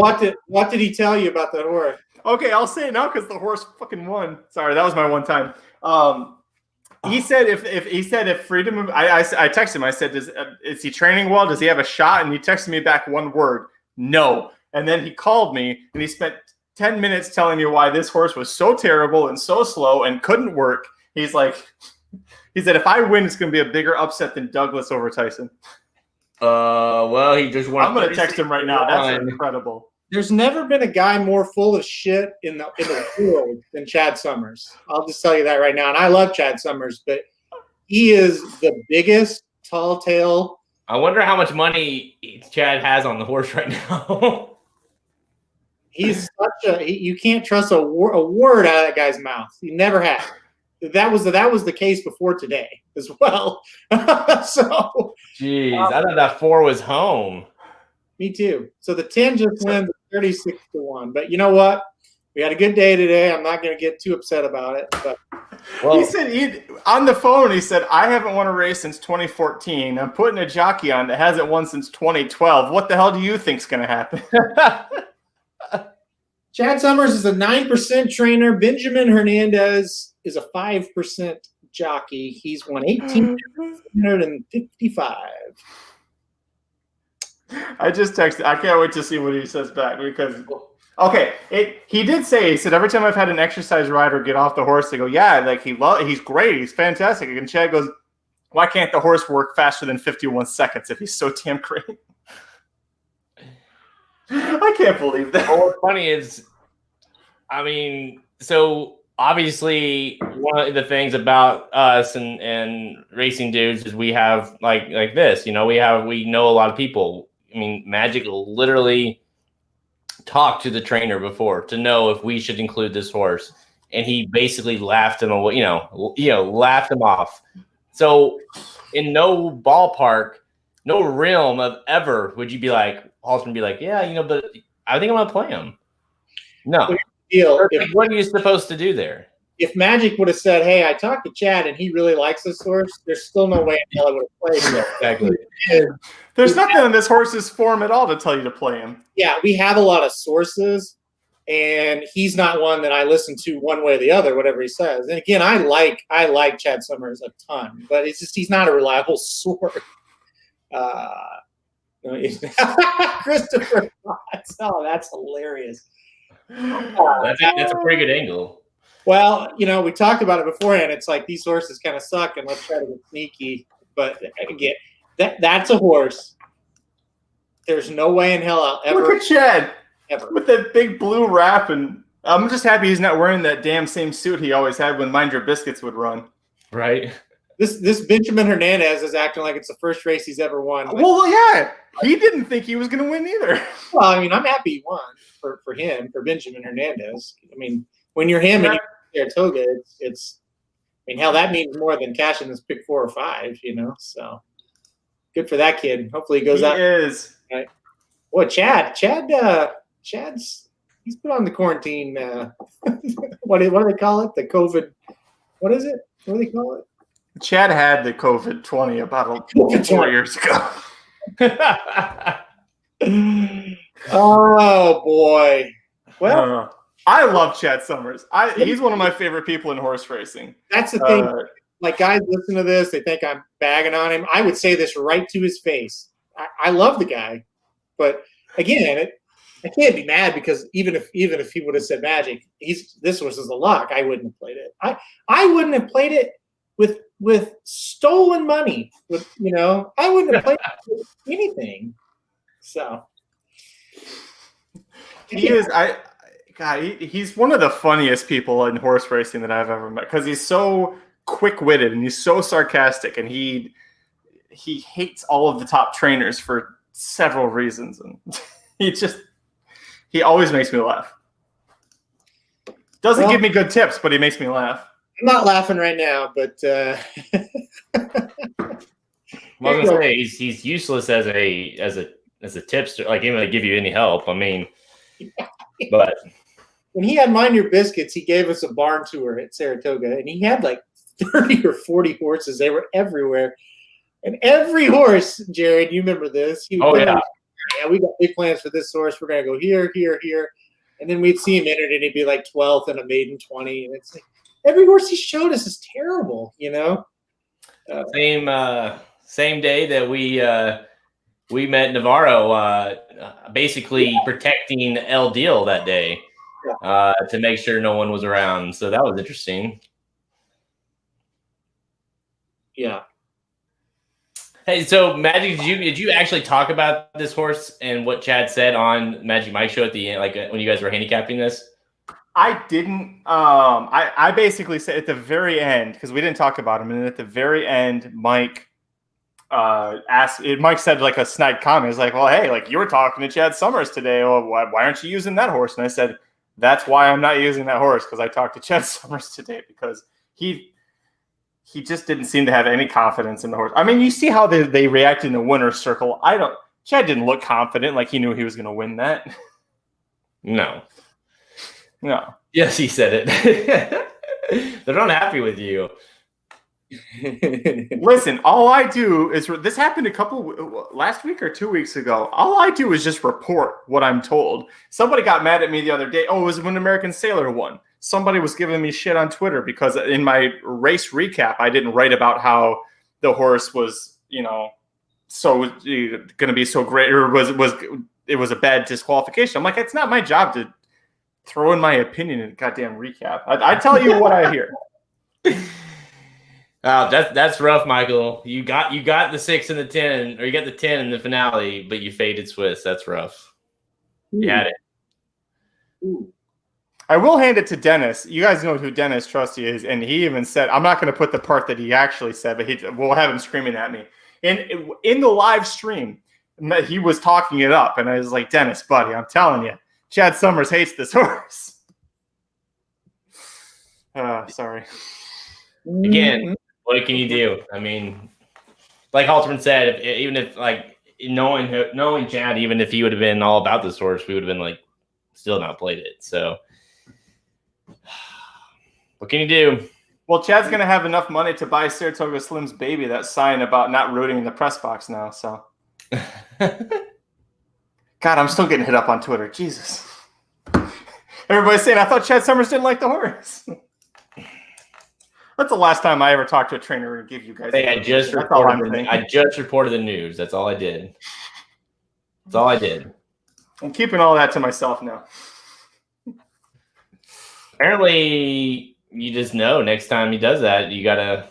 what did he tell you about that horse? Okay, I'll say it now because the horse fucking won. Sorry, that was my one time. He said if Freedom. I texted him. I said, is he training well? Does he have a shot? And he texted me back one word, no. And then he called me and he spent 10 minutes telling me why this horse was so terrible and so slow and couldn't work. He said, if I win, it's going to be a bigger upset than Douglas over Tyson. Well, he just won. I'm going to text him right now. That's incredible. There's never been a guy more full of shit in the world than Chad Summers. I'll just tell you that right now. And I love Chad Summers, but he is the biggest tall tale. I wonder how much money Chad has on the horse right now. He's you can't trust a word out of that guy's mouth. You never have. That was the case before today as well. So, jeez, I thought that 4 was home. Me too. So the 10 just wins 36-1. But you know what? We had a good day today. I'm not going to get too upset about it. But he said on the phone, he said, I haven't won a race since 2014. I'm putting a jockey on that hasn't won since 2012. What the hell do you think's going to happen? Chad Summers is a 9% trainer. Benjamin Hernandez is a 5% jockey. He's won 1,855. I just texted. I can't wait to see what he says back because, okay, he did say, he said, every time I've had an exercise rider get off the horse, they go, yeah, like he's great. He's fantastic. And Chad goes, why can't the horse work faster than 51 seconds if he's so damn great? I can't believe that. Well, what's funny is, I mean, so obviously one of the things about us and racing dudes is we have like this, we know a lot of people. I mean, Magic literally talked to the trainer before to know if we should include this horse, and he basically laughed him away, laughed him off. So in no ballpark, no realm of ever would you be like, Halterman be like, yeah, but I think I'm going to play him. No. Deal. What are you supposed to do there? If Magic would have said, "Hey, I talked to Chad and he really likes this horse," there's still no way in hell I would have played him. Exactly. There's nothing in this horse's form at all to tell you to play him. Yeah, we have a lot of sources, and he's not one that I listen to one way or the other, whatever he says. And again, I like Chad Summers a ton, but it's just he's not a reliable source. Christopher Potts. Oh, that's hilarious. That's a pretty good angle. Well, we talked about it beforehand. It's like these horses kind of suck, and let's try to get sneaky. But again, that's a horse. There's no way in hell I'll ever. Look at Chad ever. with that big blue wrap, and I'm just happy he's not wearing that damn same suit he always had when Mind Your Biscuits would run. Right. This Benjamin Hernandez is acting like it's the first race he's ever won. Well, yeah, he didn't think he was going to win either. Well, I mean, I'm happy he won for him, for Benjamin Hernandez. I mean, when you're him and you're Saratoga, it's. I mean, hell, that means more than cashing this pick 4 or 5. So good for that kid. Hopefully he goes out. He is. Right. Boy, Chad's he's put on the quarantine. What do they call it? The COVID. What is it? What do they call it? Chad had the COVID-20 about 4 years ago. Oh boy. Well, I love Chad Summers. He's one of my favorite people in horse racing. That's the thing. Like, guys listen to this, they think I'm bagging on him. I would say this right to his face. I love the guy, but again, I can't be mad because even if he would have said Magic, this was a lock. I wouldn't have played it. I wouldn't have played it with stolen money. I wouldn't have played it with anything. So he is. He's one of the funniest people in horse racing that I've ever met because he's so quick-witted and he's so sarcastic, and he hates all of the top trainers for several reasons, and he always makes me laugh. Doesn't give me good tips, but he makes me laugh. I'm not laughing right now, but I was gonna say he's useless as a tipster. Like, he doesn't give you any help. I mean, but when he had Mind Your Biscuits, he gave us a barn tour at Saratoga, and he had like 30 or 40 horses. They were everywhere, and every horse, Jared, you remember this? Yeah, we got big plans for this horse. We're gonna go here, here, here, and then we'd see him entered, and he'd be like 12th and a maiden 20, and it's like every horse he showed us is terrible, Same day that we met Navarro, basically protecting El Deal that day, to make sure no one was around. So that was interesting. Yeah. Hey, so Magic, did you actually talk about this horse and what Chad said on Magic Mike show at the end, like when you guys were handicapping this? I didn't. I basically said at the very end, because we didn't talk about him, and at the very end, Mike Mike said like a snide comment. He's like, well, hey, like you were talking to Chad Summers today. Well, why aren't you using that horse? And I said, that's why I'm not using that horse, because I talked to Chad Summers today, because he just didn't seem to have any confidence in the horse. I mean, you see how they react in the winner's circle. Chad didn't look confident, like he knew he was going to win that. No. Yes, he said it. They're not happy with you. Listen, all I do is this happened last week or 2 weeks ago. All I do is just report what I'm told. Somebody got mad at me the other day. Oh, it was when American Sailor won. Somebody was giving me shit on Twitter because in my race recap, I didn't write about how the horse was, so going to be so great, or it was a bad disqualification. I'm like, it's not my job to throw in my opinion in a goddamn recap. I tell you what I hear. That's rough, Michael. You got the 6 and the 10, or you got the 10 in the finale, but you faded Swiss. That's rough. You had it. Ooh. I will hand it to Dennis. You guys know who Dennis Trusty is, and he even said, I'm not going to put the part that he actually said, but we'll have him screaming at me. And in the live stream, he was talking it up, and I was like, Dennis, buddy, I'm telling you, Chad Summers hates this horse. Sorry. Again, What can you do? I mean, like Halterman said, even if like knowing Chad, even if he would have been all about this horse, we would have been like still not played it. So what can you do? Well, Chad's going to have enough money to buy Saratoga Slim's baby that sign about not rooting in the press box now. So, God, I'm still getting hit up on Twitter. Jesus. Everybody's saying, I thought Chad Summers didn't like the horse. That's the last time I ever talked to a trainer and give you guys. Hey, I just reported the news. That's all I did. That's all I did. I'm keeping all that to myself now. Apparently, you just know next time he does that, you gotta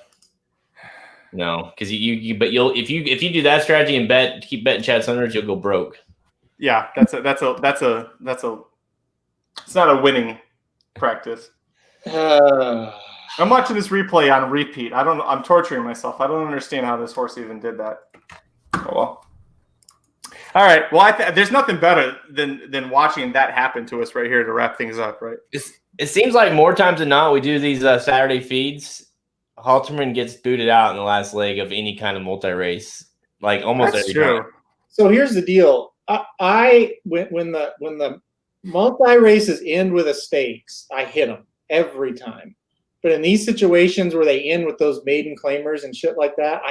because if you do that strategy and keep betting Chad Summers, you'll go broke. Yeah, that's a it's not a winning practice. I'm watching this replay on repeat. I'm torturing myself. I don't understand how this horse even did that. Oh well. All right. Well, there's nothing better than watching that happen to us right here to wrap things up, right? It seems like more times than not, we do these Saturday feeds. Halterman gets booted out in the last leg of any kind of multi-race, like almost That's every true. time. So here's the deal. When the multi-races end with a stakes, I hit them every time. But in these situations where they end with those maiden claimers and shit like that,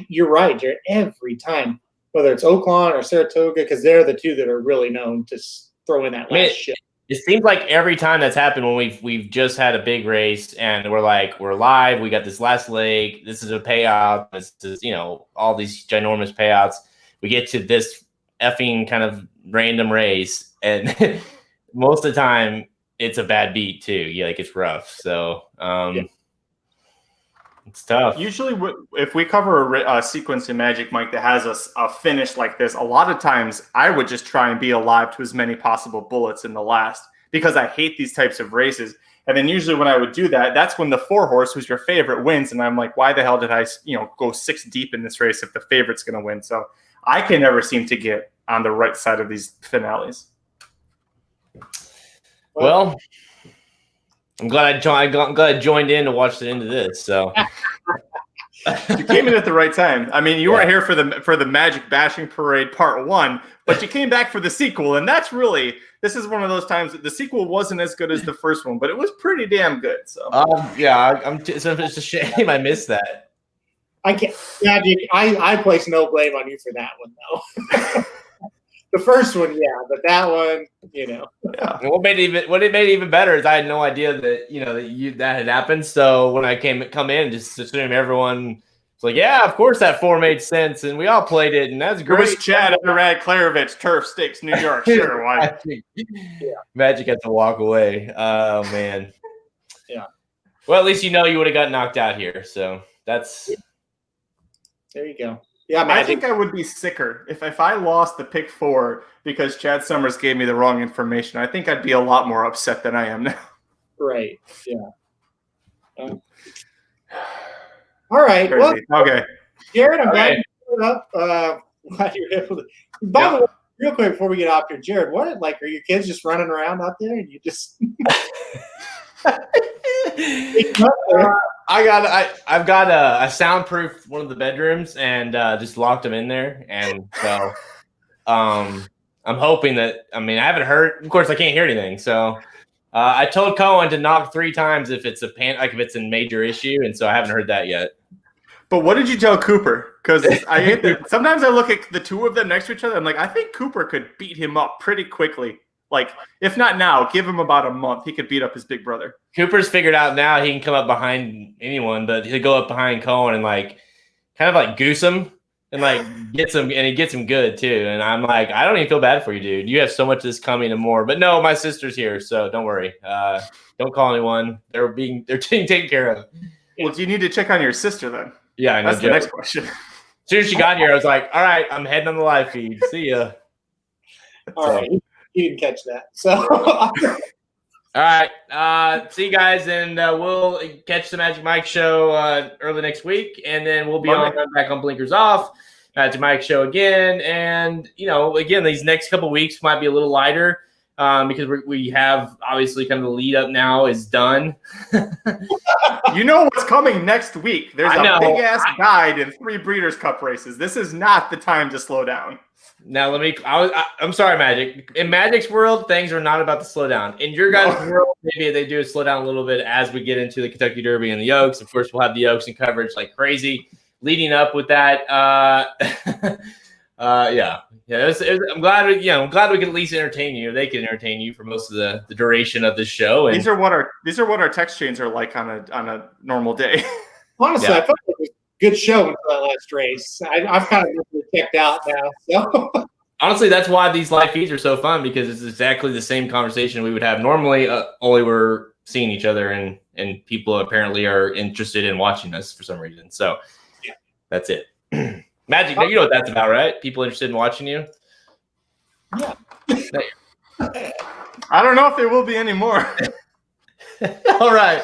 you're right, Jared, every time, whether it's Oaklawn or Saratoga, because they're the two that are really known to throw in that last shit. It seems like every time that's happened when we've just had a big race and we're live, we got this last leg, this is a payout, this is, all these ginormous payouts. We get to this effing kind of random race, and most of the time it's a bad beat too. Yeah, like it's rough. So it's tough. Usually, if we cover a sequence in Magic Mike that has a finish like this, a lot of times I would just try and be alive to as many possible bullets in the last because I hate these types of races. And then usually when I would do that, that's when the 4-horse, who's your favorite, wins. And I'm like, why the hell did I go 6 deep in this race if the favorite's going to win? So I can never seem to get on the right side of these finales. Well, I'm glad I joined in to watch the end of this. So you came in at the right time. I mean, you weren't here for the Magic Bashing Parade Part 1, but you came back for the sequel, and this is one of those times that the sequel wasn't as good as the first one, but it was pretty damn good. So it's a shame I missed that. I can't. Yeah, dude, I place no blame on you for that one though. The first one, yeah, but that one, Yeah. And what made it even better is I had no idea that that had happened. So when I come in, just assume everyone was like, yeah, of course that 4 made sense, and we all played it, and that's great. It was Chad Underrad Klarovich, Turf Stakes, New York. Sure, why? Magic had to walk away. Oh man. Yeah. Well, at least you would have got knocked out here. So that's. There you go. Yeah, I think I would be sicker if I lost the pick 4 because Chad Summers gave me the wrong information. I think I'd be a lot more upset than I am now. Right. Yeah. All right. Crazy. Well, okay. Jared, I'm glad you put up. Glad you're able to. By the way, real quick before we get off here, Jared, are your kids just running around out there and you just? I've got a soundproof one of the bedrooms and just locked them in there, and so I'm hoping that I haven't heard. Of course, I can't hear anything, so I told Cohen to knock 3 times if it's if it's a major issue, and so I haven't heard that yet. But what did you tell Cooper? Because sometimes I look at the two of them next to each other. I'm like, I think Cooper could beat him up pretty quickly. Like, if not now, give him about a month. He could beat up his big brother. Cooper's figured out now he can come up behind anyone, but he'll go up behind Cohen and kind of goose him and gets him, and he gets him good too. And I'm like, I don't even feel bad for you, dude. You have so much of this coming and more. But no, my sister's here, so don't worry. Don't call anyone. They're being taken care of. Well, do you need to check on your sister then? Yeah, I know. That's the next question. As soon as she got here, I was like, all right, I'm heading on the live feed. See ya. All right. You didn't catch that. So all right. See you guys, and we'll catch the Magic Mike show early next week, and then we'll be back on Blinkers Off. Magic Mike show again, and again, these next couple weeks might be a little lighter. because we have obviously kind of the lead up now is done. You know what's coming next week. There's I know. a big ass guide in 3 Breeders' Cup races. This is not the time to slow down. Now I'm sorry, Magic. In Magic's world, things are not about to slow down. In your guys' world, maybe they do slow down a little bit as we get into the Kentucky Derby and the Oaks. Of course, we'll have the Oaks in coverage like crazy. Leading up with that, yeah. I'm glad we can at least entertain you. They can entertain you for most of the duration of this show. And These are what our text chains are like on a normal day. Honestly, I thought it was a good show until that last race. I'm kind of checked out now. So. Honestly, that's why these live feeds are so fun, because it's exactly the same conversation we would have normally, only we're seeing each other and people apparently are interested in watching us for some reason. So yeah, that's it. Magic, you know what that's about, right? People interested in watching you? Yeah. I don't know if there will be any more. All right.